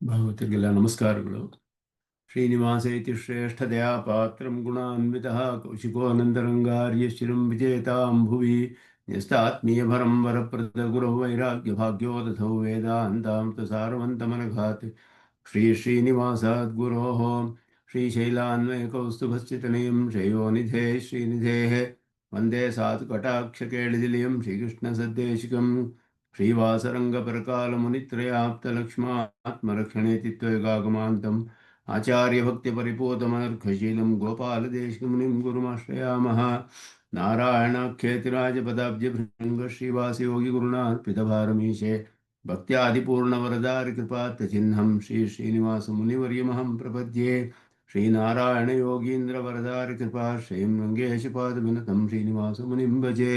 ಭಗವತಿಗೆಲ್ಲ ನಮಸ್ಕಾರಗಳು. ಶ್ರೀನಿವಾಸ ಇತಿ ಶ್ರೇಷ್ಠದಯಾ ಪಾತ್ರಂ ಗುಣಾನ್ವಿತಃ ಕೌಶಿಕೋನಂದರಂಗಾರ್ಯಶಿರಂ ವಿಜೇತಾಂ ಭುವಿ ನ್ಯಸ್ತಾತ್ಮೀಯಭರಂ ವರಪ್ರದ ಗುರೌ ವೈರಾಗ್ಯಭಾಗ್ಯೋದಥೌ ವೇದಾಂತಾಮೃತಸಾರವಂತಮನಘಾತ್ ಶ್ರೀನಿವಾಸಾದ್ಗುರೋಃ ಶ್ರೀಶೈಲಾನ್ವಯಕೌಸ್ತುಭಶ್ಚಿತನಯಂ ಶ್ರೇಯೋನಿಧೇ ಶ್ರೀನಿಧೇಃ ವಂದೇ ಸಾಧುಕಟಾಕ್ಷಕೇಳಿದಿಲಯಂ ಶ್ರೀಕೃಷ್ಣಸದ್ದೇಶಿಕಂ ಶ್ರೀವಾಸರಂಗಪರಕಾಲमुनित्रयाप्तलक्ष्मात्मरक्षणेति त्वयगागमान्तम् आचार्यभक्तिपरिपूतमनर्घशीलं गोपालदेशिकमुनिं गुरुमाश्रयामः। नारायणाख्येतिराजपदाब्जभृङ्ग श्रीवासयोगिगुरुणार्पितभारमीशे भक्त्यादिपूर्णवरदारिकृपात्यचिह्नं श्रीनिवासमुनिवर्यमहं प्रपद्ये। श्रीनारायणयोगीन्द्रवरदारिकृपाश्रयं रङ्गेशपादविनतं श्रीनिवासमुनिं भजे।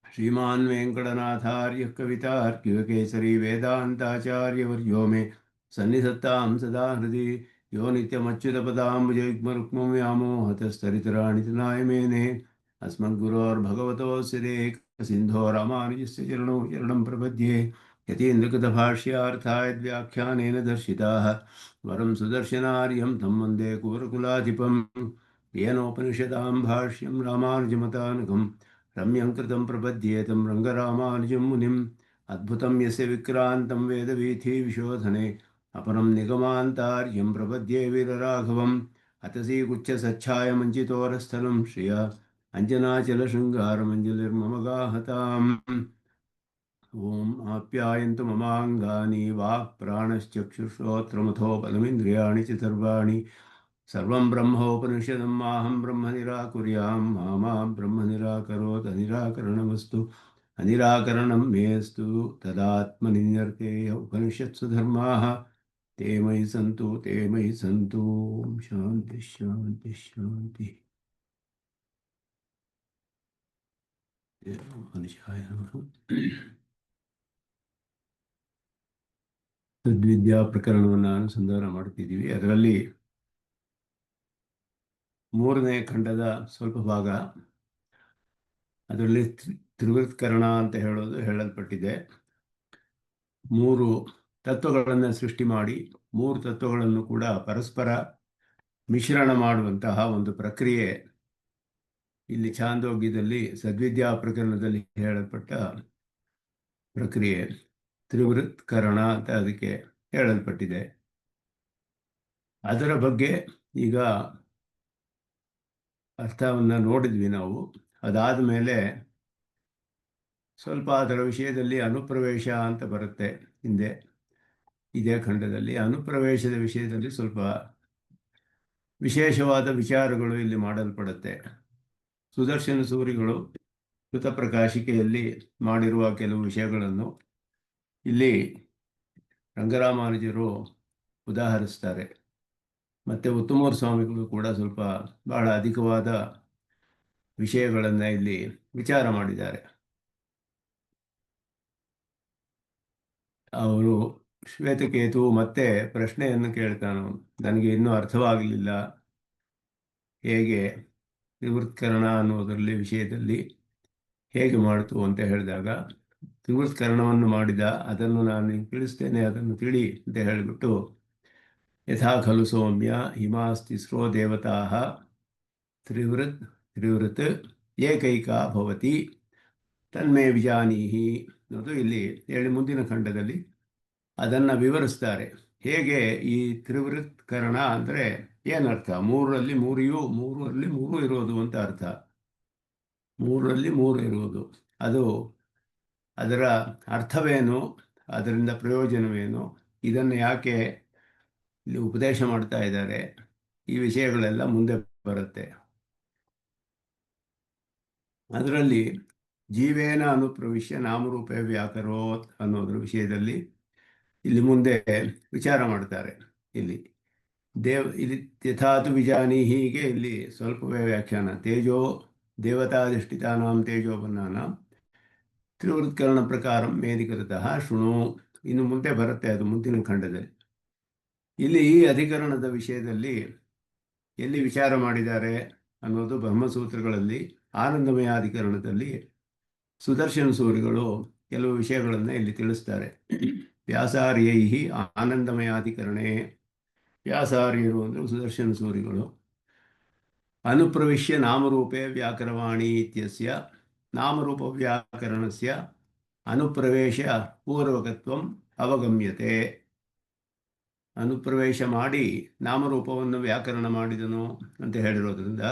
श्रीमान् वेङ्कटनाथार्यः कवितार्किककेसरी वेदान्ताचार्यवर्यो मे सन्निधत्तां सदा हृदि यो नित्यमच्युतपदाम्बुजयुग्मरुक्मं व्यामोहतस्तरितराणि तृणाय मेने अस्मद्गुरोर्भगवतोऽस्य देकसिन्धो रामानुजस्य चरणौ शरणं प्रपद्ये। यतीन्द्रकृतभाष्यार्थाय व्याख्यानेन दर्शिताः वरं सुदर्शनार्यं तं वन्दे कुवरकुलाधिपं येनोपनिषदां भाष्यं रामानुजमतानुगम् रम्यं कृतं प्रपद्येतं रङ्गरामानुजं मुनिम् अद्भुतं यस्य विक्रान्तं वेदवीथीविशोधने अपरं निगमान्तार्यं प्रपद्ये वीरराघवम् अतसी गुच्छसच्छायमञ्चितोरस्थलं श्रिया अञ्जनाचलशृङ्गारमञ्जलिर्मम गाहताम्। ॐ आप्यायन्तु ममाङ्गानि वाक्प्राणश्चक्षुश्रोत्रमथो बलमिन्द्रियाणि च सर्वाणि सर्वं ब्रह्मोपनिषदं माहं ब्रह्म निराकुर्यां मा ब्रह्म निराकरोत् अनिराकरणमस्तु अनिराकरणं मेऽस्तु तदात्मनिर्ते उपनिषत्सु धर्माः ते मयि सन्तु शान्ति शान्ति शान्ति। ತದ್ವಿದ್ಯಾ ಪ್ರಕರಣವನ್ನು ಅನುಸಂಧಾನ ಮಾಡುತ್ತಿದ್ದೀವಿ. ಅದರಲ್ಲಿ ಮೂರನೇ ಖಂಡದ ಸ್ವಲ್ಪ ಭಾಗ, ಅದರಲ್ಲಿ ತ್ರಿವೃತ್ಕರಣ ಅಂತ ಹೇಳಲ್ಪಟ್ಟಿದೆ. ಮೂರು ತತ್ವಗಳನ್ನು ಸೃಷ್ಟಿ ಮಾಡಿ ಮೂರು ತತ್ವಗಳನ್ನು ಕೂಡ ಪರಸ್ಪರ ಮಿಶ್ರಣ ಮಾಡುವಂತಹ ಒಂದು ಪ್ರಕ್ರಿಯೆ ಇಲ್ಲಿ ಛಾಂದೋಗ್ಯದಲ್ಲಿ ಸದ್ವಿದ್ಯಾ ಪ್ರಕರಣದಲ್ಲಿ ಹೇಳಲ್ಪಟ್ಟ ಪ್ರಕ್ರಿಯೆ ತ್ರಿವೃತ್ಕರಣ ಅಂತ ಅದಕ್ಕೆ ಹೇಳಲ್ಪಟ್ಟಿದೆ. ಅದರ ಬಗ್ಗೆ ಈಗ ಅರ್ಥವನ್ನು ನೋಡಿದ್ವಿ ನಾವು. ಅದಾದ ಮೇಲೆ ಸ್ವಲ್ಪ ಅದರ ವಿಷಯದಲ್ಲಿ ಅನುಪ್ರವೇಶ ಅಂತ ಬರುತ್ತೆ ಹಿಂದೆ. ಇದೇ ಖಂಡದಲ್ಲಿ ಅನುಪ್ರವೇಶದ ವಿಷಯದಲ್ಲಿ ಸ್ವಲ್ಪ ವಿಶೇಷವಾದ ವಿಚಾರಗಳು ಇಲ್ಲಿ ಮಾಡಲ್ಪಡುತ್ತೆ. ಸುದರ್ಶನ ಸೂರಿಗಳು ಕೃತಪ್ರಕಾಶಿಕೆಯಲ್ಲಿ ಮಾಡಿರುವ ಕೆಲವು ವಿಷಯಗಳನ್ನು ಇಲ್ಲಿ ರಂಗರಾಮಾನುಜರು ಉದಾಹರಿಸ್ತಾರೆ. ಮತ್ತು ಉತ್ತಮೂರ ಸ್ವಾಮಿಗಳು ಕೂಡ ಸ್ವಲ್ಪ ಬಹಳ ಅಧಿಕವಾದ ವಿಷಯಗಳನ್ನು ಇಲ್ಲಿ ವಿಚಾರ ಮಾಡಿದ್ದಾರೆ. ಅವರು ಶ್ವೇತಕೇತು ಮತ್ತೆ ಪ್ರಶ್ನೆಯನ್ನು ಕೇಳ್ತಾನು, ನನಗೆ ಇನ್ನೂ ಅರ್ಥವಾಗಲಿಲ್ಲ, ಹೇಗೆ ತ್ರಿವೃತ್ಕರಣ ಅನ್ನೋದರಲ್ಲಿ ವಿಷಯದಲ್ಲಿ ಹೇಗೆ ಮಾಡ್ತು ಅಂತ ಹೇಳಿದಾಗ, ತ್ರಿವೃತ್ಕರಣವನ್ನು ಮಾಡಿದ, ಅದನ್ನು ನಾನು ತಿಳಿಸ್ತೇನೆ, ಅದನ್ನು ತಿಳಿ ಅಂತ ಹೇಳಿಬಿಟ್ಟು, ಯಥಾ ಖಲು ಸೌಮ್ಯ ಹಿಮಾಸ್ತಿಸ್ರೋ ದೇವತಾ ತ್ರಿವೃತ್ ಏಕೈಕಾ ಭವತಿ ತನ್ಮೇ ವಿಜಾನೀಹಿ ಅನ್ನೋದು ಇಲ್ಲಿ ಹೇಳಿ ಮುಂದಿನ ಖಂಡದಲ್ಲಿ ಅದನ್ನು ವಿವರಿಸ್ತಾರೆ. ಹೇಗೆ ಈ ತ್ರಿವೃತ್ಕರಣ ಅಂದರೆ ಏನರ್ಥ, ಮೂರರಲ್ಲಿ ಮೂರು ಇರೋದು ಅಂತ ಅರ್ಥ. ಮೂರರಲ್ಲಿ ಮೂರು ಇರುವುದು, ಅದು ಅದರ ಅರ್ಥವೇನು, ಅದರಿಂದ ಪ್ರಯೋಜನವೇನು, ಇದನ್ನು ಯಾಕೆ ಇಲ್ಲಿ ಉಪದೇಶ ಮಾಡ್ತಾ ಇದ್ದಾರೆ, ಈ ವಿಷಯಗಳೆಲ್ಲ ಮುಂದೆ ಬರುತ್ತೆ. ಅದರಲ್ಲಿ ಜೀವೇನ ಅನುಪ್ರವಿಶ್ಯ ನಾಮರೂಪೇ ವ್ಯಾಕರೋತ್ ಅನ್ನೋದ್ರ ವಿಷಯದಲ್ಲಿ ಇಲ್ಲಿ ಮುಂದೆ ವಿಚಾರ ಮಾಡ್ತಾರೆ. ಇಲ್ಲಿ ಇಲ್ಲಿ ಯಥಾತು ವಿಜಾನಿ, ಹೀಗೆ ಇಲ್ಲಿ ಸ್ವಲ್ಪವೇ ವ್ಯಾಖ್ಯಾನ. ತೇಜೋ ದೇವತಾಧಿಷ್ಠಿತಾನಾಂ ತೇಜೋಬನ್ನಾನಾಂ ತ್ರಿವೃತ್ಕರಣ ಪ್ರಕಾರಂ ಮೇಧಿಕೃತಃ ಶೃಣು. ಇನ್ನು ಮುಂದೆ ಬರುತ್ತೆ ಅದು ಮುಂದಿನ ಖಂಡದಲ್ಲಿ. ಇಲ್ಲಿ ಈ ಅಧಿಕರಣದ ವಿಷಯದಲ್ಲಿ ಎಲ್ಲಿ ವಿಚಾರ ಮಾಡಿದ್ದಾರೆ ಅನ್ನೋದು ಬ್ರಹ್ಮಸೂತ್ರಗಳಲ್ಲಿ ಆನಂದಮಯಾಧಿಕರಣದಲ್ಲಿ ಸುದರ್ಶನ ಸೂರಿಗಳು ಕೆಲವು ವಿಷಯಗಳನ್ನು ಇಲ್ಲಿ ತಿಳಿಸ್ತಾರೆ. ವ್ಯಾಸಾರ್ಯೈ ಆನಂದಮಯಾಧಿಕರಣೆ. ವ್ಯಾಸಾರ್ಯರು ಅಂದರೆ ಸುದರ್ಶನ ಸೂರಿಗಳು. ಅನುಪ್ರವಿಶ್ಯ ನಾಮರೂಪೇ ವ್ಯಾಕರವಾಣಿ ಇತ್ಯಸ್ಯ ನಾಮರೂಪ ವ್ಯಾಕರಣಸ್ಯ ಅನುಪ್ರವೇಶ ಪೂರ್ವಕತ್ವಂ ಅವಗಮ್ಯತೆ. ಅನುಪ್ರವೇಶ ಮಾಡಿ ನಾಮರೂಪವನ್ನು ವ್ಯಾಕರಣ ಮಾಡಿದನು ಅಂತ ಹೇಳಿರೋದ್ರಿಂದ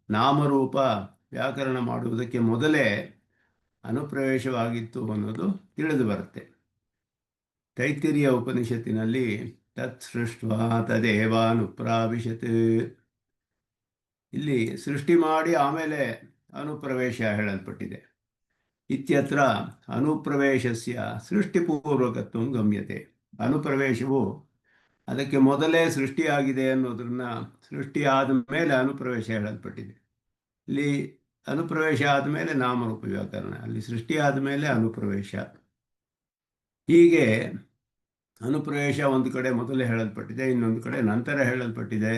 ನಾಮರೂಪ ವ್ಯಾಕರಣ ಮಾಡುವುದಕ್ಕೆ ಮೊದಲೇ ಅನುಪ್ರವೇಶವಾಗಿತ್ತು ಅನ್ನೋದು ತಿಳಿದು ಬರುತ್ತೆ. ತೈತ್ತಿರಿಯ ಉಪನಿಷತ್ತಿನಲ್ಲಿ ತತ್ ಸೃಷ್ಟ್ವಾ ತದೇವಾನುಪ್ರಾವಿಶತ್, ಇಲ್ಲಿ ಸೃಷ್ಟಿ ಮಾಡಿ ಆಮೇಲೆ ಅನುಪ್ರವೇಶ ಹೇಳಲ್ಪಟ್ಟಿದೆ. ಇತ್ಯತ್ರ ಅನುಪ್ರವೇಶಸ್ಯ ಸೃಷ್ಟಿಪೂರ್ವಕತ್ವ ಗಮ್ಯತೆ. ಅನುಪ್ರವೇಶವು ಅದಕ್ಕೆ ಮೊದಲೇ ಸೃಷ್ಟಿಯಾಗಿದೆ ಅನ್ನೋದನ್ನ ಸೃಷ್ಟಿ ಆದ ಮೇಲೆ ಅನುಪ್ರವೇಶ ಹೇಳಲ್ಪಟ್ಟಿದೆ. ಇಲ್ಲಿ ಅನುಪ್ರವೇಶ ಆದಮೇಲೆ ನಾಮರೂಪ ವ್ಯಾಕರಣ, ಅಲ್ಲಿ ಸೃಷ್ಟಿ ಆದಮೇಲೆ ಅನುಪ್ರವೇಶ. ಹೀಗೆ ಅನುಪ್ರವೇಶ ಒಂದು ಕಡೆ ಮೊದಲೇ ಹೇಳಲ್ಪಟ್ಟಿದೆ, ಇನ್ನೊಂದು ಕಡೆ ನಂತರ ಹೇಳಲ್ಪಟ್ಟಿದೆ.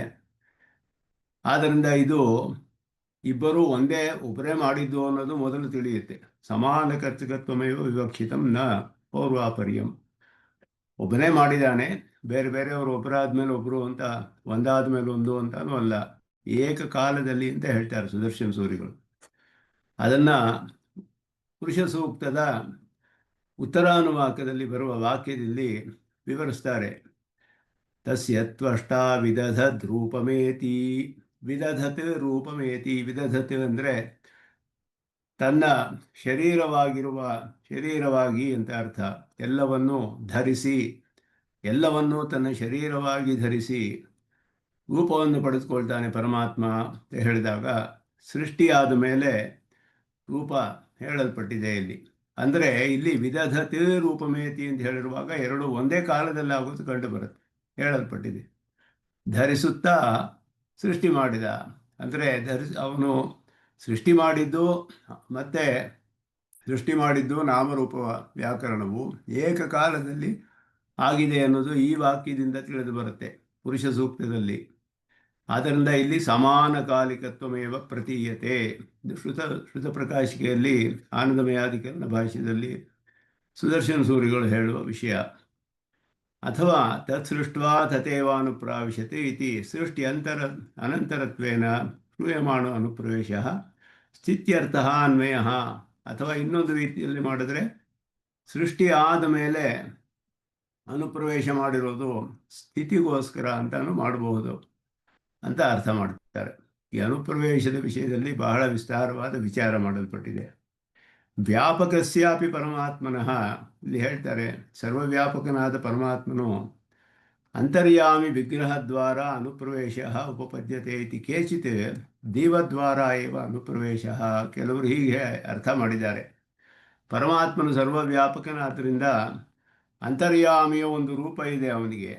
ಆದ್ದರಿಂದ ಇದು ಇಬ್ಬರು ಒಬ್ಬರೇ ಮಾಡಿದ್ದು ಅನ್ನೋದು ಮೊದಲು ತಿಳಿಯುತ್ತೆ. ಸಮಾನ ಕರ್ತೃಕತ್ವಮೇವ ವಿವಕ್ಷಿತಂ ನ ಪೌರ್ವಾಪರ್ಯಂ. ಒಬ್ಬನೇ ಮಾಡಿದ್ದಾನೆ, ಬೇರೆ ಬೇರೆಯವರು ಒಬ್ಬರಾದ್ಮೇಲೆ ಒಬ್ಬರು ಅಂತ, ಒಂದಾದ ಮೇಲೆ ಒಂದು ಅಂತಾನೂ ಅಲ್ಲ, ಏಕಕಾಲದಲ್ಲಿ ಅಂತ ಹೇಳ್ತಾರೆ ಸುದರ್ಶನ ಸೂರಿಗಳು. ಅದನ್ನ ಪುರುಷ ಸೂಕ್ತದ ಉತ್ತರಾನುವಾಕದಲ್ಲಿ ಬರುವ ವಾಕ್ಯದಲ್ಲಿ ವಿವರಿಸ್ತಾರೆ. ತಸ್ಯ ತ್ವಷ್ಟಾ ವಿದಧದ್ ರೂಪಮೇತಿ. ವಿದಧತ್ ರೂಪಮೇತಿ. ವಿದಧತ್ ಅಂದರೆ ತನ್ನ ಶರೀರವಾಗಿ ಅಂತ ಅರ್ಥ. ಎಲ್ಲವನ್ನೂ ಧರಿಸಿ, ಎಲ್ಲವನ್ನೂ ತನ್ನ ಶರೀರವಾಗಿ ಧರಿಸಿ ರೂಪವನ್ನು ಪಡೆದುಕೊಳ್ತಾನೆ ಪರಮಾತ್ಮ ಅಂತ ಹೇಳಿದಾಗ ಸೃಷ್ಟಿಯಾದ ಮೇಲೆ ರೂಪ ಹೇಳಲ್ಪಟ್ಟಿದೆ ಇಲ್ಲಿ. ಅಂದರೆ ಇಲ್ಲಿ ವಿದಧತ್ ರೂಪಮೇತಿ ಅಂತ ಹೇಳಿರುವಾಗ ಎರಡು ಒಂದೇ ಕಾಲದಲ್ಲಿ ಆಗೋದು ಕಂಡು ಬರುತ್ತೆ, ಹೇಳಲ್ಪಟ್ಟಿದೆ. ಧರಿಸುತ್ತಾ ಸೃಷ್ಟಿ ಮಾಡಿದ ಅಂದರೆ ಅವನು ಸೃಷ್ಟಿ ಮಾಡಿದ್ದು ನಾಮರೂಪ ವ್ಯಾಕರಣವು ಏಕಕಾಲದಲ್ಲಿ ಆಗಿದೆ ಅನ್ನೋದು ಈ ವಾಕ್ಯದಿಂದ ತಿಳಿದು ಬರುತ್ತೆ ಪುರುಷ ಸೂಕ್ತದಲ್ಲಿ. ಆದ್ದರಿಂದ ಇಲ್ಲಿ ಸಮಾನ ಕಾಲಿಕತ್ವಮೇವ ಪ್ರತೀಯತೆ. ಶ್ರುತ ಪ್ರಕಾಶಿಕೆಯಲ್ಲಿ ಆನಂದಮಯಾಧಿಕರಣ ಭಾಷ್ಯದಲ್ಲಿ ಸುದರ್ಶನ ಸೂರಿಗಳು ಹೇಳುವ ವಿಷಯ. ಅಥವಾ ತತ್ಸೃಷ್ಟ್ವಾ ತಥೇವಾನುಪ್ರಾವಿಶತೆ ಇತಿ ಸೃಷ್ಟಿ ಅನಂತರತ್ವೇನ ಶ್ರೂಯಮಾಣೋ ಅನುಪ್ರವೇಶ ಸ್ಥಿತ್ಯರ್ಥ ಅನ್ವಯ. ಅಥವಾ ಇನ್ನೊಂದು ರೀತಿಯಲ್ಲಿ ಮಾಡಿದ್ರೆ ಸೃಷ್ಟಿ ಆದ ಮೇಲೆ ಅನುಪ್ರವೇಶ ಮಾಡಿರೋದು ಸ್ಥಿತಿಗೋಸ್ಕರ ಅಂತಾನು ಮಾಡಬಹುದು ಅಂತ ಅರ್ಥ ಮಾಡ್ತಾರೆ. ಈ ಅನುಪ್ರವೇಶದ ವಿಷಯದಲ್ಲಿ ಬಹಳ ವಿಸ್ತಾರವಾದ ವಿಚಾರ ಮಾಡಲ್ಪಟ್ಟಿದೆ. ವ್ಯಾಪಕಸ್ಯಾಪಿ ಪರಮಾತ್ಮನಃ, ಇಲ್ಲಿ ಹೇಳ್ತಾರೆ ಸರ್ವವ್ಯಾಪಕನಾದ ಪರಮಾತ್ಮನು ಅಂತರ್ಯಾಮಿ ವಿಗ್ರಹದ್ವಾರ ಅನುಪ್ರವೇಶ ಉಪಪದ್ಯತೆ ಇತಿ ಕೇಚಿತ್ ದೀವದ್ವಾರ ಏವ ಅನುಪ್ರವೇಶ. ಕೆಲವರು ಹೀಗೆ ಅರ್ಥ ಮಾಡಿದ್ದಾರೆ. ಪರಮಾತ್ಮನು ಸರ್ವವ್ಯಾಪಕನಾದ್ದರಿಂದ ಅಂತರ್ಯಾಮಿಯ ಒಂದು ರೂಪ ಇದೆ ಅವನಿಗೆ.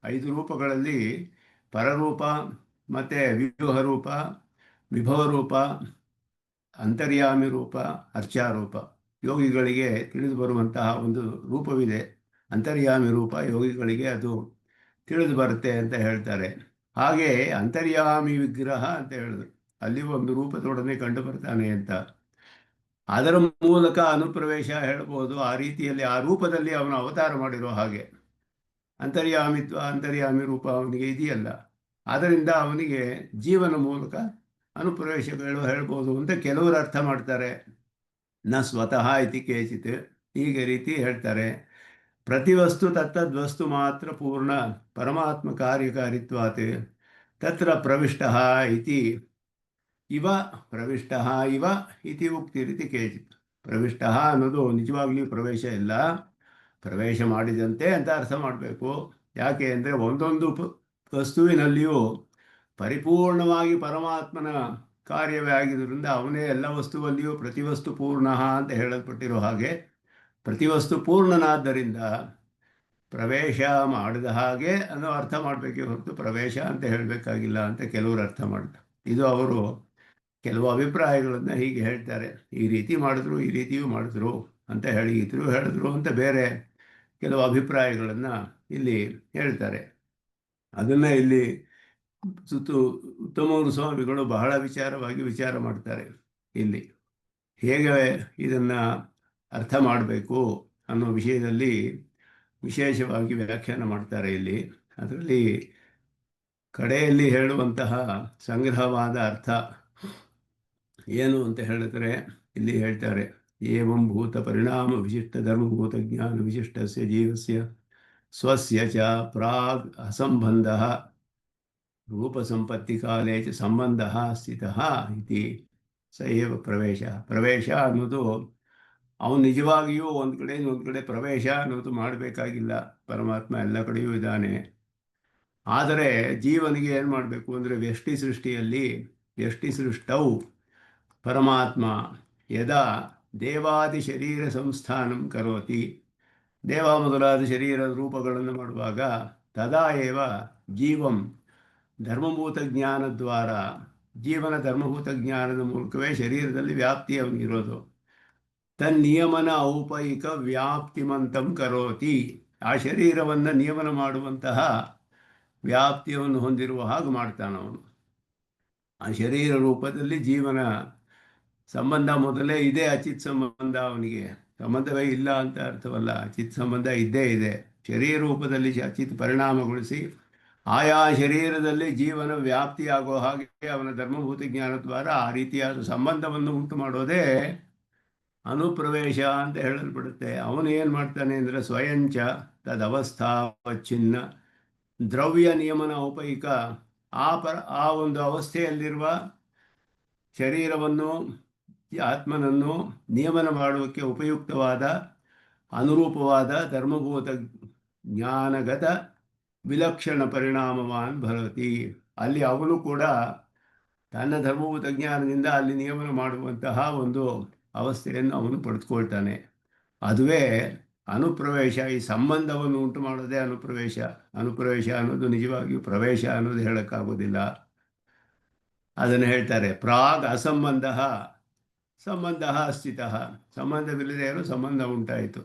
5 ರೂಪಗಳಲ್ಲಿ ಪರರೂಪ ಮತ್ತು ವ್ಯೂಹ ರೂಪ, ವಿಭವ ರೂಪ, ಅಂತರ್ಯಾಮಿ ರೂಪ, ಅರ್ಚಾರೂಪ. ಯೋಗಿಗಳಿಗೆ ತಿಳಿದು ಬರುವಂತಹ ಒಂದು ರೂಪವಿದೆ, ಅಂತರ್ಯಾಮಿ ರೂಪ. ಯೋಗಿಗಳಿಗೆ ಅದು ತಿಳಿದು ಬರುತ್ತೆ ಅಂತ ಹೇಳ್ತಾರೆ. ಹಾಗೆ ಅಂತರ್ಯಾಮಿ ವಿಗ್ರಹ ಅಂತ ಹೇಳಿದ್ರು, ಅಲ್ಲಿ ಒಂದು ರೂಪದೊಡನೆ ಕಂಡು ಬರ್ತಾನೆ ಅಂತ. ಅದರ ಮೂಲಕ ಅನುಪ್ರವೇಶ ಹೇಳ್ಬೋದು. ಆ ರೀತಿಯಲ್ಲಿ ಆ ರೂಪದಲ್ಲಿ ಅವನು ಅವತಾರ ಮಾಡಿರೋ ಹಾಗೆ ಅಂತರ್ಯಾಮಿ ರೂಪ ಅವನಿಗೆ ಇದೆಯಲ್ಲ, ಆದ್ದರಿಂದ ಅವನಿಗೆ ಜೀವನ ಮೂಲಕ ಅನುಪ್ರವೇಶಗಳು ಹೇಳ್ಬೋದು ಅಂತ ಕೆಲವರು ಅರ್ಥ ಮಾಡ್ತಾರೆ. ನ ಸ್ವತಃ ಇತಿ ಕೇಚಿತ್, ಹೀಗೆ ರೀತಿ ಹೇಳ್ತಾರೆ. ಪ್ರತಿವಸ್ತು ತತ್ತದ್ವಸ್ತು ಮಾತ್ರ ಪೂರ್ಣ ಪರಮಾತ್ಮ ಕಾರ್ಯಕಾರಿತ್ವಾತ್ ತತ್ರ ಪ್ರವಿಷ್ಟ ಇವ ಇತಿ ಉಕ್ತಿರಿತಿ ಕೇಚಿತ್. ಪ್ರವಿಷ್ಟ ಅನ್ನೋದು ನಿಜವಾಗ್ಲೂ ಪ್ರವೇಶ ಇಲ್ಲ, ಪ್ರವೇಶ ಮಾಡಿದಂತೆ ಅಂತ ಅರ್ಥ ಮಾಡಬೇಕು. ಯಾಕೆ ಅಂದರೆ ಒಂದೊಂದು ವಸ್ತುವಿನಲ್ಲಿಯೂ ಪರಿಪೂರ್ಣವಾಗಿ ಪರಮಾತ್ಮನ ಕಾರ್ಯವೇ ಆಗಿದ್ದರಿಂದ ಅವನೇ ಎಲ್ಲ ವಸ್ತುವಲ್ಲಿಯೂ ಪ್ರತಿವಸ್ತು ಪೂರ್ಣ ಅಂತ ಹೇಳಲ್ಪಟ್ಟಿರೋ ಹಾಗೆ ಪ್ರತಿವಸ್ತು ಪೂರ್ಣನಾದ್ದರಿಂದ ಪ್ರವೇಶ ಮಾಡಿದ ಹಾಗೆ ಅನ್ನೋ ಅರ್ಥ ಮಾಡಬೇಕೇ ಹೊರತು ಪ್ರವೇಶ ಅಂತ ಹೇಳಬೇಕಾಗಿಲ್ಲ ಅಂತ ಕೆಲವರು ಅರ್ಥ ಮಾಡ್ತಾರೆ. ಇದು ಅವರು ಕೆಲವು ಅಭಿಪ್ರಾಯಗಳನ್ನು ಹೀಗೆ ಹೇಳ್ತಾರೆ. ಈ ರೀತಿ ಮಾಡಿದ್ರು, ಈ ರೀತಿಯೂ ಮಾಡಿದ್ರು ಅಂತ ಹೇಳಿದ್ರು ಅಂತ ಬೇರೆ ಕೆಲವು ಅಭಿಪ್ರಾಯಗಳನ್ನು ಇಲ್ಲಿ ಹೇಳ್ತಾರೆ. ಅದನ್ನು ಇಲ್ಲಿ ಉತ್ತಮೂರು ಸ್ವಾಮಿಗಳು ಬಹಳ ವಿಚಾರ ಮಾಡ್ತಾರೆ. ಇಲ್ಲಿ ಹೇಗೆ ಇದನ್ನು ಅರ್ಥ ಮಾಡಬೇಕು ಅನ್ನೋ ವಿಷಯದಲ್ಲಿ ವಿಶೇಷವಾಗಿ ವ್ಯಾಖ್ಯಾನ ಮಾಡ್ತಾರೆ ಇಲ್ಲಿ. ಅದರಲ್ಲಿ ಕಡೆಯಲ್ಲಿ ಹೇಳುವಂತಹ ಸಂಗ್ರಹವಾದ ಅರ್ಥ ಏನು ಅಂತ ಹೇಳಿದ್ರೆ ಇಲ್ಲಿ ಹೇಳ್ತಾರೆ, ಏವಂ ಭೂತ ಪರಿಣಾಮ ವಿಶಿಷ್ಟ ಧರ್ಮಭೂತ ಜ್ಞಾನ ವಿಶಿಷ್ಟಸ್ಯ ಜೀವಸ್ಯ ಸ್ವಸ್ಯ ಚ ಪ್ರಾಗ್ ಅಸಂಬಂಧಃ ರೂಪಸಂಪತ್ತಿಕಾಲೇ ಚ ಸಂಬಂಧಃ ಸ್ಥಿತಃ ಇತಿ ಸ ಏವ ಪ್ರವೇಶ. ಪ್ರವೇಶ ಅನ್ನೋದು ಅವನು ನಿಜವಾಗಿಯೂ ಒಂದು ಕಡೆ ಇನ್ನೊಂದು ಕಡೆ ಪ್ರವೇಶ ಅನ್ನೋದು ಮಾಡಬೇಕಾಗಿಲ್ಲ. ಪರಮಾತ್ಮ ಎಲ್ಲ ಕಡೆಯೂ ಇದ್ದಾನೆ. ಆದರೆ ಜೀವನಿಗೆ ಏನು ಮಾಡಬೇಕು ಅಂದರೆ ವ್ಯಷ್ಟಿ ಸೃಷ್ಟಿಯಲ್ಲಿ ವ್ಯಷ್ಟಿ ಸೃಷ್ಟೌ ಪರಮಾತ್ಮ ಯದಾ ದೇವಾದಿ ಶರೀರ ಸಂಸ್ಥಾನಂ ಕರೋತಿ, ದೇವ ಮೊದಲಾದ ಶರೀರದ ರೂಪಗಳನ್ನು ಮಾಡುವಾಗ ತದಾ ಏವ ಜೀವಂ ಧರ್ಮಭೂತ ಜ್ಞಾನದ್ವಾರ, ಜೀವನ ಧರ್ಮಭೂತ ಜ್ಞಾನದ ಮೂಲಕವೇ ಶರೀರದಲ್ಲಿ ವ್ಯಾಪ್ತಿ ಅವನಿಗಿರೋದು. ತನ್ನಿಯಮನ ಔಪೈಕ ವ್ಯಾಪ್ತಿಮಂತಂ ಕರೋತಿ, ಆ ಶರೀರವನ್ನು ನಿಯಮನ ಮಾಡುವಂತಹ ವ್ಯಾಪ್ತಿಯನ್ನು ಹೊಂದಿರುವ ಹಾಗೆ ಮಾಡ್ತಾನವನು. ಆ ಶರೀರ ರೂಪದಲ್ಲಿ ಜೀವನ ಸಂಬಂಧ ಮೊದಲೇ ಇದೆ. ಅಚಿತ್ ಸಂಬಂಧ ಅವನಿಗೆ ಸಂಬಂಧವೇ ಇಲ್ಲ ಅಂತ ಅರ್ಥವಲ್ಲ, ಅಚಿತ್ ಸಂಬಂಧ ಇದ್ದೇ ಇದೆ. ಶರೀರ ರೂಪದಲ್ಲಿ ಅಚಿತ್ ಪರಿಣಾಮಗೊಳಿಸಿ ಆಯಾ ಶರೀರದಲ್ಲಿ ಜೀವನ ವ್ಯಾಪ್ತಿಯಾಗೋ ಹಾಗೆ ಅವನ ಧರ್ಮಭೂತ ಜ್ಞಾನ ದ್ವಾರ ಆ ರೀತಿಯಾದ ಸಂಬಂಧವನ್ನು ಉಂಟು ಮಾಡೋದೇ ಅನುಪ್ರವೇಶ ಅಂತ ಹೇಳಲ್ಪಡುತ್ತೆ. ಅವನು ಏನು ಮಾಡ್ತಾನೆ ಅಂದರೆ ಸ್ವಯಂಚ ತದವಸ್ಥಾವಚ್ಛಿನ್ನ ದ್ರವ್ಯ ನಿಯಮನ ಔಪೈಕ, ಆ ಒಂದು ಅವಸ್ಥೆಯಲ್ಲಿರುವ ಶರೀರವನ್ನು ಆತ್ಮನನ್ನು ನಿಯಮನ ಮಾಡುವುದಕ್ಕೆ ಉಪಯುಕ್ತವಾದ ಅನುರೂಪವಾದ ಧರ್ಮಭೂತ ಜ್ಞಾನಗತ ವಿಲಕ್ಷಣ ಪರಿಣಾಮವಾನ್ ಭರತಿ. ಅಲ್ಲಿ ಅವನು ಕೂಡ ತನ್ನ ಧರ್ಮಭೂತ ಜ್ಞಾನದಿಂದ ಅಲ್ಲಿ ನಿಯಮನ ಮಾಡುವಂತಹ ಒಂದು ಅವಸ್ಥೆಯನ್ನು ಅವನು ಪಡೆದುಕೊಳ್ತಾನೆ. ಅದುವೇ ಅನುಪ್ರವೇಶ. ಈ ಸಂಬಂಧವನ್ನು ಉಂಟು ಮಾಡೋದೇ ಅನುಪ್ರವೇಶ. ಅನುಪ್ರವೇಶ ಅನ್ನೋದು ನಿಜವಾಗಿಯೂ ಪ್ರವೇಶ ಅನ್ನೋದು ಹೇಳೋಕ್ಕಾಗೋದಿಲ್ಲ. ಅದನ್ನು ಹೇಳ್ತಾರೆ ಪ್ರಾಗ್ ಅಸಂಬಂಧ ಸಂಬಂಧ ಸ್ಥಿತ. ಸಂಬಂಧವಿಲ್ಲದೆ ಇರೋ ಸಂಬಂಧ ಉಂಟಾಯಿತು.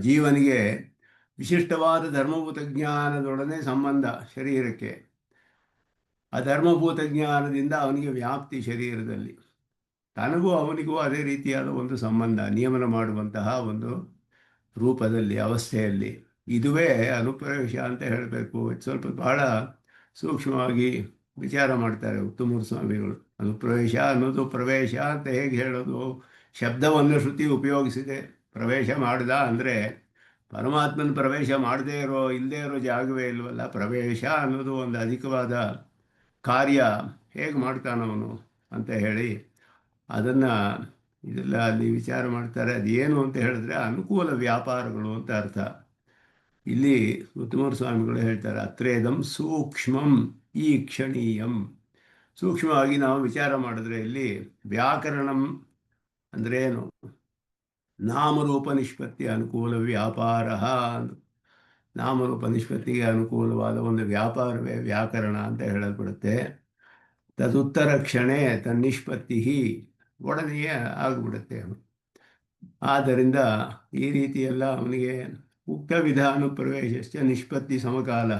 ಜೀವನಿಗೆ ವಿಶಿಷ್ಟವಾದ ಧರ್ಮಭೂತ ಜ್ಞಾನದೊಡನೆ ಸಂಬಂಧ ಶರೀರಕ್ಕೆ. ಆ ಧರ್ಮಭೂತ ಜ್ಞಾನದಿಂದ ಅವನಿಗೆ ವ್ಯಾಪ್ತಿ ಶರೀರದಲ್ಲಿ. ತನಗೂ ಅವನಿಗೂ ಅದೇ ರೀತಿಯಾದ ಒಂದು ಸಂಬಂಧ ನಿಯಮನ ಮಾಡುವಂತಹ ಒಂದು ರೂಪದಲ್ಲಿ ಅವಸ್ಥೆಯಲ್ಲಿ. ಇದುವೇ ಅನುಪ್ರವೇಶ ಅಂತ ಹೇಳಬೇಕು. ಸ್ವಲ್ಪ ಬಹಳ ಸೂಕ್ಷ್ಮವಾಗಿ ವಿಚಾರ ಮಾಡ್ತಾರೆ ಉತ್ತಮೂರು ಸ್ವಾಮಿಗಳು. ಅನುಪ್ರವೇಶ ಅನ್ನೋದು ಪ್ರವೇಶ ಅಂತ ಹೇಗೆ ಹೇಳೋದು? ಶಬ್ದವನ್ನು ಶ್ರುತಿ ಉಪಯೋಗಿಸಿದೆ. ಪ್ರವೇಶ ಮಾಡ್ದ ಅಂದರೆ ಪರಮಾತ್ಮನ ಪ್ರವೇಶ ಮಾಡದೇ ಇಲ್ಲದೇ ಇರೋ ಜಾಗವೇ ಇಲ್ವಲ್ಲ. ಪ್ರವೇಶ ಅನ್ನೋದು ಒಂದು ಅಧಿಕವಾದ ಕಾರ್ಯ ಹೇಗೆ ಮಾಡ್ತಾನವನು ಅಂತ ಹೇಳಿ ಅದನ್ನು ಇದೆಲ್ಲ ಅಲ್ಲಿ ವಿಚಾರ ಮಾಡ್ತಾರೆ. ಅದೇನು ಅಂತ ಹೇಳಿದ್ರೆ ಅನುಕೂಲ ವ್ಯಾಪಾರಗಳು ಅಂತ ಅರ್ಥ. ಇಲ್ಲಿ ಉತ್ತಮೂರು ಸ್ವಾಮಿಗಳು ಹೇಳ್ತಾರೆ, ಅತ್ರೇದಂ ಸೂಕ್ಷ್ಮಂ ಈಕ್ಷಣೀಯಂ. ಸೂಕ್ಷ್ಮವಾಗಿ ನಾವು ವಿಚಾರ ಮಾಡಿದ್ರೆ ಇಲ್ಲಿ ವ್ಯಾಕರಣಂ ಅಂದರೆ ಏನು? ನಾಮರೂಪ ನಿಷ್ಪತ್ತಿ ಅನುಕೂಲ ವ್ಯಾಪಾರ. ನಾಮರೂಪ ನಿಷ್ಪತ್ತಿಗೆ ಅನುಕೂಲವಾದ ಒಂದು ವ್ಯಾಪಾರವೇ ವ್ಯಾಕರಣ ಅಂತ ಹೇಳಲ್ಪಡುತ್ತೆ. ತದುತ್ತರ ಕ್ಷಣೆ ತನ್ನಿಷ್ಪತ್ತಿ ಒಡನೆಯೇ ಆಗಿಬಿಡುತ್ತೆ. ಆದ್ದರಿಂದ ಈ ರೀತಿಯೆಲ್ಲ ಅವನಿಗೆ ಉಕ್ತ ವಿಧಾನ ಪ್ರವೇಶಶ್ಚ ನಿಷ್ಪತ್ತಿ ಸಮಕಾಲ.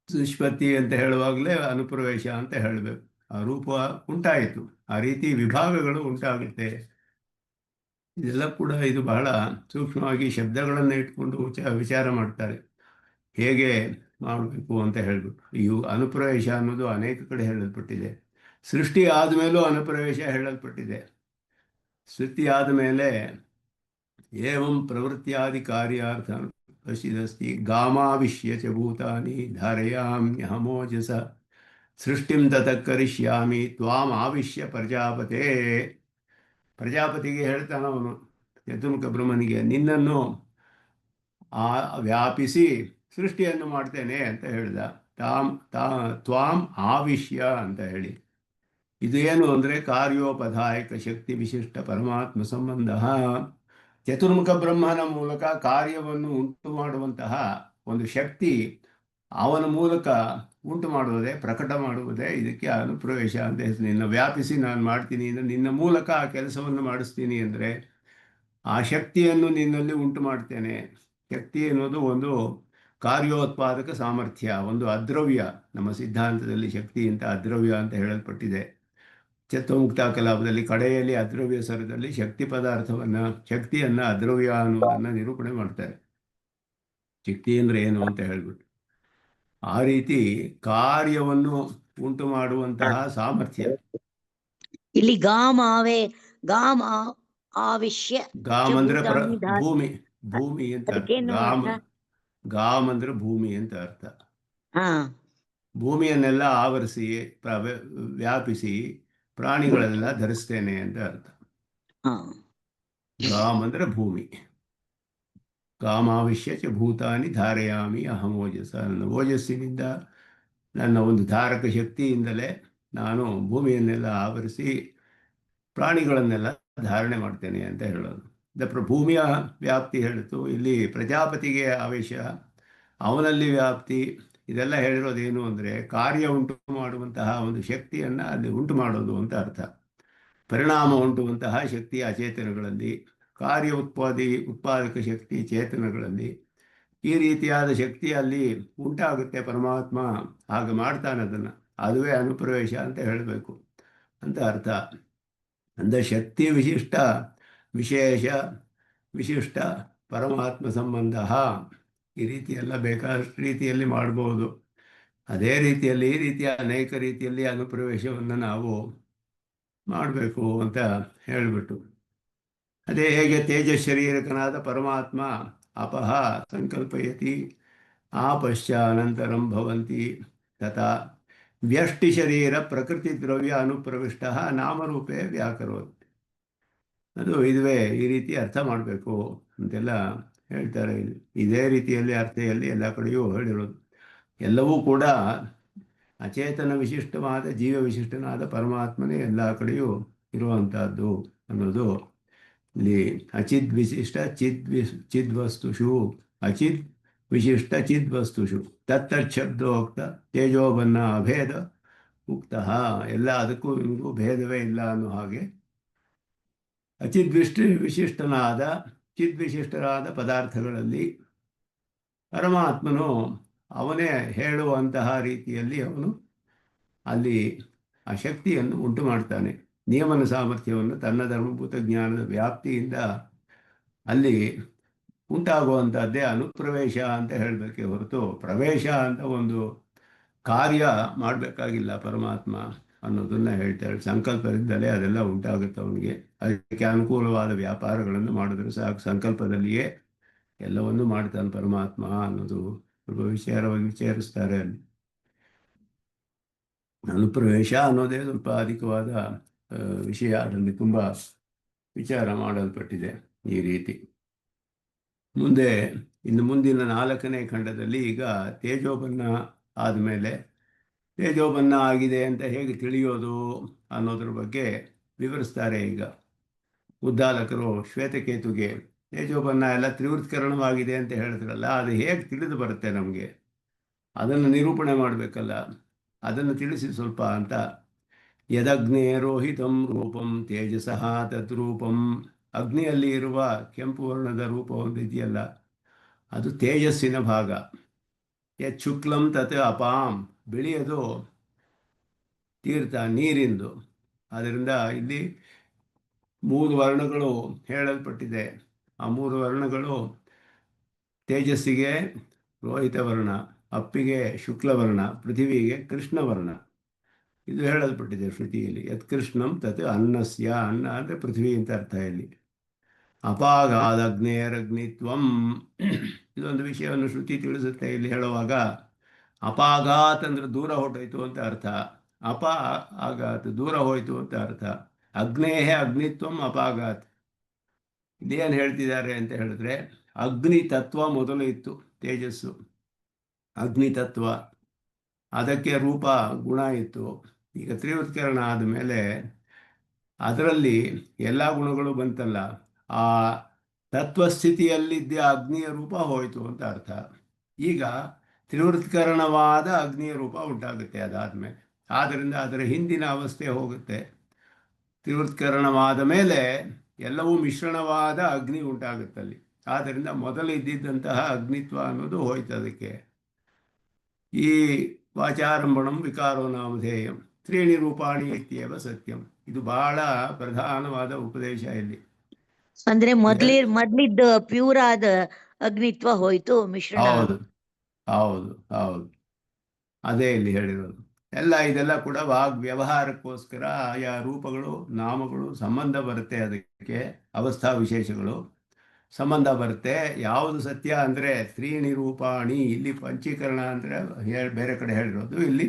ನಿಷ್ಪತ್ತಿ ಅಂತ ಹೇಳುವಾಗಲೇ ಅನುಪ್ರವೇಶ ಅಂತ ಹೇಳಬೇಕು. ಆ ರೂಪ ಉಂಟಾಯಿತು, ಆ ರೀತಿ ವಿಭಾಗಗಳು ಉಂಟಾಗುತ್ತೆ. ಇದೆಲ್ಲ ಕೂಡ ಇದು ಬಹಳ ಸೂಕ್ಷ್ಮವಾಗಿ ಶಬ್ದಗಳನ್ನು ಇಟ್ಕೊಂಡು ವಿಚಾರ ಮಾಡ್ತಾರೆ, ಹೇಗೆ ಮಾಡಬೇಕು ಅಂತ ಹೇಳ್ಬಿಟ್ಟು. ಇವು ಅನುಪ್ರವೇಶ ಅನ್ನೋದು ಅನೇಕ ಕಡೆ ಹೇಳಲ್ಪಟ್ಟಿದೆ. ಸೃಷ್ಟಿ ಆದಮೇಲೂ ಅನುಪ್ರವೇಶ ಹೇಳಲ್ಪಟ್ಟಿದೆ. ಸೃಷ್ಟಿ ಆದಮೇಲೆ ಏವಂ ಪ್ರವೃತ್ತಿಯಾದಿ ಕಾರ್ಯಾರ್ಥ ಪಶ್ಚಿದಸ್ತಿ ಗಾಮಾವಿಶ್ಯ ಚ ಭೂತಾನಿ ಧಾರಯಾಮ್ಯಹಮೋಜಸ ಸೃಷ್ಟಿಂ ತತಃ ಕರಿಷ್ಯಾಮಿ ತ್ವಾಂ ಆವಿಶ್ಯ ಪ್ರಜಾಪತೆ. ಪ್ರಜಾಪತಿಗೆ ಹೇಳ್ತಾನವನು, ಚತುರ್ಮುಖ ಬ್ರಹ್ಮನಿಗೆ, ನಿನ್ನನ್ನು ವ್ಯಾಪಿಸಿ ಸೃಷ್ಟಿಯನ್ನು ಮಾಡ್ತೇನೆ ಅಂತ ಹೇಳ್ದ. ತ್ವಾಂ ಆವಿಶ್ಯ ಅಂತ ಹೇಳಿ. ಇದೇನು ಅಂದರೆ ಕಾರ್ಯೋಪದಾಯಕ ಶಕ್ತಿ ವಿಶಿಷ್ಟ ಪರಮಾತ್ಮ ಸಂಬಂಧ. ಚತುರ್ಮುಖ ಬ್ರಹ್ಮನ ಮೂಲಕ ಕಾರ್ಯವನ್ನು ಉಂಟು ಮಾಡುವಂತಹ ಒಂದು ಶಕ್ತಿ ಅವನ ಮೂಲಕ ಉಂಟು ಮಾಡುವುದೇ, ಪ್ರಕಟ ಮಾಡುವುದೇ ಇದಕ್ಕೆ ಅನುಪ್ರವೇಶ ಅಂತ ಹೆಸರು. ನಿನ್ನ ವ್ಯಾಪಿಸಿ ನಾನು ಮಾಡ್ತೀನಿ, ನಿನ್ನ ಮೂಲಕ ಆ ಕೆಲಸವನ್ನು ಮಾಡಿಸ್ತೀನಿ ಅಂದರೆ ಆ ಶಕ್ತಿಯನ್ನು ನಿನ್ನಲ್ಲಿ ಉಂಟು ಮಾಡ್ತೇನೆ. ಶಕ್ತಿ ಅನ್ನೋದು ಒಂದು ಕಾರ್ಯೋತ್ಪಾದಕ ಸಾಮರ್ಥ್ಯ, ಒಂದು ಅದ್ರವ್ಯ. ನಮ್ಮ ಸಿದ್ಧಾಂತದಲ್ಲಿ ಶಕ್ತಿ ಅಂತ ಅದ್ರವ್ಯ ಅಂತ ಹೇಳಲ್ಪಟ್ಟಿದೆ. ಚಿತ್ತಮುಕ್ತ ಕಲಾಪದಲ್ಲಿ ಕಡೆಯಲ್ಲಿ ಅದ್ರವ್ಯ ಸ್ವರದಲ್ಲಿ ಶಕ್ತಿಯನ್ನು ಅದ್ರವ್ಯ ಅನ್ನೋದನ್ನು ನಿರೂಪಣೆ ಮಾಡ್ತಾರೆ. ಶಕ್ತಿ ಅಂದರೆ ಏನು ಅಂತ ಹೇಳ್ಬಿಟ್ಟು ಆ ರೀತಿ ಕಾರ್ಯವನ್ನು ಉಂಟು ಮಾಡುವಂತಹ ಸಾಮರ್ಥ್ಯ. ಇಲ್ಲಿ ಗಾಮ ಆವಿಷ್ಯ ಗಾಮ್ ಅಂದ್ರೆ ಭೂಮಿ ಅಂತ ಗಾಮ್ ಅಂದ್ರೆ ಭೂಮಿ ಅಂತ ಅರ್ಥ. ಭೂಮಿಯನ್ನೆಲ್ಲ ಆವರಿಸಿ ವ್ಯಾಪಿಸಿ ಪ್ರಾಣಿಗಳೆಲ್ಲ ಧರಿಸ್ತೇನೆ ಅಂತ ಅರ್ಥ. ಗಾಮ್ ಅಂದ್ರೆ ಭೂಮಿ. ಗಾಮಾವಿಷ್ಯ ಚ ಭೂತಾನಿ ಧಾರಯಾಮಿ ಅಹಂ ಓಜಸ. ನನ್ನ ಓಜಸ್ಸಿನಿಂದ, ನನ್ನ ಒಂದು ಧಾರಕ ಶಕ್ತಿಯಿಂದಲೇ ನಾನು ಭೂಮಿಯನ್ನೆಲ್ಲ ಆವರಿಸಿ ಪ್ರಾಣಿಗಳನ್ನೆಲ್ಲ ಧಾರಣೆ ಮಾಡ್ತೇನೆ ಅಂತ ಹೇಳೋದು. ಭೂಮಿಯ ವ್ಯಾಪ್ತಿ ಹೇಳಿತು. ಇಲ್ಲಿ ಪ್ರಜಾಪತಿಗೆ ಆವೇಶ, ಅವನಲ್ಲಿ ವ್ಯಾಪ್ತಿ, ಇದೆಲ್ಲ ಹೇಳಿರೋದೇನು ಅಂದರೆ ಕಾರ್ಯ ಉಂಟು ಮಾಡುವಂತಹ ಒಂದು ಶಕ್ತಿಯನ್ನು ಅಲ್ಲಿ ಉಂಟು ಮಾಡೋದು ಅಂತ ಅರ್ಥ. ಪರಿಣಾಮ ಉಂಟುವಂತಹ ಶಕ್ತಿ ಅಚೇತನಗಳಲ್ಲಿ, ಕಾರ್ಯ ಉತ್ಪಾದಕ ಶಕ್ತಿ ಚೇತನಗಳಲ್ಲಿ, ಈ ರೀತಿಯಾದ ಶಕ್ತಿ ಅಲ್ಲಿ ಉಂಟಾಗುತ್ತೆ. ಪರಮಾತ್ಮ ಹಾಗೆ ಮಾಡ್ತಾನೆ ಅದನ್ನು. ಅದುವೇ ಅನುಪ್ರವೇಶ ಅಂತ ಹೇಳಬೇಕು ಅಂತ ಅರ್ಥ. ಅಂದರೆ ಶಕ್ತಿ ವಿಶಿಷ್ಟ ವಿಶಿಷ್ಟ ಪರಮಾತ್ಮ ಸಂಬಂಧ ಈ ರೀತಿಯೆಲ್ಲ ಬೇಕಾದಷ್ಟು ರೀತಿಯಲ್ಲಿ ಮಾಡ್ಬೋದು. ಅದೇ ರೀತಿಯಲ್ಲಿ ಈ ರೀತಿಯ ಅನೇಕ ರೀತಿಯಲ್ಲಿ ಅನುಪ್ರವೇಶವನ್ನು ನಾವು ಮಾಡಬೇಕು ಅಂತ ಹೇಳಿಬಿಟ್ಟು, ಅದೇ ಹೇಗೆ ತೇಜಶರೀರಕನಾದ ಪರಮಾತ್ಮ ಅಪಹ ಸಂಕಲ್ಪಯತಿ ಆಪಶ್ಚ ಅನಂತರಂ ಭವಂತಿ ತಥಾ ವ್ಯಷ್ಟಿ ಶರೀರ ಪ್ರಕೃತಿ ದ್ರವ್ಯ ಅನುಪ್ರವಿಷ್ಟ ನಾಮರೂಪೇ ವ್ಯಾಕರೋತಿ. ಇದುವೇ ಈ ರೀತಿ ಅರ್ಥ ಮಾಡಬೇಕು ಅಂತೆಲ್ಲ ಹೇಳ್ತಾರೆ. ಇದೇ ರೀತಿಯಲ್ಲಿ ಅರ್ಥದಲ್ಲಿ ಎಲ್ಲ ಕಡೆಯೂ ಹೇಳಿರೋದು. ಎಲ್ಲವೂ ಕೂಡ ಅಚೇತನ ವಿಶಿಷ್ಟವಾದ ಜೀವ ವಿಶಿಷ್ಟನಾದ ಪರಮಾತ್ಮನೇ ಎಲ್ಲ ಕಡೆಯೂ ಇರುವಂತಹದ್ದು ಅನ್ನೋದು ಇಲ್ಲಿ ಅಚಿದ್ ವಿಶಿಷ್ಟ ಚಿದ್ವಸ್ತುಷು ಅಚಿದ್ ವಿಶಿಷ್ಟ ಚಿದ್ವಸ್ತುಷು ತತ್ತಚ್ಛಬ್ದೋಕ್ತ ತೇಜೋಬನ್ನ ಅಭೇದ ಉಕ್ತ. ಎಲ್ಲ ಅದಕ್ಕೂ ನಿಮಗೂ ಭೇದವೇ ಇಲ್ಲ ಅನ್ನೋ ಹಾಗೆ ವಿಶಿಷ್ಟನಾದ ಚಿದ್ವಿಶಿಷ್ಟರಾದ ಪದಾರ್ಥಗಳಲ್ಲಿ ಪರಮಾತ್ಮನು ಅವನೇ ಹೇಳುವಂತಹ ರೀತಿಯಲ್ಲಿ ಅವನು ಅಲ್ಲಿ ಆ ಶಕ್ತಿಯನ್ನು ಉಂಟು ಮಾಡ್ತಾನೆ. ನಿಯಮನ ಸಾಮರ್ಥ್ಯವನ್ನು ತನ್ನ ಧರ್ಮಭೂತ ಜ್ಞಾನದ ವ್ಯಾಪ್ತಿಯಿಂದ ಅಲ್ಲಿ ಉಂಟಾಗುವಂಥದ್ದೇ ಅನುಪ್ರವೇಶ ಅಂತ ಹೇಳಬೇಕೆ ಹೊರತು ಪ್ರವೇಶ ಅಂತ ಒಂದು ಕಾರ್ಯ ಮಾಡಬೇಕಾಗಿಲ್ಲ ಪರಮಾತ್ಮ ಅನ್ನೋದನ್ನು ಹೇಳ್ತಾಳೆ. ಸಂಕಲ್ಪದಿಂದಲೇ ಅದೆಲ್ಲ ಉಂಟಾಗುತ್ತೆ ಅವನಿಗೆ. ಅದಕ್ಕೆ ಅನುಕೂಲವಾದ ವ್ಯಾಪಾರಗಳನ್ನು ಮಾಡಿದ್ರೆ ಸಾಕು. ಸಂಕಲ್ಪದಲ್ಲಿಯೇ ಎಲ್ಲವನ್ನೂ ಮಾಡ್ತಾನೆ ಪರಮಾತ್ಮ ಅನ್ನೋದು ಸ್ವಲ್ಪ ವಿಚಾರಿಸ್ತಾರೆ ಅಲ್ಲಿ. ಅನುಪ್ರವೇಶ ಅನ್ನೋದೇ ಸ್ವಲ್ಪ ಅಧಿಕವಾದ ವಿಷಯ. ಅದರಲ್ಲಿ ತುಂಬ ವಿಚಾರ ಮಾಡಲ್ಪಟ್ಟಿದೆ ಈ ರೀತಿ. ಮುಂದಿನ 4ನೇ ಖಂಡದಲ್ಲಿ ಈಗ ತೇಜೋಬನ್ನ ಆದಮೇಲೆ ತೇಜೋಬನ್ನ ಆಗಿದೆ ಅಂತ ಹೇಗೆ ತಿಳಿಯೋದು ಅನ್ನೋದ್ರ ಬಗ್ಗೆ ವಿವರಿಸ್ತಾರೆ. ಈಗ ಉದ್ದಾಲಕರು ಶ್ವೇತಕೇತುಗೆ ತೇಜೋಬನ್ನ ಎಲ್ಲ ತ್ರಿವೃತ್ಕರಣವಾಗಿದೆ ಅಂತ ಹೇಳಿದ್ರಲ್ಲ, ಅದು ಹೇಗೆ ತಿಳಿದು ಬರುತ್ತೆ ನಮಗೆ, ಅದನ್ನು ನಿರೂಪಣೆ ಮಾಡಬೇಕಲ್ಲ, ಅದನ್ನು ತಿಳಿಸಿ ಸ್ವಲ್ಪ ಅಂತ. ಯದಗ್ನೇ ರೋಹಿತಂ ರೂಪಂ ತೇಜಸಃ ತದ್ರೂಪಂ. ಅಗ್ನಿಯಲ್ಲಿ ಇರುವ ಕೆಂಪು ವರ್ಣದ ರೂಪ ಒಂದು ಇದೆಯಲ್ಲ, ಅದು ತೇಜಸ್ಸಿನ ಭಾಗ. ಯತ್ ಶುಕ್ಲಂ ತತ್ ಅಪಾಂ. ಬಿಳಿಯದು ತೀರ್ಥ, ನೀರಿಂದು. ಆದ್ದರಿಂದ ಇಲ್ಲಿ 3 ವರ್ಣಗಳು ಹೇಳಲ್ಪಟ್ಟಿದೆ. ಆ 3 ವರ್ಣಗಳು ತೇಜಸ್ಸಿಗೆ ರೋಹಿತ ವರ್ಣ, ಅಪ್ಪಿಗೆ ಶುಕ್ಲವರ್ಣ, ಪೃಥ್ವಿಗೆ ಕೃಷ್ಣವರ್ಣ. ಇದು ಹೇಳಲ್ಪಟ್ಟಿದೆ ಶ್ರುತಿಯಲ್ಲಿ. ಯತ್ ಕೃಷ್ಣಂ ತತ್ ಅನ್ನಸ್ಯ. ಅನ್ನ ಅಂದರೆ ಪೃಥ್ವಿ ಅಂತ ಅರ್ಥ ಇಲ್ಲಿ. ಅಪಾಗಾದಗ್ನೇರಗ್ನಿತ್ವಂ. ಇದೊಂದು ವಿಷಯವನ್ನು ಶ್ರುತಿ ತಿಳಿಸುತ್ತೆ. ಇಲ್ಲಿ ಹೇಳುವಾಗ ಅಪಾಗಾತ್ ಅಂದರೆ ದೂರ ಹೊರಟೋಯ್ತು ಅಂತ ಅರ್ಥ. ಆಗಾತ್ ದೂರ ಹೋಯಿತು ಅಂತ ಅರ್ಥ. ಅಗ್ನೇಹೇ ಅಗ್ನಿತ್ವಂ ಅಪಾಗಾತ್. ಇದೇನು ಹೇಳ್ತಿದ್ದಾರೆ ಅಂತ ಹೇಳಿದ್ರೆ, ಅಗ್ನಿ ತತ್ವ ಮೊದಲು ಇತ್ತು, ತೇಜಸ್ಸು ಅಗ್ನಿ ತತ್ವ, ಅದಕ್ಕೆ ರೂಪ ಗುಣ ಇತ್ತು. ಈಗ ತ್ರಿವೃತ್ಕರಣ ಆದಮೇಲೆ ಅದರಲ್ಲಿ ಎಲ್ಲ ಗುಣಗಳು ಬಂತಲ್ಲ, ಆ ತತ್ವಸ್ಥಿತಿಯಲ್ಲಿದ್ದ ಅಗ್ನಿಯ ರೂಪ ಹೋಯಿತು ಅಂತ ಅರ್ಥ. ಈಗ ತ್ರಿವೃತ್ಕರಣವಾದ ಅಗ್ನಿಯ ರೂಪ ಉಂಟಾಗುತ್ತೆ ಅದಾದಮೇಲೆ. ಆದ್ದರಿಂದ ಅದರ ಹಿಂದಿನ ಅವಸ್ಥೆ ಹೋಗುತ್ತೆ. ತ್ರಿವೃತ್ಕರಣವಾದ ಮೇಲೆ ಎಲ್ಲವೂ ಮಿಶ್ರಣವಾದ ಅಗ್ನಿ ಉಂಟಾಗುತ್ತಲ್ಲಿ. ಆದ್ದರಿಂದ ಮೊದಲು ಇದ್ದಿದ್ದಂತಹ ಅಗ್ನಿತ್ವ ಅನ್ನೋದು ಹೋಯ್ತು ಅದಕ್ಕೆ. ಈ ವಾಚಾರಂಭಣಂ ವಿಕಾರೋ ನಾಮಧೇಯಂ ತ್ರೀಣಿ ರೂಪಾಣಿ ಇತ್ಯೇವ ಸತ್ಯಂ. ಇದು ಬಹಳ ಪ್ರಧಾನವಾದ ಉಪದೇಶ ಇಲ್ಲಿ. ಅಂದ್ರೆ ಮೊದ್ಲಿದ್ದ ಪ್ಯೂರ್ ಆದ ಅಗ್ನಿತ್ವ ಹೋಯ್ತು, ಮಿಶ್ರಣ. ಹೌದು ಹೌದು ಹೌದು, ಅದೇ ಇಲ್ಲಿ ಹೇಳಿರೋದು. ಇದೆಲ್ಲ ಕೂಡ ವ್ಯವಹಾರಕ್ಕೋಸ್ಕರ ಆಯಾ ರೂಪಗಳು ನಾಮಗಳು ಸಂಬಂಧ ಬರುತ್ತೆ, ಅದಕ್ಕೆ ಅವಸ್ಥಾ ವಿಶೇಷಗಳು ಸಂಬಂಧ ಬರುತ್ತೆ. ಯಾವುದು ಸತ್ಯ ಅಂದರೆ ತ್ರೀಣಿ ರೂಪಾಣಿ, ಇಲ್ಲಿ ಪಂಚೀಕರಣ ಅಂದರೆ ಬೇರೆ ಕಡೆ ಹೇಳಿರೋದು, ಇಲ್ಲಿ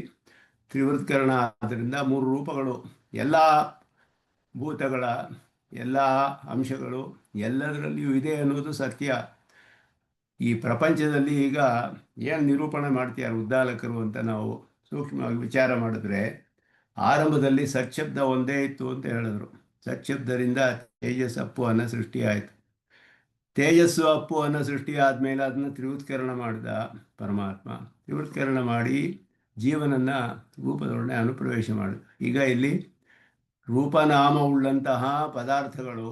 ತ್ರಿವೃತ್ಕರಣ ಆದ್ದರಿಂದ 3 ರೂಪಗಳು ಎಲ್ಲ ಭೂತಗಳ ಎಲ್ಲ ಅಂಶಗಳು ಎಲ್ಲದರಲ್ಲಿಯೂ ಇದೆ ಅನ್ನೋದು ಸತ್ಯ. ಈ ಪ್ರಪಂಚದಲ್ಲಿ ಈಗ ಏನು ನಿರೂಪಣೆ ಮಾಡ್ತೀಯಾರ ಉದ್ದಾಲಕರು ಅಂತ ನಾವು ಸೂಕ್ಷ್ಮವಾಗಿ ವಿಚಾರ ಮಾಡಿದ್ರೆ, ಆರಂಭದಲ್ಲಿ ಸಚ್ಶಬ್ದ ಒಂದೇ ಇತ್ತು ಅಂತ ಹೇಳಿದ್ರು. ಸಚ್ಶಬ್ದದಿಂದ ತೇಜಸ್ ಅಪ್ಪು ಅನ್ನೋ ಸೃಷ್ಟಿ ಆಯಿತು. ತೇಜಸ್ಸು ಅಪ್ಪು ಅನ್ನೋ ಸೃಷ್ಟಿ ಆದಮೇಲೆ ಅದನ್ನು ತ್ರಿವೃತ್ಕರಣ ಮಾಡಿದ ಪರಮಾತ್ಮ. ತ್ರಿವೃತ್ಕರಣ ಮಾಡಿ ಜೀವನನ್ನ ರೂಪದೊಡನೆ ಅನುಪ್ರವೇಶ ಮಾಡಿದ. ಈಗ ಇಲ್ಲಿ ರೂಪನಾಮವುಳ್ಳಂತಹ ಪದಾರ್ಥಗಳು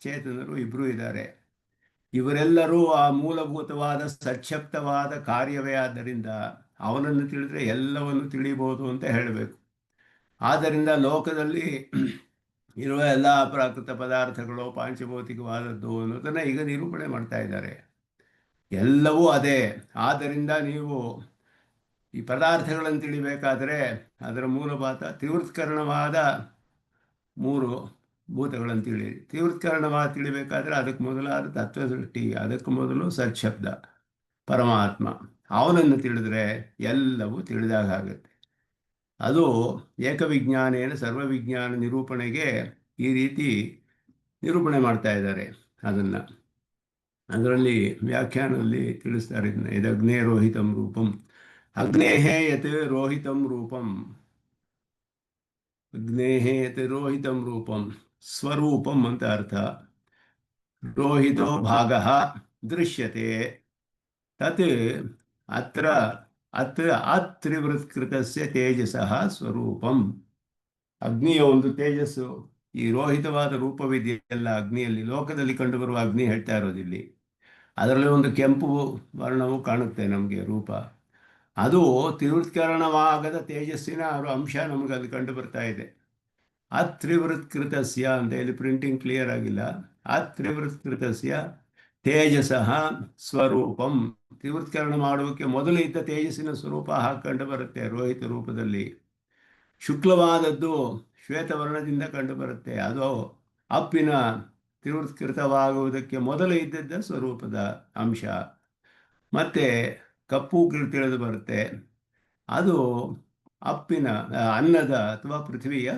ಚೇತನರು ಇಬ್ಬರು ಇದ್ದಾರೆ. ಇವರೆಲ್ಲರೂ ಆ ಮೂಲಭೂತವಾದ ಸಚ್ಛಬ್ದವಾದ ಕಾರ್ಯವೇ ಆದ್ದರಿಂದ ಅವನನ್ನು ತಿಳಿದ್ರೆ ಎಲ್ಲವನ್ನು ತಿಳಿಬಹುದು ಅಂತ ಹೇಳಬೇಕು. ಆದ್ದರಿಂದ ಲೋಕದಲ್ಲಿ ಇರುವ ಎಲ್ಲ ಪ್ರಾಕೃತ ಪದಾರ್ಥಗಳು ಪಾಂಚಭೌತಿಕವಾದದ್ದು ಅನ್ನೋದನ್ನು ಈಗ ನಿರೂಪಣೆ ಮಾಡ್ತಾ ಇದ್ದಾರೆ. ಎಲ್ಲವೂ ಅದೇ. ಆದ್ದರಿಂದ ನೀವು ಈ ಪದಾರ್ಥಗಳನ್ನು ತಿಳಿಬೇಕಾದರೆ ಅದರ ಮೂಲಭೂತ ತ್ರಿವೃತ್ಕರಣವಾದ 3 ಭೂತಗಳನ್ನು ತಿಳಿಯಿರಿ. ತ್ರಿವೃತ್ಕರಣವಾದ ತಿಳಿಬೇಕಾದ್ರೆ ಅದಕ್ಕೆ ಮೊದಲಾದ ತತ್ವದೃಷ್ಟಿ, ಅದಕ್ಕೆ ಮೊದಲು ಸಚ್ಶಬ್ದ ಪರಮಾತ್ಮ, ಅವನನ್ನು ತಿಳಿದ್ರೆ ಎಲ್ಲವೂ ತಿಳಿದಾಗ ಆಗುತ್ತೆ. ಅದು ಏಕವಿಜ್ಞಾನೇನ ಸರ್ವವಿಜ್ಞಾನ ನಿರೂಪಣೆಗೆ ಈ ರೀತಿ ನಿರೂಪಣೆ ಮಾಡ್ತಾ ಇದ್ದಾರೆ. ಅದರಲ್ಲಿ ವ್ಯಾಖ್ಯಾನದಲ್ಲಿ ತಿಳಿಸ್ತಾರೆ ಇದನ್ನ. ಇದಗ್ನೇ ರೋಹಿತಂ ರೂಪಂ, ಅಗ್ನೇಹೇ ಯತ್ ರೋಹಿತಂ ರೂಪಂ, ಅಗ್ನೇಹೇ ಯತ್ ರೋಹಿತಂ ರೂಪಂ, ಸ್ವರೂಪಂ ಅಂತ ಅರ್ಥ. ರೋಹಿತೋ ಭಾಗಃ ದೃಶ್ಯತೆ ತತ್ ಅತ್ರ ಅತ್ರಿವೃತ್ಕೃತಸ್ಯ ತೇಜಸಃ ಸ್ವರೂಪಂ. ಅಗ್ನಿಯ ಒಂದು ತೇಜಸ್ಸು, ಈ ರೋಹಿತವಾದ ರೂಪವಿದೆಯಲ್ಲ ಅಗ್ನಿಯಲ್ಲಿ, ಲೋಕದಲ್ಲಿ ಕಂಡುಬರುವ ಅಗ್ನಿ ಹೇಳ್ತಾ ಇರೋದಿಲ್ಲಿ. ಅದರಲ್ಲಿ ಒಂದು ಕೆಂಪು ವರ್ಣವು ಕಾಣುತ್ತೆ ನಮಗೆ ರೂಪ. ಅದು ತ್ರಿವೃತ್ಕರಣವಾಗದ ತೇಜಸ್ಸಿನ ಅಂಶ ನಮಗೆ ಅಲ್ಲಿ ಕಂಡು ಬರ್ತಾ ಇದೆ. ಅತ್ರಿವೃತ್ಕೃತಸ್ಯ ಅಂತ ಇಲ್ಲಿ ಪ್ರಿಂಟಿಂಗ್ ಕ್ಲಿಯರ್ ಆಗಿಲ್ಲ. ಅತ್ರಿವೃತ್ಕೃತಸ್ಯ ತೇಜಸಃ ಸ್ವರೂಪಂ. ತ್ರಿವೃತ್ಕರಣ ಮಾಡುವಕ್ಕೆ ಮೊದಲು ಇದ್ದ ತೇಜಸ್ಸಿನ ಸ್ವರೂಪ ಕಂಡು ಬರುತ್ತೆ ರೋಹಿತ ರೂಪದಲ್ಲಿ. ಶುಕ್ಲವಾದದ್ದು ಶ್ವೇತವರ್ಣದಿಂದ ಕಂಡು ಬರುತ್ತೆ. ಅದು ಅಪ್ಪಿನ ತ್ರಿವೃತ್ಕೃತವಾಗುವುದಕ್ಕೆ ಮೊದಲು ಇದ್ದದ್ದ ಸ್ವರೂಪದ ಅಂಶ. ಮತ್ತೆ ಕಪ್ಪು ತಿಳಿದು ಬರುತ್ತೆ, ಅದು ಅಪ್ಪಿನ ಅನ್ನದ ಅಥವಾ ಪೃಥ್ವಿಯ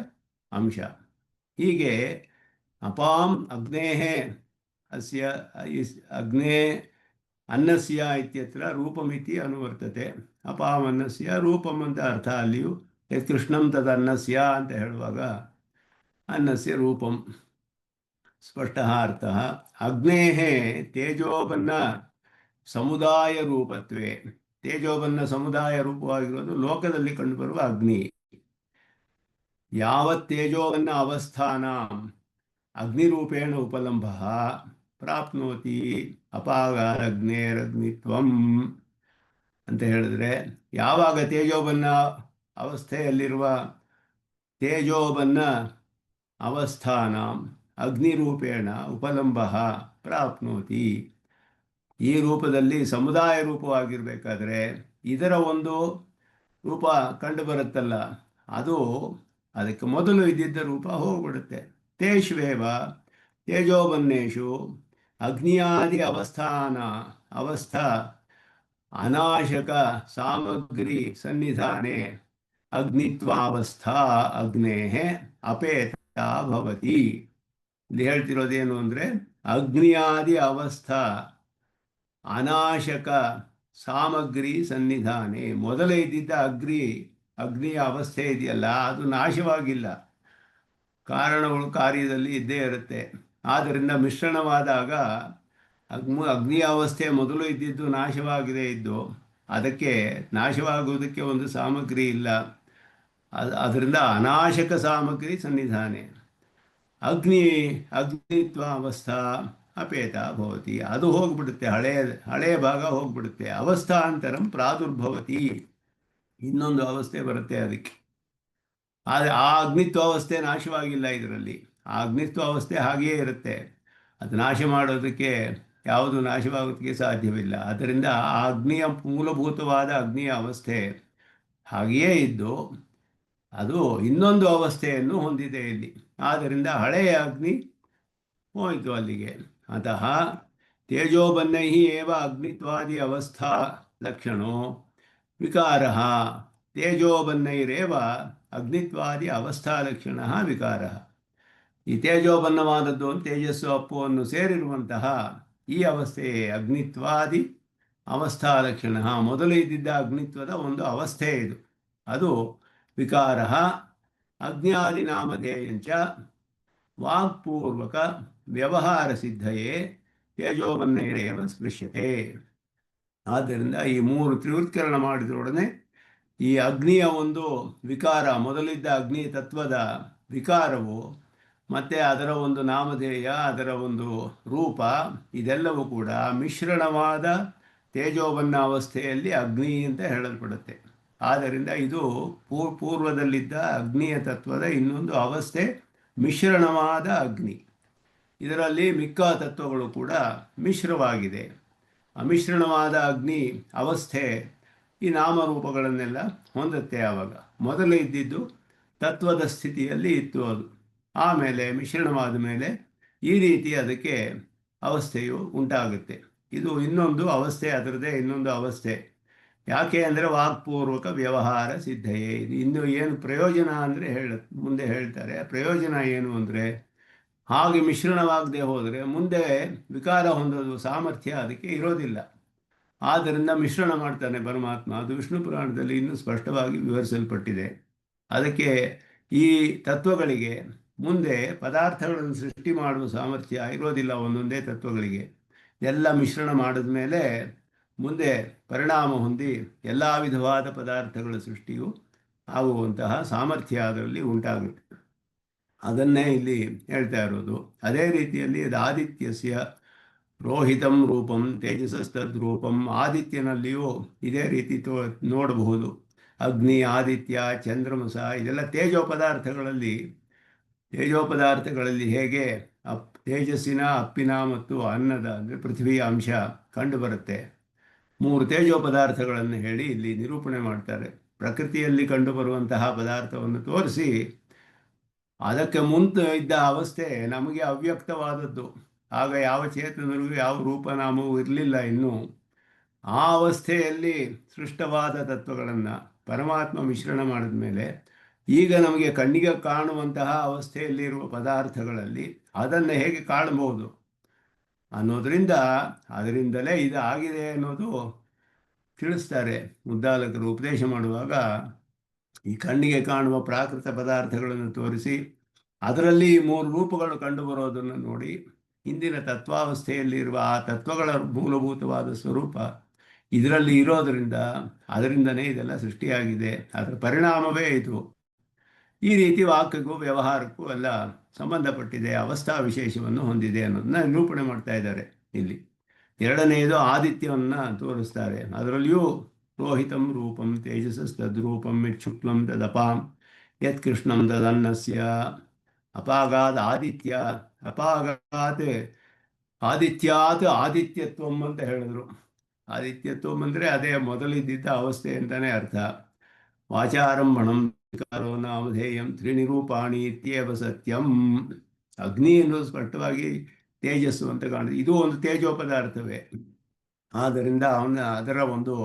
ಅಂಶ. ಹೀಗೆ ಅಪಾಂ ಅಗ್ನೇಹೇ ಅಸ್ಯ ಅಗ್ನೇ ಅನ್ನಸ್ಯ ಇತ್ಯತ್ರ ರೂಪಮಿತಿ ಅನುವರ್ತತೆ. ಅಪಾಂ ಅನ್ನಸ್ಯ ರೂಪಂ ಅಂತ ಅರ್ಥ. ಅಲ್ಲಿಯೂ ಕೃಷ್ಣಂ ತದನ್ನಸ್ಯ ಅಂತ ಹೇಳುವಾಗ ಅನ್ನಸ್ಯ ರೂಪಂ ಸ್ಪಷ್ಟ ಅರ್ಥ. ಅಗ್ನೇಹೇ ತೇಜೋಬನ್ನ ಸಮುದಾಯ ರೂಪತ್ವೇ. ತೇಜೋಬನ್ನ ಸಮುದಾಯ ರೂಪವಾಗಿರೋದು ಲೋಕದಲ್ಲಿ ಕಂಡುಬರುವ ಅಗ್ನಿ. ಯಾವತ್ ತೇಜೋಬನ್ನ ಅವಸ್ಥಾನ ಅಗ್ನಿರೂಪೇಣ ಉಪಲಂಭ ಪ್ರಾಪ್ನೋತಿ ಅಪಾಗಾರಗ್ನೇರಗ್ನಿತ್ವಂ ಅಂತ ಹೇಳಿದ್ರೆ, ಯಾವಾಗ ತೇಜೋಬನ್ನ ಅವಸ್ಥೆಯಲ್ಲಿರುವ ತೇಜೋಬನ್ನ ಅವಸ್ಥಾನ ಅಗ್ನಿರೂಪೇಣ ಉಪಲಂಭ ಪ್ರಾಪ್ನೋತಿ, ಈ ರೂಪದಲ್ಲಿ ಸಮುದಾಯ ರೂಪವಾಗಿರಬೇಕಾದ್ರೆ ಇದರ ಒಂದು ರೂಪ ಕಂಡು ಬರುತ್ತಲ್ಲ, ಅದು ಅದಕ್ಕೆ ಮೊದಲು ಇದ್ದಿದ್ದ ರೂಪ ಹೋಗ್ಬಿಡುತ್ತೆ. ತೇಷ್ವೇವ ತೇಜೋಬನ್ನೇಶು ಅಗ್ನಿಯಾದಿ ಅವಸ್ಥಾ ಅನಾಶಕ ಸಾಮಗ್ರಿ ಸನ್ನಿಧಾನೆ ಅಗ್ನಿತ್ವಾವಸ್ಥಾ ಅಗ್ನೇಃ ಅಪೇತ ಭವತಿ. ಇಲ್ಲಿ ಹೇಳ್ತಿರೋದೇನು ಅಂದರೆ, ಅಗ್ನಿಯಾದಿ ಅವಸ್ಥಾ ಅನಾಶಕ ಸಾಮಗ್ರಿ ಸನ್ನಿಧಾನೆ, ಮೊದಲೇ ಇದ್ದಿದ್ದ ಅಗ್ನಿಯ ಅವಸ್ಥೆ ಇದೆಯಲ್ಲ, ಅದು ನಾಶವಾಗಿಲ್ಲ. ಕಾರಣಗಳು ಕಾರ್ಯದಲ್ಲಿ ಇದ್ದೇ ಇರುತ್ತೆ. ಆದ್ದರಿಂದ ಮಿಶ್ರಣವಾದಾಗ ಅಗ್ನಿಯ ಅವಸ್ಥೆ ಮೊದಲು ಇದ್ದಿದ್ದು ನಾಶವಾಗದೇ ಇದ್ದು, ಅದಕ್ಕೆ ನಾಶವಾಗುವುದಕ್ಕೆ ಒಂದು ಸಾಮಗ್ರಿ ಇಲ್ಲ. ಅದರಿಂದ ಅನಾಶಕ ಸಾಮಗ್ರಿ ಸನ್ನಿಧಾನೆ ಅಗ್ನಿತ್ವ ಅವಸ್ಥಾ ಅಪೇತ ಭವತಿ. ಅದು ಹೋಗ್ಬಿಡುತ್ತೆ, ಹಳೆಯ ಭಾಗ ಹೋಗ್ಬಿಡುತ್ತೆ. ಅವಸ್ಥಾಂತರಂ ಪ್ರಾದುರ್ಭವತಿ, ಇನ್ನೊಂದು ಅವಸ್ಥೆ ಬರುತ್ತೆ ಅದಕ್ಕೆ. ಆದರೆ ಆ ಅಗ್ನಿತ್ವ ಅವಸ್ಥೆ ನಾಶವಾಗಿಲ್ಲ ಇದರಲ್ಲಿ. ಆ ಅಗ್ನಿತ್ವ ಅವಸ್ಥೆ ಹಾಗೆಯೇ ಇರುತ್ತೆ. ಅದು ನಾಶ ಮಾಡೋದಕ್ಕೆ ಯಾವುದು ನಾಶವಾಗೋದಕ್ಕೆ ಸಾಧ್ಯವಿಲ್ಲ. ಆದ್ದರಿಂದ ಆ ಅಗ್ನಿಯ ಮೂಲಭೂತವಾದ ಅಗ್ನಿಯ ಅವಸ್ಥೆ ಹಾಗೆಯೇ ಇದ್ದು ಅದು ಇನ್ನೊಂದು ಅವಸ್ಥೆಯನ್ನು ಹೊಂದಿದೆ ಇಲ್ಲಿ. ಆದ್ದರಿಂದ ಹಳೆಯ ಅಗ್ನಿ ಹೋಯಿತು ಅಲ್ಲಿಗೆ. ಅತಃ ತೇಜೋಬನ್ನೈ ಏವ ಅಗ್ನಿತ್ವಾದಿ ಅವಸ್ಥಾ ಲಕ್ಷಣೋ ವಿಕಾರ. ತೇಜೋಬನ್ನೈರೇವ ಅಗ್ನಿತ್ವಾದಿ ಅವಸ್ಥಾ ಲಕ್ಷಣ ವಿಕಾರ. ಈ ತೇಜೋಬನ್ನವಾದದ್ದು ತೇಜಸ್ಸು ಅಪ್ಪುವನ್ನು ಸೇರಿರುವಂತಹ ಈ ಅವಸ್ಥೆಯೇ ಅಗ್ನಿತ್ವಾದಿ ಅವಸ್ಥಾ ಲಕ್ಷಣ. ಮೊದಲು ಇದ್ದಿದ್ದ ಅಗ್ನಿತ್ವದ ಒಂದು ಅವಸ್ಥೆ ಇದು. ಅದು ವಿಕಾರ. ಅಗ್ನಿಯಾದಿ ನಾಮಧೇಯಂಚ ವಾಕ್ಪೂರ್ವಕ ವ್ಯವಹಾರ ಸಿದ್ಧಯೇ ತೇಜೋಬನ್ನೈರೇವ ಸ್ಪೃಶ್ಯತೆ. ಆದ್ದರಿಂದ ಈ ಮೂರು ತ್ರಿವೃತ್ಕರಣ ಮಾಡಿದರೊಡನೆ ಈ ಅಗ್ನಿಯ ಒಂದು ವಿಕಾರ, ಮೊದಲಿದ್ದ ಅಗ್ನಿ ತತ್ವದ ವಿಕಾರವು ಮತ್ತು ಅದರ ಒಂದು ನಾಮಧೇಯ, ಅದರ ಒಂದು ರೂಪ, ಇದೆಲ್ಲವೂ ಕೂಡ ಮಿಶ್ರಣವಾದ ತೇಜೋಬನ್ನ ಅವಸ್ಥೆಯಲ್ಲಿ ಅಗ್ನಿ ಅಂತ ಹೇಳಲ್ಪಡುತ್ತೆ. ಆದ್ದರಿಂದ ಇದು ಪೂರ್ವದಲ್ಲಿದ್ದ ಅಗ್ನಿಯ ತತ್ವದ ಇನ್ನೊಂದು ಅವಸ್ಥೆ, ಮಿಶ್ರಣವಾದ ಅಗ್ನಿ. ಇದರಲ್ಲಿ ಮಿಕ್ಕ ತತ್ವಗಳು ಕೂಡ ಮಿಶ್ರವಾಗಿದೆ. ಅಮಿಶ್ರಣವಾದ ಅಗ್ನಿ ಅವಸ್ಥೆ ಈ ನಾಮರೂಪಗಳನ್ನೆಲ್ಲ ಹೊಂದುತ್ತೆ. ಆವಾಗ ಮೊದಲು ಇದ್ದಿದ್ದು ತತ್ವದ ಸ್ಥಿತಿಯಲ್ಲಿ ಇತ್ತು ಅದು. ಆಮೇಲೆ ಮಿಶ್ರಣವಾದ ಮೇಲೆ ಈ ರೀತಿ ಅದಕ್ಕೆ ಅವಸ್ಥೆಯು ಉಂಟಾಗುತ್ತೆ. ಇದು ಇನ್ನೊಂದು ಅವಸ್ಥೆ, ಅದರದೇ ಇನ್ನೊಂದು ಅವಸ್ಥೆ. ಯಾಕೆ ಅಂದರೆ ವಾಕ್ಪೂರ್ವಕ ವ್ಯವಹಾರ ಸಿದ್ಧಯೇ. ಇದು ಇನ್ನು ಏನು ಪ್ರಯೋಜನ ಅಂದರೆ ಮುಂದೆ ಹೇಳ್ತಾರೆ. ಪ್ರಯೋಜನ ಏನು ಅಂದರೆ ಹಾಗೆ ಮಿಶ್ರಣವಾಗದೆ ಹೋದರೆ ಮುಂದೆ ವಿಕಾರ ಹೊಂದೋದು ಸಾಮರ್ಥ್ಯ ಅದಕ್ಕೆ ಇರೋದಿಲ್ಲ. ಆದ್ದರಿಂದ ಮಿಶ್ರಣ ಮಾಡ್ತಾನೆ ಪರಮಾತ್ಮ. ಅದು ವಿಷ್ಣು ಪುರಾಣದಲ್ಲಿ ಇನ್ನೂ ಸ್ಪಷ್ಟವಾಗಿ ವಿವರಿಸಲ್ಪಟ್ಟಿದೆ. ಅದಕ್ಕೆ ಈ ತತ್ವಗಳಿಗೆ ಮುಂದೆ ಪದಾರ್ಥಗಳನ್ನು ಸೃಷ್ಟಿ ಮಾಡುವ ಸಾಮರ್ಥ್ಯ ಇರೋದಿಲ್ಲ ಒಂದೊಂದೇ ತತ್ವಗಳಿಗೆ. ಎಲ್ಲ ಮಿಶ್ರಣ ಮಾಡಿದ ಮೇಲೆ ಮುಂದೆ ಪರಿಣಾಮ ಹೊಂದಿ ಎಲ್ಲ ವಿಧವಾದ ಪದಾರ್ಥಗಳ ಸೃಷ್ಟಿಯು ಆಗುವಂತಹ ಸಾಮರ್ಥ್ಯ ಅದರಲ್ಲಿ ಉಂಟಾಗುತ್ತೆ. ಅದನ್ನೇ ಇಲ್ಲಿ ಹೇಳ್ತಾ ಇರೋದು. ಅದೇ ರೀತಿಯಲ್ಲಿ ಅದು ಆದಿತ್ಯಸ್ಯ ರೋಹಿತಂ ರೂಪಂ ತೇಜಸಸ್ತದ್ರೂಪಂ. ಆದಿತ್ಯನಲ್ಲಿಯೂ ಇದೇ ರೀತಿ ನೋಡಬಹುದು. ಅಗ್ನಿ, ಆದಿತ್ಯ, ಚಂದ್ರಮಸ ಇದೆಲ್ಲ ತೇಜೋಪದಾರ್ಥಗಳಲ್ಲಿ ಹೇಗೆ ತೇಜಸ್ಸಿನ, ಅಪ್ಪಿನ ಮತ್ತು ಅನ್ನದ ಅಂದರೆ ಪೃಥ್ವಿಯ ಅಂಶ ಕಂಡುಬರುತ್ತೆ. ಮೂರು ತೇಜೋಪದಾರ್ಥಗಳನ್ನು ಹೇಳಿ ಇಲ್ಲಿ ನಿರೂಪಣೆ ಮಾಡ್ತಾರೆ. ಪ್ರಕೃತಿಯಲ್ಲಿ ಕಂಡುಬರುವಂತಹ ಪದಾರ್ಥವನ್ನು ತೋರಿಸಿ ಅದಕ್ಕೆ ಮುಂದೆ ಇದ್ದ ಅವಸ್ಥೆ ನಮಗೆ ಅವ್ಯಕ್ತವಾದದ್ದು. ಆಗ ಯಾವ ಚೇತನರಿಗೂ ಯಾವ ರೂಪನಾಮವೂ ಇರಲಿಲ್ಲ ಇನ್ನೂ. ಆ ಅವಸ್ಥೆಯಲ್ಲಿ ಸೃಷ್ಟವಾದ ತತ್ವಗಳನ್ನು ಪರಮಾತ್ಮ ಮಿಶ್ರಣ ಮಾಡಿದ ಮೇಲೆ ಈಗ ನಮಗೆ ಕಣ್ಣಿಗೆ ಕಾಣುವಂತಹ ಅವಸ್ಥೆಯಲ್ಲಿರುವ ಪದಾರ್ಥಗಳಲ್ಲಿ ಅದನ್ನು ಹೇಗೆ ಕಾಣಬಹುದು ಅನ್ನೋದರಿಂದ, ಅದರಿಂದಲೇ ಇದು ಆಗಿದೆ ಅನ್ನೋದು ತಿಳಿಸ್ತಾರೆ ಉದ್ದಾಲಕರು ಉಪದೇಶ ಮಾಡುವಾಗ. ಈ ಕಣ್ಣಿಗೆ ಕಾಣುವ ಪ್ರಾಕೃತ ಪದಾರ್ಥಗಳನ್ನು ತೋರಿಸಿ ಅದರಲ್ಲಿ ಈ ಮೂರು ರೂಪಗಳು ಕಂಡುಬರೋದನ್ನು ನೋಡಿ ಹಿಂದಿನ ತತ್ವಾವಸ್ಥೆಯಲ್ಲಿರುವ ಆ ತತ್ವಗಳ ಮೂಲಭೂತವಾದ ಸ್ವರೂಪ ಇದರಲ್ಲಿ ಇರೋದರಿಂದ ಅದರಿಂದನೇ ಇದೆಲ್ಲ ಸೃಷ್ಟಿಯಾಗಿದೆ, ಅದರ ಪರಿಣಾಮವೇ ಇದು. ಈ ರೀತಿ ವಾಕ್ಯಕ್ಕೂ ವ್ಯವಹಾರಕ್ಕೂ ಎಲ್ಲ ಸಂಬಂಧಪಟ್ಟಿದೆ, ಅವಸ್ಥಾ ವಿಶೇಷವನ್ನು ಹೊಂದಿದೆ ಅನ್ನೋದನ್ನ ನಿರೂಪಣೆ ಮಾಡ್ತಾ ಇದ್ದಾರೆ ಇಲ್ಲಿ. ಎರಡನೆಯದು ಆದಿತ್ಯವನ್ನು ತೋರಿಸ್ತಾರೆ. ಅದರಲ್ಲಿಯೂ ರೋಹಿತಂ ರೂಪಂ ತೇಜಸಸ್ತದ್ರೂಪಂ ಯತ್ ಶುಕ್ಲಂ ತದಪಾಂ ಯತ್ ಕೃಷ್ಣಂ ತದನ್ನಸ್ಯ. ಅಪಾಗಾದ ಆದಿತ್ಯ, ಅಪಾಗಾತ್ ಆದಿತ್ಯಾತ್ ಆದಿತ್ಯತ್ವಂ ಅಂತ ಹೇಳಿದ್ರು. ಆದಿತ್ಯತ್ವಂ ಅಂದರೆ ಅದೇ ಮೊದಲಿದ್ದ ಅವಸ್ಥೆ ಅಂತಲೇ ಅರ್ಥ. ವಾಚಾರಂಭಣಂ ವಿಕಾರೋ ನಾಮಧೇಯಂ ತ್ರೀಣಿ ರೂಪಾಣಿ ಇತ್ಯೇವ ಸತ್ಯಂ. ಅಗ್ನಿ ಎನ್ನುವುದು ಸ್ಪಷ್ಟವಾಗಿ ತೇಜಸ್ಸು ಅಂತ ಕಾಣುತ್ತೆ. ಇದು ಒಂದು ತೇಜೋಪದಾರ್ಥವೇ. ಆದ್ದರಿಂದ ಅದರ ಒಂದು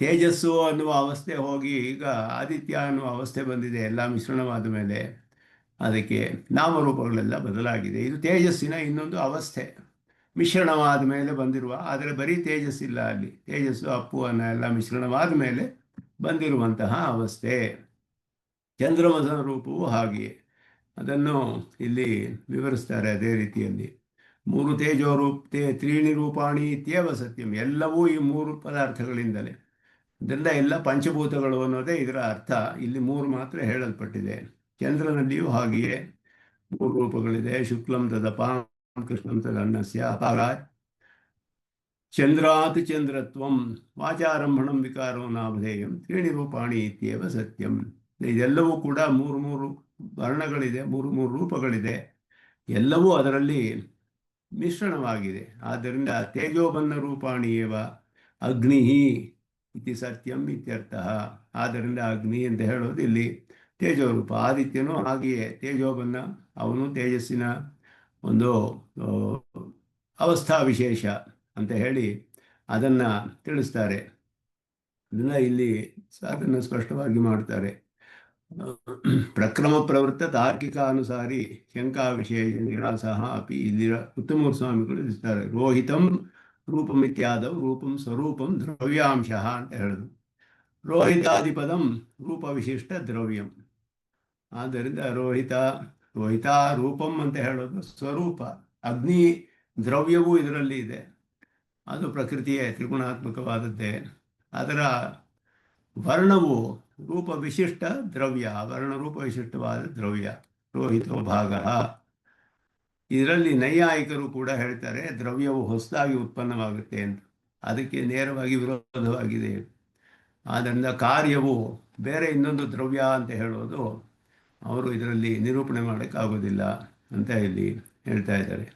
ತೇಜಸ್ಸು ಅನ್ನುವ ಅವಸ್ಥೆ ಹೋಗಿ ಈಗ ಆದಿತ್ಯ ಅನ್ನುವ ಅವಸ್ಥೆ ಬಂದಿದೆ. ಎಲ್ಲ ಮಿಶ್ರಣವಾದ ಮೇಲೆ ಅದಕ್ಕೆ ನಾಮರೂಪಗಳೆಲ್ಲ ಬದಲಾಗಿದೆ. ಇದು ತೇಜಸ್ಸಿನ ಇನ್ನೊಂದು ಅವಸ್ಥೆ, ಮಿಶ್ರಣವಾದ ಮೇಲೆ ಬಂದಿರುವ. ಆದರೆ ಬರೀ ತೇಜಸ್ಸಿಲ್ಲ, ಅಲ್ಲಿ ತೇಜಸ್ಸು, ಅಪ್ಪು ಅನ್ನ ಎಲ್ಲ ಮಿಶ್ರಣವಾದ ಮೇಲೆ ಬಂದಿರುವಂತಹ ಅವಸ್ಥೆ. ಚಂದ್ರಮಸನ ರೂಪವು ಹಾಗೆಯೇ, ಅದನ್ನು ಇಲ್ಲಿ ವಿವರಿಸ್ತಾರೆ. ಅದೇ ರೀತಿಯಲ್ಲಿ ಮೂರು ತ್ರೀಣಿ ರೂಪಾಣಿ ಇತ್ಯೇವ ಸತ್ಯಂ. ಎಲ್ಲವೂ ಈ ಮೂರು ಪದಾರ್ಥಗಳಿಂದಲೇ. ಇದರಿಂದ ಎಲ್ಲ ಪಂಚಭೂತಗಳು ಅನ್ನೋದೇ ಇದರ ಅರ್ಥ. ಇಲ್ಲಿ ಮೂರು ಮಾತ್ರ ಹೇಳಲ್ಪಟ್ಟಿದೆ. ಚಂದ್ರನಲ್ಲಿಯೂ ಹಾಗೆಯೇ ಮೂರು ರೂಪಗಳಿದೆ. ಶುಕ್ಲಂ ತದಪಾಂ ಕೃಷ್ಣಂ ತದನ್ನಸ್ಯ ಅಪಾಗಾತ್ ಚಂದ್ರಾತ್ ಚಂದ್ರತ್ವಂ. ವಾಚಾರಂಭಣಂ ವಿಕಾರೋ ನಾಮಧೇಯಂ ತ್ರೀಣಿ ರೂಪಾಣಿ ಇತ್ಯೇವ ಸತ್ಯಂ. ಚಂದ್ರಮಸನ ರೂಪವು ಹಾಗೆಯೇ, ಮೂರು ರೂಪಗಳಿದೆ. ಶುಕ್ಲಂ ತದಪಾಂ ಕೃಷ್ಣಂ ತದನ್ನಸ್ಯ ಅಪಾಗಾತ್ ಚಂದ್ರಾತ್ ಚಂದ್ರತ್ವಂ. ವಾಚಾರಂಭಣಂ ವಿಕಾರೋ ನಾಮಧೇಯಂ ತ್ರೀಣಿ ರೂಪಾಣಿ ಇತ್ಯೇವ ಸತ್ಯಂ. ಇದೆಲ್ಲವೂ ಕೂಡ ಮೂರು ಮೂರು ವರ್ಣಗಳಿದೆ, ಮೂರು ಮೂರು ರೂಪಗಳಿದೆ, ಎಲ್ಲವೂ ಅದರಲ್ಲಿ ಮಿಶ್ರಣವಾಗಿದೆ. ಆದ್ದರಿಂದ ತೇಜೋಬನ್ನ ರೂಪಾಣಿಯೇವ ಅಗ್ನಿ ಇತಿ ಸತ್ಯಂ ಇತ್ಯರ್ಥ. ಆದ್ದರಿಂದ ಅಗ್ನಿ ಅಂತ ಹೇಳೋದು ಇಲ್ಲಿ ತೇಜೋರೂಪ. ಆದಿತ್ಯನು ಹಾಗೆಯೇ ತೇಜೋಬನ್ನ, ಅವನು ತೇಜಸ್ಸಿನ ಒಂದು ಅವಸ್ಥಾ ವಿಶೇಷ ಅಂತ ಹೇಳಿ ಅದನ್ನು ತಿಳಿಸ್ತಾರೆ. ಅದನ್ನು ಇಲ್ಲಿ ಅದನ್ನು ಸ್ಪಷ್ಟವಾಗಿ ಮಾಡ್ತಾರೆ. ಪ್ರಕ್ರಮ ಪ್ರವೃತ್ತ ತಾರ್ಕಿಕಾನುಸಾರಿ ಶಂಕಾ ವಿಷಯ ನಿರಾಸಹ ಅಪಿ ಇಲ್ಲಿ ಉತ್ತಮ ಸ್ವಾಮಿಗಳು ಇರ್ತಾರೆ. ರೋಹಿತಂ ರೂಪಮಿತ್ಯಾದವು ರೂಪಂ ಸ್ವರೂಪಂ ದ್ರವ್ಯಾಂಶ ಅಂತ ಹೇಳಿದ್ರು. ರೋಹಿತಾದಿಪದಂ ರೂಪ ವಿಶಿಷ್ಟ ದ್ರವ್ಯಂ. ಆದ್ದರಿಂದ ರೋಹಿತ ರೂಪಂ ಅಂತ ಹೇಳೋದು ಸ್ವರೂಪ. ಅಗ್ನಿ ದ್ರವ್ಯವೂ ಇದರಲ್ಲಿ ಇದೆ, ಅದು ಪ್ರಕೃತಿಯೇ ತ್ರಿಗುಣಾತ್ಮಕವಾದದ್ದೇ. ಅದರ ವರ್ಣವು ರೂಪ ವಿಶಿಷ್ಟ ದ್ರವ್ಯ, ವರ್ಣರೂಪ ವಿಶಿಷ್ಟವಾದ ದ್ರವ್ಯ ರೋಹಿತೋ ಭಾಗ. ಇದರಲ್ಲಿ ನೈಯಾಯಿಕರು ಕೂಡ ಹೇಳ್ತಾರೆ ದ್ರವ್ಯವು ಹೊಸದಾಗಿ ಉತ್ಪನ್ನವಾಗುತ್ತೆ ಅಂತ. ಅದಕ್ಕೆ ನೇರವಾಗಿ ವಿರೋಧವಾಗಿದೆ. ಆದ್ದರಿಂದ ಕಾರ್ಯವು ಬೇರೆ ಇನ್ನೊಂದು ದ್ರವ್ಯ ಅಂತ ಹೇಳೋದು ಅವರು ಇದರಲ್ಲಿ ನಿರೂಪಣೆ ಮಾಡೋಕ್ಕಾಗೋದಿಲ್ಲ ಅಂತ ಇಲ್ಲಿ ಹೇಳ್ತಾ ಇದ್ದಾರೆ.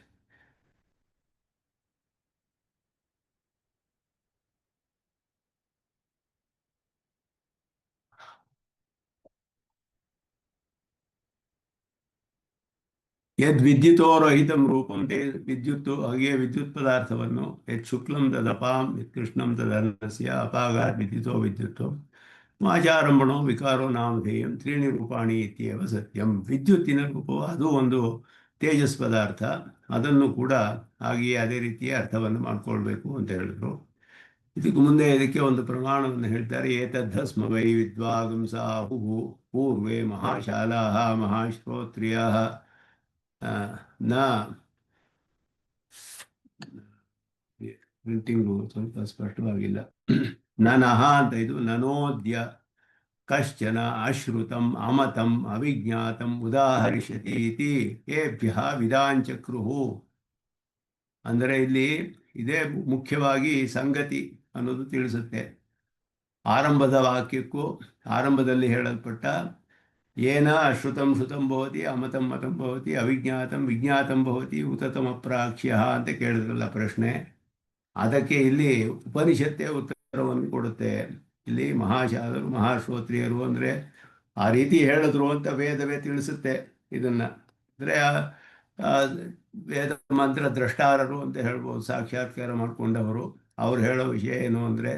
ಯದ್ ವಿದ್ಯುತೋರಹಿತಂ ರೂಪಂ ವಿದ್ಯುತ್ತು, ಹಾಗೆಯೇ ವಿದ್ಯುತ್ ಪದಾರ್ಥವನ್ನು ಯತ್ ಶುಕ್ಲಂ ತದಪಾಂ ಯತ್ ಕೃಷ್ಣಂ ತದನ್ನಸ್ಯ ಅಪಾಗಾತ್ ವಿದ್ಯುತೋ ವಿದ್ಯುತ್ತೋ ವಾಚಾರಂಭಣೋ ವಿಕಾರೋ ನಾಮಧೇಯಂ ತ್ರೀಣಿ ರೂಪಾಣಿ ಇತ್ಯೇವ ಸತ್ಯಂ. ವಿದ್ಯುತ್ತಿನ ರೂಪವು ಅದು ಒಂದು ತೇಜಸ್ ಪದಾರ್ಥ, ಅದನ್ನು ಕೂಡ ಹಾಗೆಯೇ ಅದೇ ರೀತಿಯ ಅರ್ಥವನ್ನು ಮಾಡಿಕೊಳ್ಬೇಕು ಅಂತ ಹೇಳಿದ್ರು. ಇದಕ್ಕೆ ಮುಂದೆ ಇದಕ್ಕೆ ಒಂದು ಪ್ರಮಾಣವನ್ನು ಹೇಳ್ತಾರೆ. ಏತದ್ಧಸ್ಮ ವೈ ವಿದ್ವಾಗಂಸಾಹುಃ ಪೂರ್ವೇ ಮಹಾಶಾಲಾಃ ಮಹಾಶ್ರೋತ್ರಿಯಾಃ ನ ಪ್ರಿಂಟಿಂಗು ಸ್ವಲ್ಪ ಸ್ಪಷ್ಟವಾಗಿಲ್ಲ. ನನಃ ಅಂತ ಇದು ನನೋದ್ಯ ಕಶ್ಚನ ಅಶ್ರುತಂ ಅಮತಂ ಅವಿಜ್ಞಾತಂ ಉದಾಹರಿಷ್ಯತಿ ಇತಿ ಏಭ್ಯಃ ವಿದಾಂಚಕ್ರುಹು. ಅಂದರೆ ಇಲ್ಲಿ ಇದೇ ಮುಖ್ಯವಾಗಿ ಸಂಗತಿ ಅನ್ನೋದು ತಿಳಿಸುತ್ತೆ. ಆರಂಭದ ವಾಕ್ಯಕ್ಕೂ ಆರಂಭದಲ್ಲಿ ಹೇಳಲ್ಪಟ್ಟ ಏನ ಶ್ರುತಂ ಶ್ರುತಂ ಭವತಿ ಅಮತಂ ಮತಂ ಭವತಿ ಅವಿಜ್ಞಾತಂ ವಿಜ್ಞಾತಂ ಭವತಿ ಉತತಮ ಪ್ರಾಕ್ಷ್ಯ ಅಂತ ಕೇಳಿದ್ರಲ್ಲ ಪ್ರಶ್ನೆ, ಅದಕ್ಕೆ ಇಲ್ಲಿ ಉಪನಿಷತ್ತೇ ಉತ್ತರವನ್ನು ಕೊಡುತ್ತೆ. ಇಲ್ಲಿ ಮಹಾಶಾಲರು ಮಹಾಶ್ರೋತ್ರಿಯರು ಅಂದರೆ ಆ ರೀತಿ ಹೇಳಿದ್ರು ಅಂತ ವೇದವೇ ತಿಳಿಸುತ್ತೆ ಇದನ್ನು. ಅಂದರೆ ವೇದ ಮಂತ್ರ ದ್ರಷ್ಟಾರರು ಅಂತ ಹೇಳ್ಬೋದು, ಸಾಕ್ಷಾತ್ಕಾರ ಮಾಡಿಕೊಂಡವರು. ಅವ್ರು ಹೇಳೋ ವಿಷಯ ಏನು ಅಂದರೆ,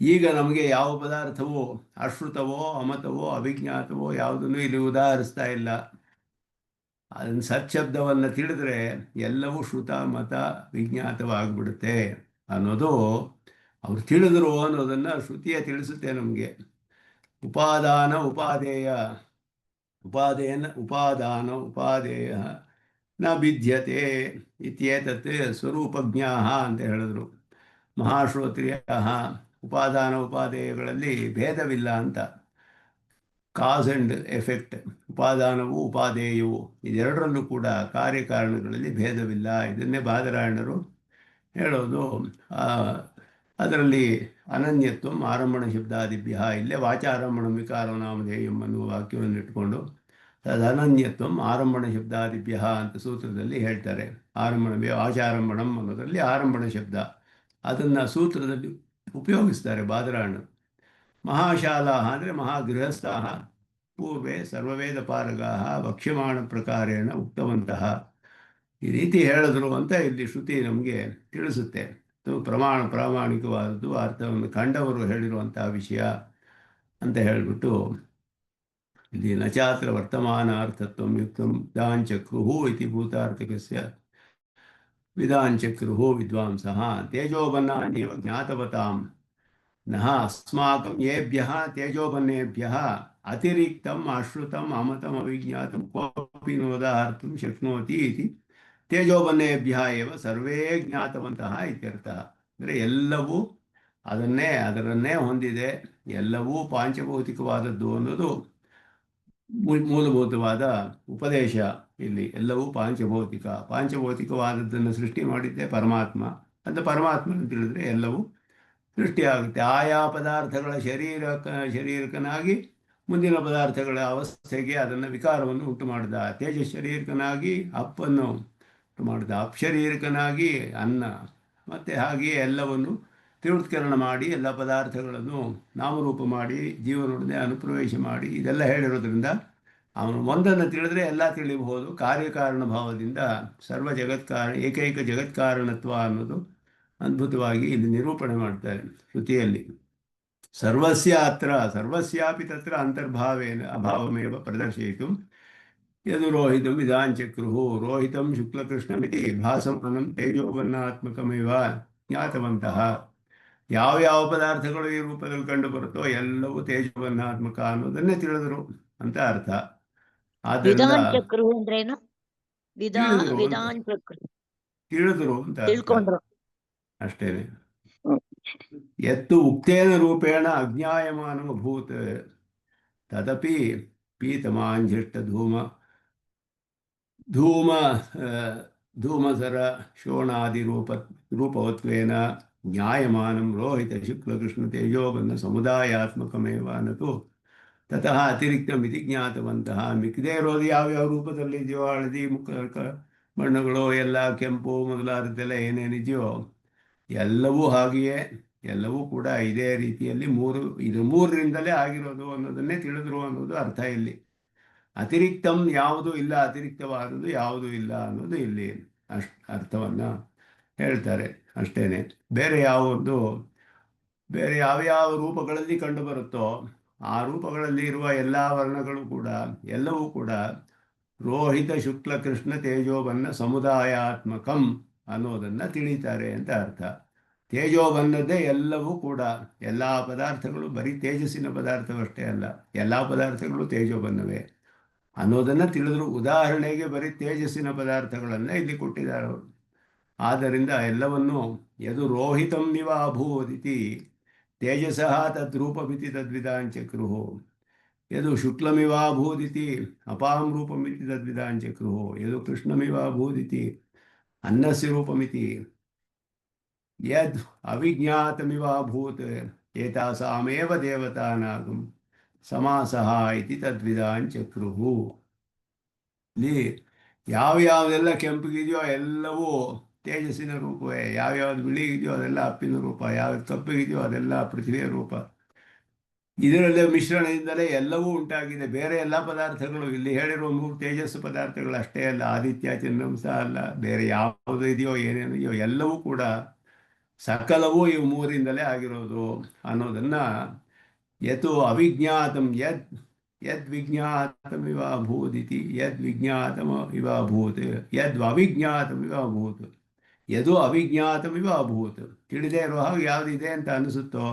ಈಗ ನಮಗೆ ಯಾವ ಪದಾರ್ಥವೋ ಅಶ್ರುತವೋ ಅಮತವೋ ಅವಿಜ್ಞಾತವೋ ಯಾವುದನ್ನು ಇಲ್ಲಿ ಉದಾಹರಿಸ್ತಾ ಇಲ್ಲ. ಅದನ್ನು ಸತ್ಶಬ್ದವನ್ನು ತಿಳಿದ್ರೆ ಎಲ್ಲವೂ ಶ್ರುತ ಮತ ವಿಜ್ಞಾತವಾಗಿಬಿಡುತ್ತೆ ಅನ್ನೋದು ಅವ್ರು ತಿಳಿದ್ರು ಅನ್ನೋದನ್ನು ಶ್ರುತಿಯೇ ತಿಳಿಸುತ್ತೆ ನಮಗೆ. ಉಪಾದಾನ ಉಪಾದೇಯ ನ ಭಿದ್ಯತೆ ಇತ್ಯೇತತ್ ಸ್ವರೂಪಜ್ಞಾಃ ಅಂತ ಹೇಳಿದ್ರು. ಮಹಾಶ್ರೋತ್ರಿಯ ಉಪಾದಾನ ಉಪಾದೇಯಗಳಲ್ಲಿ ಭೇದವಿಲ್ಲ ಅಂತ. ಕಾಸ್ ಆ್ಯಂಡ್ ಎಫೆಕ್ಟ್, ಉಪಾದಾನವು ಉಪಾದೇಯವು ಇದೆರಡರಲ್ಲೂ ಕೂಡ ಕಾರ್ಯಕಾರಣಗಳಲ್ಲಿ ಭೇದವಿಲ್ಲ. ಇದನ್ನೇ ಬಾದರಾಯಣರು ಹೇಳೋದು. ಅದರಲ್ಲಿ ಅನನ್ಯತ್ವ ಆರಂಭಣ ಶಬ್ದಾದಿಭ್ಯ, ಇಲ್ಲೇ ವಾಚಾರಂಭಣ ವಿಕಾರೋ ನಾಮಧೇಯಂ ಅನ್ನುವ ವಾಕ್ಯವನ್ನು ಇಟ್ಕೊಂಡು ತದನನ್ಯತ್ವ ಆರಂಭಣ ಶಬ್ದಾದಿಭ್ಯ ಅಂತ ಸೂತ್ರದಲ್ಲಿ ಹೇಳ್ತಾರೆ. ವಾಚಾರಂಭಣಂ ಅನ್ನೋದರಲ್ಲಿ ಆರಂಭಣ ಶಬ್ದ, ಅದನ್ನು ಸೂತ್ರದಲ್ಲಿ ಉಪಯೋಗಿಸ್ತಾರೆ ಬಾದರಾಯಣರು. ಮಹಾಶಾಲಾ ಅಂದರೆ ಮಹಾಗೃಹಸ್ಥಾ ಪೂರ್ವೇ ಸರ್ವವೇದ ಪಾರಗಾ ವಕ್ಷ್ಯಮಾಣ ಪ್ರಕಾರೇಣ ಉಕ್ತವಂತಹ, ಈ ರೀತಿ ಹೇಳಿದ್ರು ಅಂತ ಇಲ್ಲಿ ಶ್ರುತಿ ನಮಗೆ ತಿಳಿಸುತ್ತೆ. ಪ್ರಾಮಾಣಿಕವಾದದ್ದು, ಅರ್ಥವನ್ನು ಕಂಡವರು ಹೇಳಿರುವಂತಹ ವಿಷಯ ಅಂತ ಹೇಳಿಬಿಟ್ಟು ಇಲ್ಲಿ ನಚಾತ್ರ ವರ್ತಮಾನಾರ್ಥತ್ವಂ ಯುಕ್ತಂ ವಿದಾಂಚಕ್ರುಹು ಇತಿ ಭೂತಾರ್ಥಕಸ್ಯ ವಿದಾಂಚಕ್ರುಹು ವಿದ್ವಾಂಸಃ ತೇಜೋಬನ್ನಾನ್ಯೇವ ಜ್ಞಾತವತಾಂ ನಃ ಅಸ್ಮಾಕಂ ಯೇಭ್ಯಃ ತೇಜೋಬನ್ನೇಭ್ಯಃ ಅತಿರಿಕ್ತಂ ಅಶ್ರುತಂ ಅಮತಂ ಅವಿಜ್ಞಾತಂ ಕೋಪಿ ನೋದಾಹರ್ತುಂ ಶಕ್ನೋತಿ ಇತಿ ತೇಜೋಬನ್ನೇಭ್ಯಃ ಏವ ಸರ್ವೇ ಜ್ಞಾತವಂತಹ ಇತ್ಯರ್ಥಃ. ಅಂದರೆ ಎಲ್ಲವೂ ಅದರನ್ನೇ ಹೊಂದಿದೆ, ಎಲ್ಲವೂ ಪಾಂಚಭೌತಿಕವಾದದ್ದು ಅನ್ನೋದು ಮೂಲಭೂತವಾದ ಉಪದೇಶ. ಇಲ್ಲಿ ಎಲ್ಲವೂ ಪಾಂಚಭೌತಿಕವಾದದ್ದನ್ನು ಸೃಷ್ಟಿ ಮಾಡಿದ್ದೆ ಪರಮಾತ್ಮ ಅಂತ ಪರಮಾತ್ಮನ ತಿಳಿದ್ರೆ ಎಲ್ಲವೂ ಸೃಷ್ಟಿಯಾಗುತ್ತೆ. ಆಯಾ ಪದಾರ್ಥಗಳ ಶರೀರಕನಾಗಿ ಮುಂದಿನ ಪದಾರ್ಥಗಳ ಅವಸ್ಥೆಗೆ ಅದನ್ನು ವಿಕಾರವನ್ನು ಉಂಟು ಮಾಡಿದ. ತೇಜಶರೀರಕನಾಗಿ ಅಪ್ಪನ್ನು ಉಂಟು ಮಾಡಿದ, ಅಪ್ಶರೀರಕನಾಗಿ ಅನ್ನ, ಮತ್ತು ಹಾಗೆಯೇ ಎಲ್ಲವನ್ನು ತ್ರಿವೃತ್ಕರಣ ಮಾಡಿ ಎಲ್ಲ ಪದಾರ್ಥಗಳನ್ನು ನಾಮರೂಪ ಮಾಡಿ ಜೀವನೊಡನೆ ಅನುಪ್ರವೇಶ ಮಾಡಿ ಇದೆಲ್ಲ ಹೇಳಿರೋದ್ರಿಂದ ಅವನು ಒಂದನ್ನು ತಿಳಿದ್ರೆ ಎಲ್ಲ ತಿಳಿಬಹುದು. ಕಾರ್ಯಕಾರಣ ಭಾವದಿಂದ ಸರ್ವ ಏಕೈಕ ಜಗತ್ಕಾರಣತ್ವ ಅನ್ನೋದು ಅದ್ಭುತವಾಗಿ ಇಲ್ಲಿ ನಿರೂಪಣೆ ಮಾಡ್ತಾರೆ ಶ್ರುತಿಯಲ್ಲಿ. ಸರ್ವಸ್ಯಾಪಿ ತತ್ರ ಅಂತರ್ಭಾವೇನ ಅಭಾವಮೇವ ಪ್ರದರ್ಶಯಿತು ಯದು ರೋಹಿತಂ ವಿಧಾಂಚಕ್ರುಹು ರೋಹಿತಂ ಶುಕ್ಲಕೃಷ್ಣಮಿತಿ ಭಾಸಮಾನಂ ತೇಜೋವರ್ಣಾತ್ಮಕಮೇವ ಜ್ಞಾತವಂತಹ. ಯಾವ ಪದಾರ್ಥಗಳು ಈ ರೂಪದಲ್ಲಿ ಕಂಡು ಬರುತ್ತೋ ಎಲ್ಲವೂ ತೇಜೋವರ್ಣಾತ್ಮಕ ಅನ್ನೋದನ್ನೇ ತಿಳಿದರು ಅಂತ ಅರ್ಥ. ಆದ್ದರಿಂದ ತಿಳಿದ್ರು ಅಂತ ತಿಳ್ಕೊಂಡ್ರು ಅಷ್ಟೇನೆ. ಯತ್ತು ಉಕ್ತೇನ ರೂಪೇಣ ಅಜ್ಞಾಯಮಾನಮಭೂತ್ ತದಪಿ ಪೀತಮಾಂಜಿಷ್ಟ ಧೂಮಸರ ಶೋಣಾದಿ ರೂಪವತ್ವೇನ ಜ್ಞಾಯಮಾನಂ ರೋಹಿತ ಶುಕ್ಲಕೃಷ್ಣ ತೇಜೋಬನ್ನ ಸಮುದಾಯಾತ್ಮಕಮೇವ ಅನ್ನತು ತತಃ ಅತಿರಿಕ್ತಮಿತಿ ಜ್ಞಾತವಂತಹ. ಮಿಕ್ಕದೇ ಇರೋದು ಯಾವ್ಯಾವ ರೂಪದಲ್ಲಿ ಇದೆಯೋ, ಹಳದಿ ಬಣ್ಣಗಳು ಎಲ್ಲ ಕೆಂಪು ಮೊದಲಾದದ್ದೆಲ್ಲ ಏನೇನಿದೆಯೋ ಎಲ್ಲವೂ ಹಾಗೆಯೇ, ಎಲ್ಲವೂ ಕೂಡ ಇದೇ ರೀತಿಯಲ್ಲಿ ಮೂರರಿಂದಲೇ ಆಗಿರೋದು ಅನ್ನೋದನ್ನೇ ತಿಳಿದ್ರು ಅನ್ನೋದು ಅರ್ಥ ಇಲ್ಲಿ. ಅತಿರಿಕ್ತಂ ಯಾವುದೂ ಇಲ್ಲ, ಅತಿರಿಕ್ತವಾದುದು ಯಾವುದೂ ಇಲ್ಲ ಅನ್ನೋದು ಇಲ್ಲಿ ಅರ್ಥವನ್ನು ಹೇಳ್ತಾರೆ ಅಷ್ಟೇನೆ. ಬೇರೆ ಯಾವ್ಯಾವ ರೂಪಗಳಲ್ಲಿ ಕಂಡು ಬರುತ್ತೋ ಆ ರೂಪಗಳಲ್ಲಿ ಇರುವ ಎಲ್ಲ ವರ್ಣಗಳು ಕೂಡ ಎಲ್ಲವೂ ಕೂಡ ರೋಹಿತ ಶುಕ್ಲ ಕೃಷ್ಣ ತೇಜೋಬನ್ನ ಸಮುದಾಯಾತ್ಮಕಂ ಅನ್ನೋದನ್ನು ತಿಳಿತಾರೆ ಅಂತ ಅರ್ಥ. ತೇಜೋಬನ್ನದೇ ಎಲ್ಲವೂ ಕೂಡ, ಎಲ್ಲ ಪದಾರ್ಥಗಳು ಬರೀ ತೇಜಸ್ಸಿನ ಪದಾರ್ಥವಷ್ಟೇ ಅಲ್ಲ, ಎಲ್ಲ ಪದಾರ್ಥಗಳು ತೇಜೋಬನ್ನವೇ ಅನ್ನೋದನ್ನು ತಿಳಿದ್ರು. ಉದಾಹರಣೆಗೆ ಬರೀ ತೇಜಸ್ಸಿನ ಪದಾರ್ಥಗಳನ್ನು ಇಲ್ಲಿ ಕೊಟ್ಟಿದ್ದಾರೆ ಅವರು. ಆದ್ದರಿಂದ ಎಲ್ಲವನ್ನು ಯದು ರೋಹಿತಂ ನಿವ ಅಭೂದಿತಿ ತೇಜಸಃ ತದ್ರೂಪಮಿತಿ ತದ್ವಿಧಾಂಚಕ್ರುಹು ಯದು ಶುಕ್ಲಮಿವಾಭೂದಿತಿ ಅಪಾಂ ರೂಪಮಿತಿ ತದ್ವಿಧಾಂಚಕ್ರುಹು ಯದು ಕೃಷ್ಣಮಿವಾಭೂದಿತಿ ಅನ್ನಸ್ಯ ರೂಪಮಿತಿ ಯದ್ ಅವಿಜ್ಞಾತಮಿವಾಭೂತ್ ಏತಾಸಾಮೇವ ದೇವತಾನಾಗಂ ಸಮಾಸಃ ಇತಿ ತದ್ವಿಧಾಂಚಕ್ರುಹು. ಇಲ್ಲಿ ಯಾವ್ಯಾವುದೆಲ್ಲ ಕೆಂಪಿಗಿದೆಯೋ ಎಲ್ಲವೂ ತೇಜಸ್ಸಿನ ರೂಪವೇ, ಯಾವ್ಯಾವ್ದು ಬಿಳಿಗಿದೆಯೋ ಅದೆಲ್ಲ ಅಪ್ಪಿನ ರೂಪ, ಯಾವ್ದು ಕಪ್ಪಿಗಿದೆಯೋ ಅದೆಲ್ಲ ಪೃಥ್ವಿಯ ರೂಪ. ಇದರಲ್ಲೇ ಮಿಶ್ರಣದಿಂದಲೇ ಎಲ್ಲವೂ ಉಂಟಾಗಿದೆ. ಬೇರೆ ಎಲ್ಲ ಪದಾರ್ಥಗಳು ಇಲ್ಲಿ ಹೇಳಿರುವ 3 ತೇಜಸ್ಸು ಪದಾರ್ಥಗಳು ಅಷ್ಟೇ ಅಲ್ಲ, ಆದಿತ್ಯ ಚಂದ್ರಂಸ ಅಲ್ಲ, ಬೇರೆ ಯಾವುದು ಇದೆಯೋ ಏನೇನಿದೆಯೋ ಎಲ್ಲವೂ ಕೂಡ ಸಕಲವೂ ಇವು 3ರಿಂದಲೇ ಆಗಿರೋದು ಅನ್ನೋದನ್ನು ಯತು ಅವಿಜ್ಞಾತಂ ಯದ್ವಿಜ್ಞಾತಮಿವ ಅಭೂದಿತಿ ಯದ್ವಿಜ್ಞಾತಮಿವ ಅಭೂತ್ ಯದ್ವಿಜ್ಞಾತಮಿವ ಅಭೂತ್ ಯದು ಅವಿಜ್ಞಾತಮಿವ ಅಭೂತ್. ತಿಳಿದೇ ಇರೋ ಹಾಗೆ ಯಾವುದಿದೆ ಅಂತ ಅನಿಸುತ್ತೋ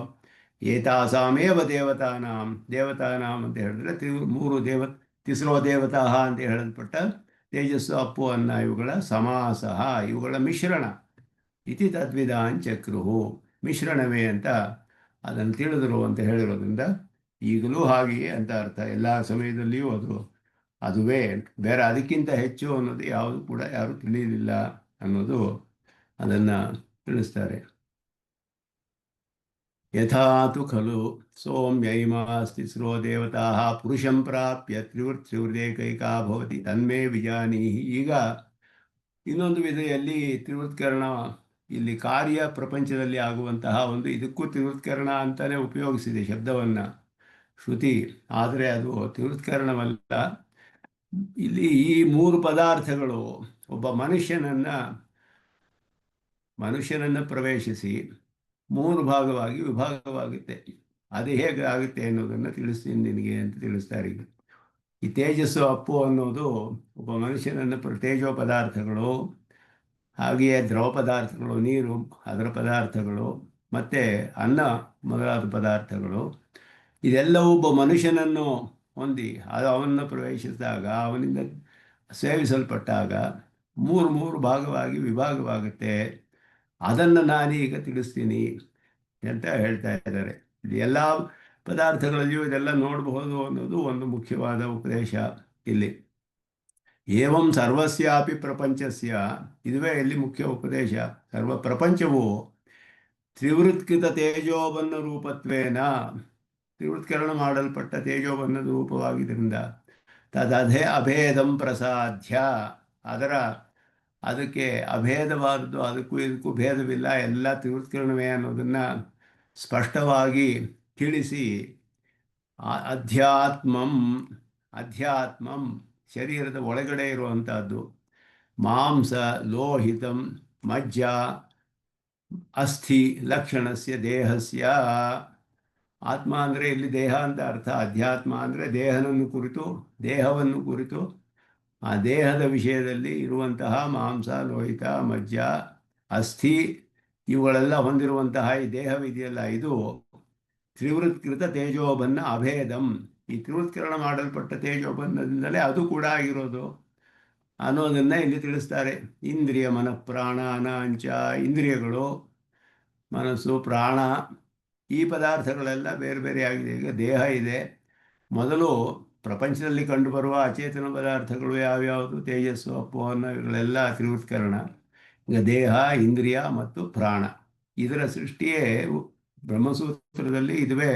ಏತಾಸಾಮೇವ ದೇವತಾನಾಂ ಅಂತ ಹೇಳಿದ್ರೆ ತಿಸ್ರೋ ದೇವತಾ ಅಂತ ಹೇಳಲ್ಪಟ್ಟ ತೇಜಸ್ಸು ಅಪ್ಪು ಅನ್ನ ಇವುಗಳ ಸಮಾಸಃ, ಇವುಗಳ ಮಿಶ್ರಣ ಇತಿ ತದ್ವಿಧಾಂಚಕ್ರುಹು, ಮಿಶ್ರಣವೇ ಅಂತ ಅದನ್ನು ತಿಳಿದರು ಅಂತ ಹೇಳಿರೋದ್ರಿಂದ ಈಗಲೂ ಹಾಗೆಯೇ ಅಂತ ಅರ್ಥ. ಎಲ್ಲ ಸಮಯದಲ್ಲಿಯೂ ಅದುವೇ, ಬೇರೆ ಅದಕ್ಕಿಂತ ಹೆಚ್ಚು ಅನ್ನೋದು ಯಾವುದು ಕೂಡ ಯಾರು ತಿಳಿಯಲಿಲ್ಲ ಅನ್ನೋದು ಅದನ್ನು ತಿಳಿಸ್ತಾರೆ. ಯಥಾತು ಖಲು ಸೌಮ್ಯೈಮಾಸ್ತಿಸ್ರೋ ದೇವತಾ ಪುರುಷಂ ಪ್ರಾಪ್ಯ ತ್ರಿವೃತ್ಕೈಕಾ ಭವತಿ ತನ್ಮೇ ವಿಜಾನೀಹಿ. ಈಗ ಇನ್ನೊಂದು ವಿಧೆಯಲ್ಲಿ ತ್ರಿವೃತ್ಕರಣ ಇಲ್ಲಿ ಕಾರ್ಯ ಪ್ರಪಂಚದಲ್ಲಿ ಆಗುವಂತಹ ಒಂದು ಇದಕ್ಕೂ ತ್ರಿವೃತ್ಕರಣ ಅಂತಲೇ ಉಪಯೋಗಿಸಿದೆ ಶಬ್ದವನ್ನು ಶ್ರುತಿ. ಆದರೆ ಅದು ತ್ರಿವೃತ್ಕರಣವಲ್ಲ. ಇಲ್ಲಿ ಈ 3 ಪದಾರ್ಥಗಳು ಒಬ್ಬ ಮನುಷ್ಯನನ್ನು ಪ್ರವೇಶಿಸಿ 3 ಭಾಗವಾಗಿ ವಿಭಾಗವಾಗುತ್ತೆ. ಅದು ಹೇಗೆ ಆಗುತ್ತೆ ಅನ್ನೋದನ್ನು ತಿಳಿಸ್ತೀನಿ ನಿನಗೆ ಅಂತ ತಿಳಿಸ್ತಾರೆ. ಈಗ ಈ ತೇಜಸ್ಸು ಅಪ್ಪು ಅನ್ನೋದು ಒಬ್ಬ ಮನುಷ್ಯನನ್ನು ತೇಜೋ ಪದಾರ್ಥಗಳು, ಹಾಗೆಯೇ ದ್ರವ ಪದಾರ್ಥಗಳು, ನೀರು ಅದರ ಪದಾರ್ಥಗಳು, ಮತ್ತು ಅನ್ನ ಮೊದಲಾದ ಪದಾರ್ಥಗಳು, ಇದೆಲ್ಲವೂ ಒಬ್ಬ ಮನುಷ್ಯನನ್ನು ಹೊಂದಿ ಅವನನ್ನು ಪ್ರವೇಶಿಸಿದಾಗ, ಅವನಿಂದ ಸೇವಿಸಲ್ಪಟ್ಟಾಗ 3 ಭಾಗವಾಗಿ ವಿಭಾಗವಾಗುತ್ತೆ. ಅದನ್ನು ನಾನೀಗ ತಿಳಿಸ್ತೀನಿ ಅಂತ ಹೇಳ್ತಾ ಇದ್ದಾರೆ. ಇದು ಎಲ್ಲ ಪದಾರ್ಥಗಳಲ್ಲಿಯೂ ಇದೆಲ್ಲ ನೋಡಬಹುದು ಅನ್ನೋದು ಒಂದು ಮುಖ್ಯವಾದ ಉಪದೇಶ ಇಲ್ಲಿ. ಏವಂ ಸರ್ವಸ್ಯಾಪಿ ಪ್ರಪಂಚಸ್ಯ, ಇದುವೇ ಇಲ್ಲಿ ಮುಖ್ಯ ಉಪದೇಶ. ಸರ್ವ ಪ್ರಪಂಚವು ತ್ರಿವೃತ್ಕೃತ ತೇಜೋಬನ್ನ ರೂಪತ್ವೇನ ತ್ರಿವೃತ್ಕರಣ ಮಾಡಲ್ಪಟ್ಟ ತೇಜೋಬನ್ನದ ರೂಪವಾಗಿದ್ದರಿಂದ ಅಭೇದಂ ಪ್ರಸಾದ್ಯ, ಅದಕ್ಕೆ ಅಭೇದವಾದದ್ದು, ಅದಕ್ಕೂ ಇದಕ್ಕೂ ಭೇದವಿಲ್ಲ, ಎಲ್ಲ ತ್ರಿವೃತ್ಕರಣವೇ ಅನ್ನೋದನ್ನು ಸ್ಪಷ್ಟವಾಗಿ ತಿಳಿಸಿ ಅಧ್ಯಾತ್ಮಂ ಶರೀರದ ಒಳಗಡೆ ಇರುವಂಥದ್ದು, ಮಾಂಸ ಲೋಹಿತಂ ಮಜ್ಜ ಅಸ್ಥಿ ಲಕ್ಷಣಸ್ಯ ದೇಹಸ್ಯ. ಆತ್ಮ ಅಂದರೆ ಇಲ್ಲಿ ದೇಹ ಅಂತ ಅರ್ಥ, ಅಧ್ಯಾತ್ಮ ಅಂದರೆ ದೇಹವನ್ನು ಕುರಿತು ಆ ದೇಹದ ವಿಷಯದಲ್ಲಿ ಇರುವಂತಹ ಮಾಂಸ ಲೋಹಿತ ಮಜ್ಜ ಅಸ್ಥಿ ಇವುಗಳೆಲ್ಲ ಹೊಂದಿರುವಂತಹ ಈ ದೇಹವಿದೆಯಲ್ಲ, ಇದು ತ್ರಿವೃತ್ಕೃತ ತೇಜೋಬನ್ನ ಅಭೇದಂ, ಈ ತ್ರಿವೃತ್ಕರಣ ಮಾಡಲ್ಪಟ್ಟ ತೇಜೋಬನ್ನದಿಂದಲೇ ಅದು ಕೂಡ ಆಗಿರೋದು ಅನ್ನೋದನ್ನು ಇಲ್ಲಿ ತಿಳಿಸ್ತಾರೆ. ಇಂದ್ರಿಯ ಮನಃಪ್ರಾಣಾನಾಂಚ, ಇಂದ್ರಿಯಗಳು ಮನಸ್ಸು ಪ್ರಾಣ ಈ ಪದಾರ್ಥಗಳೆಲ್ಲ ಬೇರೆ ಬೇರೆ ಆಗಿದೆ. ಈಗ ದೇಹ ಇದೆ, ಮೊದಲು ಪ್ರಪಂಚದಲ್ಲಿ ಕಂಡುಬರುವ ಅಚೇತನ ಪದಾರ್ಥಗಳು ಯಾವ್ಯಾವುದು, ತೇಜಸ್ಸು ಅಪ್ಪು ಅನ್ನೋ ಇವುಗಳೆಲ್ಲ ತ್ರಿವೃತ್ಕರಣ. ಈಗ ದೇಹ ಇಂದ್ರಿಯ ಮತ್ತು ಪ್ರಾಣ ಇದರ ಸೃಷ್ಟಿಯೇ ಬ್ರಹ್ಮಸೂತ್ರದಲ್ಲಿ ಇದುವೇ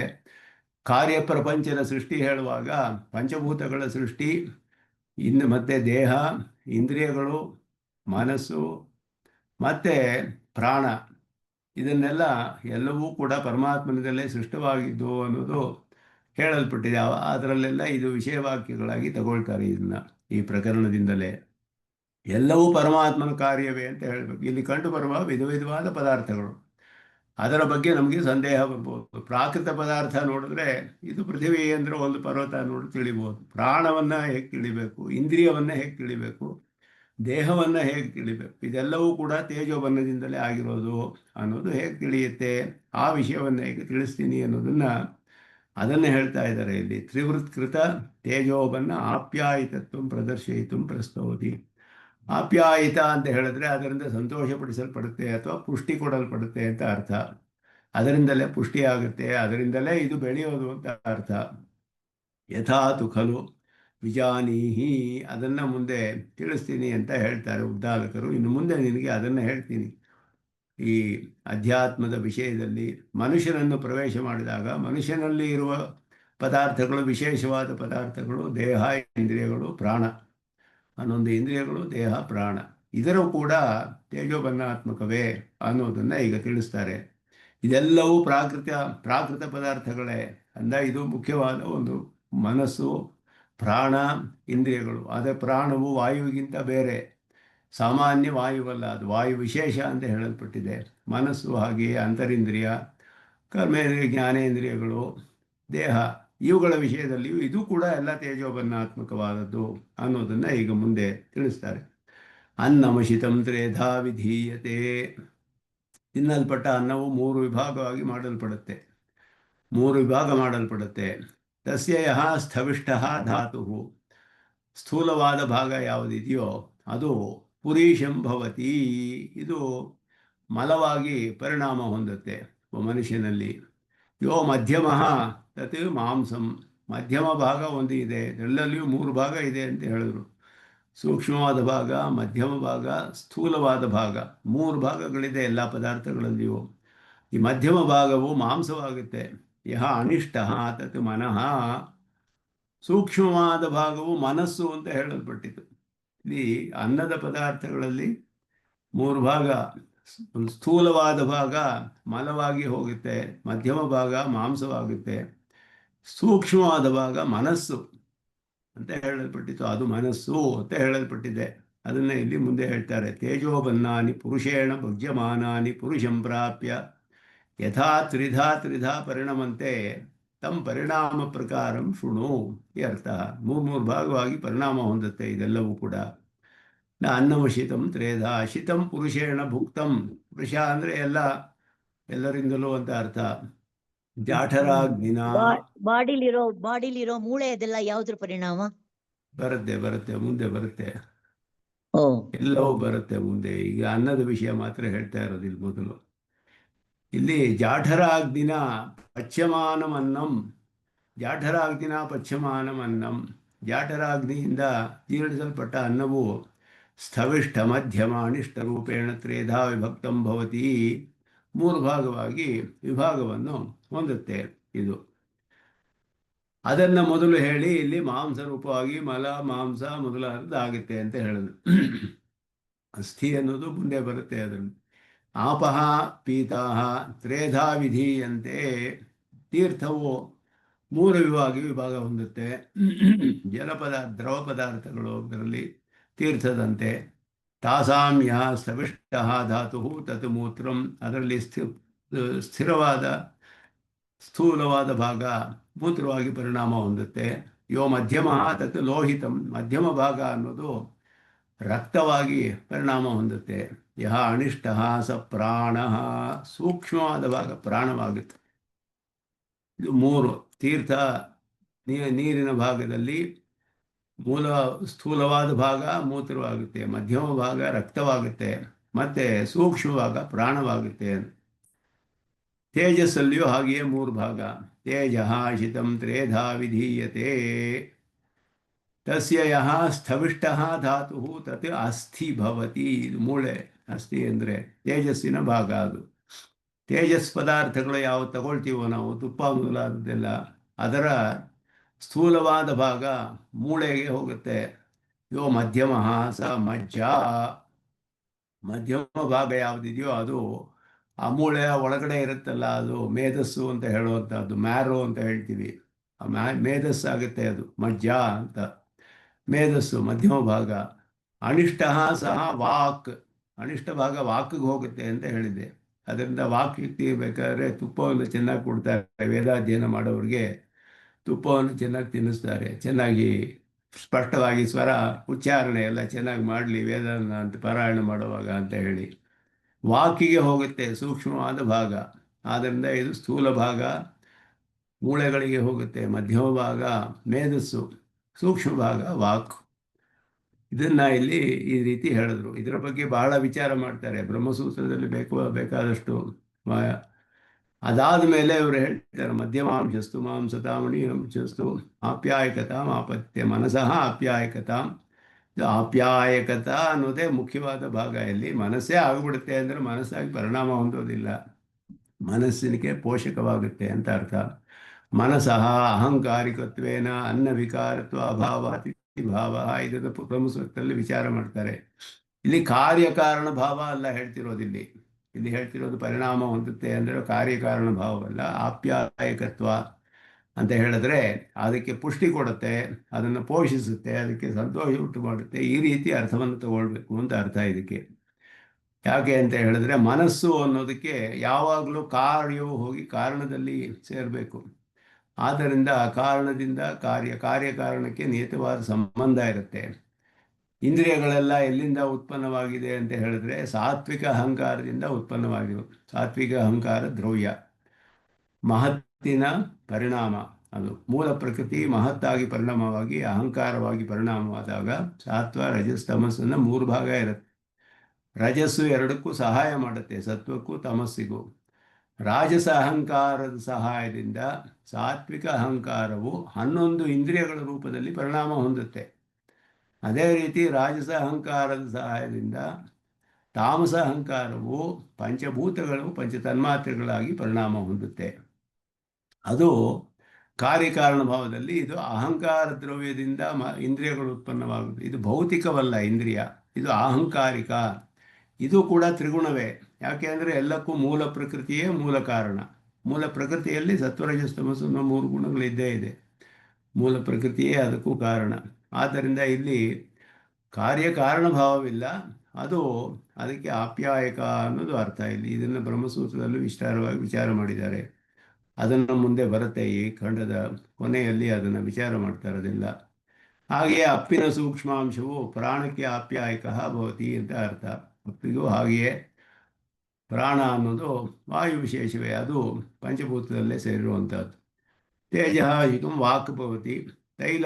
ಕಾರ್ಯಪ್ರಪಂಚದ ಸೃಷ್ಟಿ ಹೇಳುವಾಗ ಪಂಚಭೂತಗಳ ಸೃಷ್ಟಿ, ಇನ್ನು ಮತ್ತೆ ದೇಹ ಇಂದ್ರಿಯಗಳು ಮನಸ್ಸು ಮತ್ತು ಪ್ರಾಣ ಎಲ್ಲವೂ ಕೂಡ ಪರಮಾತ್ಮನದಲ್ಲೇ ಸೃಷ್ಟವಾಗಿದ್ದು ಅನ್ನೋದು ಹೇಳಲ್ಪಟ್ಟಿದೆ. ಅದರಲ್ಲೆಲ್ಲ ಇದು ವಿಷಯವಾಕ್ಯಗಳಾಗಿ ತಗೊಳ್ತಾರೆ. ಇದನ್ನು ಈ ಪ್ರಕರಣದಿಂದಲೇ ಎಲ್ಲವೂ ಪರಮಾತ್ಮನ ಕಾರ್ಯವೇ ಅಂತ ಹೇಳಬೇಕು. ಇಲ್ಲಿ ಕಂಡು ಬರುವ ವಿಧವಾದ ಪದಾರ್ಥಗಳು, ಅದರ ಬಗ್ಗೆ ನಮಗೆ ಸಂದೇಹ ಬರ್ಬೋದು. ಪ್ರಾಕೃತ ಪದಾರ್ಥ ನೋಡಿದ್ರೆ ಇದು ಪೃಥ್ವಿ ಅಂದರೆ ಒಂದು ಪರ್ವತ ನೋಡಿ ತಿಳಿಬೋದು. ಪ್ರಾಣವನ್ನು ಹೇಗೆ ತಿಳಿಬೇಕು, ಇಂದ್ರಿಯವನ್ನು ಹೇಗೆ ತಿಳಿಬೇಕು, ದೇಹವನ್ನು ಹೇಗೆ ತಿಳಿಬೇಕು, ಇದೆಲ್ಲವೂ ಕೂಡ ತೇಜೋಬನ್ನದಿಂದಲೇ ಆಗಿರೋದು ಅನ್ನೋದು ಹೇಗೆ ತಿಳಿಯುತ್ತೆ, ಆ ವಿಷಯವನ್ನು ಹೇಗೆ ತಿಳಿಸ್ತೀನಿ ಅದನ್ನು ಹೇಳ್ತಾ ಇದ್ದಾರೆ ಇಲ್ಲಿ. ತ್ರಿವೃತ್ಕೃತ ತೇಜೋಬನ್ನ ಆಪ್ಯಾಯಿತತ್ವ ಪ್ರದರ್ಶಯಿತು ಪ್ರಸ್ತೌತಿ. ಆಪ್ಯಾಯಿತ ಅಂತ ಹೇಳಿದ್ರೆ ಅದರಿಂದ ಸಂತೋಷಪಡಿಸಲ್ಪಡುತ್ತೆ ಅಥವಾ ಪುಷ್ಟಿ ಕೊಡಲ್ಪಡುತ್ತೆ ಅಂತ ಅರ್ಥ. ಅದರಿಂದಲೇ ಪುಷ್ಟಿ ಆಗುತ್ತೆ, ಅದರಿಂದಲೇ ಇದು ಬೆಳೆಯೋದು ಅಂತ ಅರ್ಥ. ಯಥಾತು ಖಲು ವಿಜಾನೀಹಿ, ಅದನ್ನು ಮುಂದೆ ತಿಳಿಸ್ತೀನಿ ಅಂತ ಹೇಳ್ತಾರೆ ಉದ್ದಾಲಕರು. ಇನ್ನು ಮುಂದೆ ನಿನಗೆ ಅದನ್ನು ಹೇಳ್ತೀನಿ. ಈ ಅಧ್ಯಾತ್ಮದ ವಿಷಯದಲ್ಲಿ ಮನುಷ್ಯನನ್ನು ಪ್ರವೇಶ ಮಾಡಿದಾಗ ಮನುಷ್ಯನಲ್ಲಿ ಇರುವ ಪದಾರ್ಥಗಳು, ವಿಶೇಷವಾದ ಪದಾರ್ಥಗಳು, ದೇಹ ಇಂದ್ರಿಯಗಳು ಪ್ರಾಣ, 11 ಇಂದ್ರಿಯಗಳು ದೇಹ ಪ್ರಾಣ, ಇದರ ಕೂಡ ತೇಜೋಬನ್ನಾತ್ಮಕವೇ ಅನ್ನೋದನ್ನು ಈಗ ತಿಳಿಸ್ತಾರೆ. ಇದೆಲ್ಲವೂ ಪ್ರಾಕೃತ ಪದಾರ್ಥಗಳೇ ಇದು ಮುಖ್ಯವಾದ ಒಂದು ಮನಸ್ಸು ಪ್ರಾಣ ಇಂದ್ರಿಯಗಳು. ಅದೇ ಪ್ರಾಣವು ವಾಯುವಿಗಿಂತ ಬೇರೆ, ಸಾಮಾನ್ಯ ವಾಯುವಲ್ಲ, ಅದು ವಾಯು ವಿಶೇಷ ಅಂತ ಹೇಳಲ್ಪಟ್ಟಿದೆ. ಮನಸ್ಸು ಹಾಗೆಯೇ ಅಂತರಿಂದ್ರಿಯ, ಕರ್ಮೇಂದ್ರಿಯ, ಜ್ಞಾನೇಂದ್ರಿಯಗಳು, ದೇಹ ಇವುಗಳ ವಿಷಯದಲ್ಲಿಯೂ ಇದು ಕೂಡ ಎಲ್ಲ ತೇಜೋಬನ್ನಾತ್ಮಕವಾದದ್ದು ಅನ್ನೋದನ್ನು ಈಗ ಮುಂದೆ ತಿಳಿಸ್ತಾರೆ. ಅನ್ನಮಶಿತಂ ತ್ರೇಧಾ ವಿಧೀಯತೆ, ತಿನ್ನಲ್ಪಟ್ಟ ಅನ್ನವು 3 ವಿಭಾಗವಾಗಿ ಮಾಡಲ್ಪಡುತ್ತೆ. ತಸ್ಯ ಯಹ ಸ್ಥವಿಷ್ಠ ಧಾತು, ಸ್ಥೂಲವಾದ ಭಾಗ ಯಾವುದಿದೆಯೋ ಅದು ಪುರೀಶಂ ಭವತಿ, ಇದು ಮಲವಾಗಿ ಪರಿಣಾಮ ಹೊಂದುತ್ತೆ ಮನುಷ್ಯನಲ್ಲಿ. ಯೋ ಮಧ್ಯಮ ತತ್ ಮಾಂಸಂ, ಮಧ್ಯಮ ಭಾಗ ಒಂದು ಇದೆ, ಎಲ್ಲಲ್ಲಿಯೂ 3 ಭಾಗ ಇದೆ ಅಂತ ಹೇಳಿದ್ರು. ಸೂಕ್ಷ್ಮವಾದ ಭಾಗ, ಮಧ್ಯಮ ಭಾಗ, ಸ್ಥೂಲವಾದ ಭಾಗ, 3 ಭಾಗಗಳಿದೆ ಎಲ್ಲ ಪದಾರ್ಥಗಳಲ್ಲಿಯೂ. ಈ ಮಧ್ಯಮ ಭಾಗವು ಮಾಂಸವಾಗುತ್ತೆ. ಯಹ ಅನಿಷ್ಟ ತತ್ ಮನಃ, ಸೂಕ್ಷ್ಮವಾದ ಭಾಗವು ಮನಸ್ಸು ಅಂತ ಹೇಳಲ್ಪಟ್ಟಿತು. ಇಲ್ಲಿ ಅನ್ನದ ಪದಾರ್ಥಗಳಲ್ಲಿ 3 ಭಾಗ, ಸ್ಥೂಲವಾದ ಭಾಗ ಮಲವಾಗಿ ಹೋಗುತ್ತೆ, ಮಧ್ಯಮ ಭಾಗ ಮಾಂಸವಾಗುತ್ತೆ, ಸೂಕ್ಷ್ಮವಾದ ಭಾಗ ಮನಸ್ಸು ಅಂತ ಹೇಳಲ್ಪಟ್ಟಿತು, ಅದು ಮನಸ್ಸು ಅಂತ ಹೇಳಲ್ಪಟ್ಟಿದೆ. ಅದನ್ನು ಇಲ್ಲಿ ಮುಂದೆ ಹೇಳ್ತಾರೆ. ತೇಜೋಬನ್ನಾನಿ ಪುರುಷೇಣ ಭುಜ್ಯಮಾನಾನಿ ಪುರುಷಂ ಪ್ರಾಪ್ಯ ಯಥಾ ತ್ರಿಧಾ ಪರಿಣಮಂತೆ ತಮ್ಮ ಪರಿಣಾಮ ಪ್ರಕಾರಂ ಶೃಣು. ಈ ಅರ್ಥ 3 ಭಾಗವಾಗಿ ಪರಿಣಾಮ ಹೊಂದುತ್ತೆ ಇದೆಲ್ಲವೂ ಕೂಡ. ಅನ್ನಮಶಿತಂ ತ್ರೇಧಾ, ಶಿತಂ ಪುರುಷೇಣ ಭುಕ್ತಂ, ಪುರುಷ ಅಂದರೆ ಎಲ್ಲರಿಂದಲೂ ಅಂತ ಅರ್ಥ. ಜಾಠರಾಗ್ನಿನ, ಬಾಡಿಲಿರೋ ಮೂಳೆ ಅದೆಲ್ಲ ಯಾವುದ್ರ ಪರಿಣಾಮ? ಬರುತ್ತೆ ಮುಂದೆ ಬರುತ್ತೆ, ಎಲ್ಲವೂ ಬರುತ್ತೆ ಮುಂದೆ. ಈಗ ಅನ್ನದ ವಿಷಯ ಮಾತ್ರ ಹೇಳ್ತಾ ಇರೋದು ಇಲ್ಲಿ ಮೊದಲು. ಇಲ್ಲಿ ಜಾಠರಾಗ್ನಿನ ಪಚ್ಯಮಾನಮನ್ನಂ, ಜಾಠರಾಗ್ನಿಯಿಂದ ಜೀರ್ಣಿಸಲ್ಪಟ್ಟ ಅನ್ನವು ಸ್ಥವಿಷ್ಠ ಮಧ್ಯಮ ಅನಿಷ್ಟ ರೂಪೇಣ ತ್ರೇಧಾ ವಿಭಕ್ತಂ ಭವತಿ, 3 ಭಾಗವಾಗಿ ವಿಭಾಗವನ್ನು ಹೊಂದುತ್ತೆ ಇದು. ಅದನ್ನು ಮೊದಲು ಹೇಳಿ ಇಲ್ಲಿ ಮಾಂಸ ರೂಪವಾಗಿ ಮಲ ಮಾಂಸ ಮೊದಲಾದದ್ದು ಆಗುತ್ತೆ ಅಂತ ಹೇಳಿದ್ರು. ಅಸ್ಥಿ ಅನ್ನೋದು ಮುಂದೆ ಬರುತ್ತೆ ಅದರಲ್ಲಿ. ಆಪಹ ಪೀತಾಹ ತ್ರೇಧಾ ವಿಧೀಯಂತೆ. ತೀರ್ಥವು ಮೂರು ವಿಭಾಗ ಹೊಂದುತ್ತೆ. ದ್ರವ ಪದಾರ್ಥಗಳು ಅದರಲ್ಲಿ ತೀರ್ಥದಂತೆ. ತಾಸಾಂ ಯಃ ಸವಿಷ್ಟಃ ಧಾತು ತತ್ ಮೂತ್ರಂ. ಅದರಲ್ಲಿ ಸ್ಥಿರವಾದ ಸ್ಥೂಲವಾದ ಭಾಗ ಮೂತ್ರವಾಗಿ ಪರಿಣಾಮ ಹೊಂದುತ್ತೆ. ಯೋ ಮಧ್ಯಮ ತತ್ ಲೋಹಿತಂ. ಮಧ್ಯಮ ಭಾಗ ಅನ್ನೋದು ರಕ್ತವಾಗಿ ಪರಿಣಾಮ ಹೊಂದುತ್ತೆ. ಯಹ ಅನಿಷ್ಟ ಸ ಪ್ರಾಣ. ಸೂಕ್ಷ್ಮವಾದ ಭಾಗ ಪ್ರಾಣವಾಗುತ್ತೆ. ಇದು ಮೂರು. ತೀರ್ಥ ನೀರಿನ ಭಾಗದಲ್ಲಿ ಮೂಲ ಸ್ಥೂಲವಾದ ಭಾಗ ಮೂತ್ರವಾಗುತ್ತೆ, ಮಧ್ಯಮ ಭಾಗ ರಕ್ತವಾಗುತ್ತೆ, ಮತ್ತೆ ಸೂಕ್ಷ್ಮ ಭಾಗ ಪ್ರಾಣವಾಗುತ್ತೆ. ತೇಜಸ್ಸಲ್ಲಿಯೂ ಹಾಗೆಯೇ ಮೂರು ಭಾಗ. ತೇಜ ಶಿತಂ ತ್ರೇಧಾ ವಿಧೀಯತೆ. ತಸ್ಯ ಯಹ ಸ್ಥವಿಷ್ಟಃ ಧಾತು ತತ್ ಅಸ್ಥಿ ಭವತಿ. ಇದು ಮೂಳೆ. ಅಸ್ಥಿ ಅಂದರೆ ತೇಜಸ್ಸಿನ ಭಾಗ. ಅದು ತೇಜಸ್ ಪದಾರ್ಥಗಳು ಯಾವ ತಗೊಳ್ತೀವೋ ನಾವು, ತುಪ್ಪ ಮೊದಲಾದದ್ದೆಲ್ಲ, ಅದರ ಸ್ಥೂಲವಾದ ಭಾಗ ಮೂಳೆಗೆ ಹೋಗುತ್ತೆ. ಯೋ ಮಧ್ಯಮ ಸ ಮಜ್ಜ. ಮಧ್ಯಮ ಭಾಗ ಯಾವುದಿದೆಯೋ ಅದು ಆ ಮೂಳೆಯ ಒಳಗಡೆ ಇರುತ್ತಲ್ಲ, ಅದು ಮೇಧಸ್ಸು ಅಂತ ಹೇಳುವಂಥದ್ದು, ಮ್ಯಾರೋ ಅಂತ ಹೇಳ್ತೀವಿ. ಮೇಧಸ್ಸಾಗುತ್ತೆ ಅದು, ಮಜ್ಜ ಅಂತ. ಮೇಧಸ್ಸು ಮಧ್ಯಮ ಭಾಗ. ಅನಿಷ್ಟ ಸಹ ವಾಕ್. ಅನಿಷ್ಟ ಭಾಗ ವಾಕ್ಗೆ ಹೋಗುತ್ತೆ ಅಂತ ಹೇಳಿದೆ. ಅದರಿಂದ ವಾಕ್ ಶಕ್ತಿ ಬೇಕಾದ್ರೆ ತುಪ್ಪವನ್ನು ಚೆನ್ನಾಗಿ ಕೊಡ್ತಾರೆ. ವೇದಾಧ್ಯಯನ ಮಾಡೋರಿಗೆ ತುಪ್ಪವನ್ನು ಚೆನ್ನಾಗಿ ತಿನ್ನಿಸ್ತಾರೆ. ಚೆನ್ನಾಗಿ ಸ್ಪಷ್ಟವಾಗಿ ಸ್ವರ ಉಚ್ಚಾರಣೆ ಎಲ್ಲ ಚೆನ್ನಾಗಿ ಮಾಡಲಿ ವೇದನ ಅಂತ ಪಾರಾಯಣ ಮಾಡುವಾಗ ಅಂತ ಹೇಳಿ ವಾಕಿಗೆ ಹೋಗುತ್ತೆ ಸೂಕ್ಷ್ಮವಾದ ಭಾಗ. ಆದ್ದರಿಂದ ಇದು ಸ್ಥೂಲ ಭಾಗ ಮೂಳೆಗಳಿಗೆ ಹೋಗುತ್ತೆ. ಮಧ್ಯಮ ಭಾಗ ಮೇಧಸ್ಸು, ಸೂಕ್ಷ್ಮ ಭಾಗ ವಾಕ್. ಇದನ್ನ ಇಲ್ಲಿ ಈ ರೀತಿ ಹೇಳಿದ್ರು. ಇದರ ಬಗ್ಗೆ ಬಹಳ ವಿಚಾರ ಮಾಡ್ತಾರೆ ಬ್ರಹ್ಮಸೂತ್ರದಲ್ಲಿ ಬೇಕಾದಷ್ಟು. ಅದಾದ ಮೇಲೆ ಇವರು ಹೇಳ್ತಾರೆ ಮಧ್ಯಮಾಂಶಸ್ತು ಮಾಂಸತಾಮಣಿ ಅಂಶಸ್ತು ಆಪ್ಯಾಯಕತಾಂ ಆಪತ್ಯ ಮನಸಃ ಆಪ್ಯಾಯಕತಾಂ. ಆಪ್ಯಾಯಕತ ಅನ್ನೋದೇ ಮುಖ್ಯವಾದ ಭಾಗ. ಇಲ್ಲಿ ಮನಸ್ಸೇ ಆಗಿಬಿಡುತ್ತೆ ಅಂದರೆ ಮನಸ್ಸಾಗಿ ಪರಿಣಾಮ ಹೊಂದೋದಿಲ್ಲ, ಮನಸ್ಸಿನಿಗೆ ಪೋಷಕವಾಗುತ್ತೆ ಅಂತ ಅರ್ಥ. ಮನಸಃ ಅಹಂಕಾರಿಕತ್ವೇನ ಅನ್ನ ವಿಕಾರತ್ವ ಅಭಾವಾತಿ ಭಾವ. ಇದನ್ನು ಬ್ರಹ್ಮಸೂತ್ರದಲ್ಲಿ ವಿಚಾರ ಮಾಡ್ತಾರೆ. ಇಲ್ಲಿ ಕಾರ್ಯಕಾರಣ ಭಾವ ಅಲ್ಲ ಹೇಳ್ತಿರೋದಿಲ್ಲಿ. ಇಲ್ಲಿ ಹೇಳ್ತಿರೋದು ಪರಿಣಾಮ ಹೊಂದುತ್ತೆ ಅಂದರೆ ಕಾರ್ಯಕಾರಣ ಭಾವವಲ್ಲ, ಆಪ್ಯಾಯಕತ್ವ ಅಂತ ಹೇಳಿದ್ರೆ ಅದಕ್ಕೆ ಪುಷ್ಟಿ ಕೊಡುತ್ತೆ, ಅದನ್ನು ಪೋಷಿಸುತ್ತೆ, ಅದಕ್ಕೆ ಸಂತೋಷ ಉಂಟು ಮಾಡುತ್ತೆ. ಈ ರೀತಿ ಅರ್ಥವನ್ನು ತಗೊಳ್ಬೇಕು ಅಂತ ಅರ್ಥ ಇದಕ್ಕೆ. ಯಾಕೆ ಅಂತ ಹೇಳಿದ್ರೆ ಮನಸ್ಸು ಅನ್ನೋದಕ್ಕೆ ಯಾವಾಗಲೂ ಕಾರ್ಯವು ಹೋಗಿ ಕಾರಣದಲ್ಲಿ ಸೇರಬೇಕು. ಆದ್ದರಿಂದ ಕಾರಣದಿಂದ ಕಾರ್ಯಕಾರಣಕ್ಕೆ ನಿಯತವಾದ ಸಂಬಂಧ ಇರುತ್ತೆ. ಇಂದ್ರಿಯಗಳೆಲ್ಲ ಎಲ್ಲಿಂದ ಉತ್ಪನ್ನವಾಗಿದೆ ಅಂತ ಹೇಳಿದ್ರೆ ಸಾತ್ವಿಕ ಅಹಂಕಾರದಿಂದ ಉತ್ಪನ್ನವಾಗಿದೆ. ಸಾತ್ವಿಕ ಅಹಂಕಾರ ದ್ರವ್ಯ, ಮಹತ್ತಿನ ಪರಿಣಾಮ. ಅದು ಮೂಲ ಪ್ರಕೃತಿ ಮಹತ್ತಾಗಿ ಪರಿಣಾಮವಾಗಿ ಅಹಂಕಾರವಾಗಿ ಪರಿಣಾಮವಾದಾಗ ಸತ್ವ ರಜಸ್ ತಮಸ್ಸನ್ನು ಮೂರು ಭಾಗ ಇರುತ್ತೆ. ರಜಸ್ಸು ಎರಡಕ್ಕೂ ಸಹಾಯ ಮಾಡುತ್ತೆ, ಸತ್ವಕ್ಕೂ ತಮಸ್ಸಿಗೂ. ರಾಜಸ ಅಹಂಕಾರದ ಸಹಾಯದಿಂದ ಸಾತ್ವಿಕ ಅಹಂಕಾರವು 11 ಇಂದ್ರಿಯಗಳ ರೂಪದಲ್ಲಿ ಪರಿಣಾಮ ಹೊಂದುತ್ತೆ. ಅದೇ ರೀತಿ ರಾಜಸ ಅಹಂಕಾರದ ಸಹಾಯದಿಂದ ತಾಮಸ ಅಹಂಕಾರವು ಪಂಚಭೂತಗಳು ಪಂಚತನ್ಮಾತ್ರೆಗಳಾಗಿ ಪರಿಣಾಮ ಹೊಂದುತ್ತೆ. ಅದು ಕಾರ್ಯಕಾರಣ ಭಾವದಲ್ಲಿ ಇದು ಅಹಂಕಾರ ದ್ರವ್ಯದಿಂದ ಇಂದ್ರಿಯಗಳು ಉತ್ಪನ್ನವಾಗುತ್ತೆ. ಇದು ಭೌತಿಕವಲ್ಲ ಇಂದ್ರಿಯ, ಇದು ಅಹಂಕಾರಿಕ. ಇದು ಕೂಡ ತ್ರಿಗುಣವೇ. ಯಾಕೆ ಅಂದರೆ ಎಲ್ಲಕ್ಕೂ ಮೂಲ ಪ್ರಕೃತಿಯೇ ಮೂಲ ಕಾರಣ. ಮೂಲ ಪ್ರಕೃತಿಯಲ್ಲಿ ಸತ್ವರಜಸ್ತಮಸ್ಸು ಅನ್ನೋ 3 ಗುಣಗಳಿದ್ದೇ ಇದೆ. ಮೂಲ ಪ್ರಕೃತಿಯೇ ಅದಕ್ಕೂ ಕಾರಣ. ಆದ್ದರಿಂದ ಇಲ್ಲಿ ಕಾರ್ಯಕಾರಣ ಭಾವವಿಲ್ಲ, ಅದು ಅದಕ್ಕೆ ಆಪ್ಯಾಯಕ ಅನ್ನೋದು ಅರ್ಥ. ಇಲ್ಲಿ ಇದನ್ನು ಬ್ರಹ್ಮಸೂತ್ರದಲ್ಲೂ ವಿಸ್ತಾರವಾಗಿ ವಿಚಾರ ಮಾಡಿದ್ದಾರೆ. ಅದನ್ನು ಮುಂದೆ ಬರುತ್ತೆ, ಈ ಖಂಡದ ಕೊನೆಯಲ್ಲಿ ಅದನ್ನು ವಿಚಾರ ಮಾಡ್ತಾರೆ ಅದೆಲ್ಲ. ಹಾಗೆಯೇ ಅಪ್ಪಿನ ಸೂಕ್ಷ್ಮಾಂಶವು ಪ್ರಾಣಕ್ಕೆ ಆಪ್ಯಾಯಕ ಭವತಿ ಅಂತ ಅರ್ಥ. ಅಪ್ಪಿಗೂ ಹಾಗೆಯೇ ಪ್ರಾಣ ಅನ್ನೋದು ವಾಯು ವಿಶೇಷವೇ, ಅದು ಪಂಚಭೂತದಲ್ಲೇ ಸೇರಿರುವಂಥದ್ದು. ತೇಜ ಇಕಂ ವಾಕ್ ಭವತಿ. ತೈಲ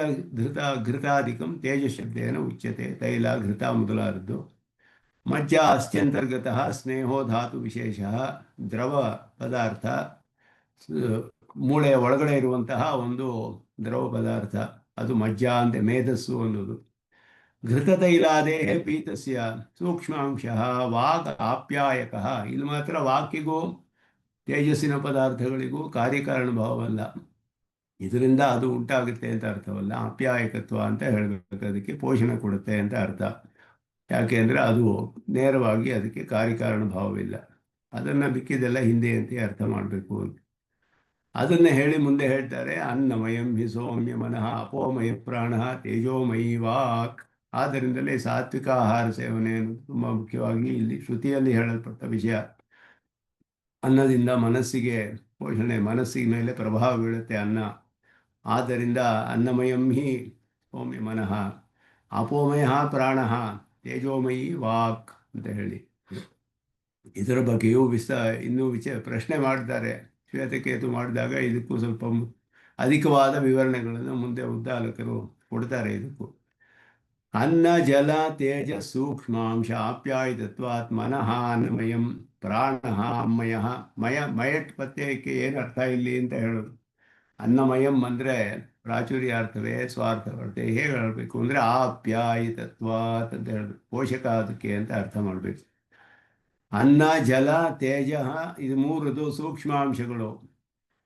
ಘೃತಾಧಿಕಂ ತೇಜ ಶಬ್ದೇನ ಉಚ್ಯತೆ. ತೈಲ ಘೃತ ಮೊದಲಾದದ್ದು. ಮಜ್ಜ ಅಸ್ಥ್ಯಂತರ್ಗತ ಸ್ನೇಹೋ ಧಾತು ವಿಶೇಷ. ದ್ರವ ಪದಾರ್ಥ, ಮೂಳೆಯ ಒಳಗಡೆ ಇರುವಂತಹ ಒಂದು ದ್ರವ ಪದಾರ್ಥ, ಅದು ಮಜ್ಜ ಅಂತ ಮೇಧಸ್ಸು ಅನ್ನೋದು. ಘೃತತೈಲಾದೇ ಪೀತಸ್ಯ ಸೂಕ್ಷ್ಮಾಂಶ ವಾಕ್ ಆಪ್ಯಾಯಕ. ಇಲ್ಲಿ ಮಾತ್ರ ವಾಕಿಗೂ ತೇಜಸ್ಸಿನ ಪದಾರ್ಥಗಳಿಗೂ ಕಾರ್ಯಕಾರಣ ಭಾವವಲ್ಲ, ಇದರಿಂದ ಅದು ಉಂಟಾಗುತ್ತೆ ಅಂತ ಅರ್ಥವಲ್ಲ. ಆಪ್ಯಾಯಕತ್ವ ಅಂತ ಹೇಳಬೇಕು, ಅದಕ್ಕೆ ಪೋಷಣೆ ಕೊಡುತ್ತೆ ಅಂತ ಅರ್ಥ. ಯಾಕೆ ಅಂದರೆ ಅದು ನೇರವಾಗಿ ಅದಕ್ಕೆ ಕಾರ್ಯಕಾರಣ ಭಾವವಿಲ್ಲ. ಅದನ್ನು ಮಿಕ್ಕಿದೆಲ್ಲ ಹಿಂದೆ ಅಂತ ಅರ್ಥ ಮಾಡಬೇಕು ಅಂತ ಅದನ್ನೇ ಹೇಳಿ ಮುಂದೆ ಹೇಳ್ತಾರೆ, ಅನ್ನಮಯಂ ಹಿ ಸೌಮ್ಯ ಮನಃ ಅಪೋಮಯ ಪ್ರಾಣ ತೇಜೋಮಯಿ ವಾಕ್. ಆದ್ದರಿಂದಲೇ ಸಾತ್ವಿಕ ಆಹಾರ ಸೇವನೆ ತುಂಬ ಮುಖ್ಯವಾಗಿ ಇಲ್ಲಿ ಶ್ರುತಿಯಲ್ಲಿ ಹೇಳಲ್ಪಟ್ಟ ವಿಷಯ. ಅನ್ನದಿಂದ ಮನಸ್ಸಿಗೆ ಪೋಷಣೆ, ಮನಸ್ಸಿನ ಮೇಲೆ ಪ್ರಭಾವ ಬೀಳುತ್ತೆ ಅನ್ನ. ಆದ್ದರಿಂದ ಅನ್ನಮಯಂ ಹಿ ಸೌಮ್ಯ ಮನಃ ಅಪೋಮಯ ಪ್ರಾಣ ತೇಜೋಮಯಿ ವಾಕ್ ಅಂತ ಹೇಳಿ ಇದರ ಬಗ್ಗೆಯೂ ಇನ್ನೂ ಪ್ರಶ್ನೆ ಮಾಡ್ತಾರೆ. ಶ್ವೇತಕೇತು ಮಾಡಿದಾಗ ಇದಕ್ಕೂ ಸ್ವಲ್ಪ ಅಧಿಕವಾದ ವಿವರಣೆಗಳನ್ನು ಮುಂದೆ ಉದ್ದಾಲಕರು ಕೊಡ್ತಾರೆ. ಇದಕ್ಕೂ ಅನ್ನ ಜಲ ತೇಜ ಸೂಕ್ಷ್ಮಾಂಶ ಆಪ್ಯಾಯತತ್ವಾತ್ ಮನಃ ಅನ್ನಮಯಂ ಪ್ರಾಣ ಅಮ್ಮಯ ಮಯಟ್ ಪ್ರತ್ಯಯಕ್ಕೆ ಏನು ಅರ್ಥ ಇಲ್ಲಿ ಅಂತ ಹೇಳೋದು. ಅನ್ನಮಯಂ ಅಂದರೆ ಪ್ರಾಚುರ್ಯಾರ್ಥವೇ ಸ್ವಾರ್ಥವೇ ಹೇಗೆ ಹೇಳಬೇಕು ಅಂದರೆ ಆಪ್ಯಾಯತತ್ವಾತ್ ಅಂತ ಹೇಳಬೇಕು, ಪೋಷಕ ಅದಕ್ಕೆ ಅಂತ ಅರ್ಥ ಮಾಡಬೇಕು. ಅನ್ನ ಜಲ ತೇಜ ಇದು ಮೂರದು ಸೂಕ್ಷ್ಮಾಂಶಗಳು,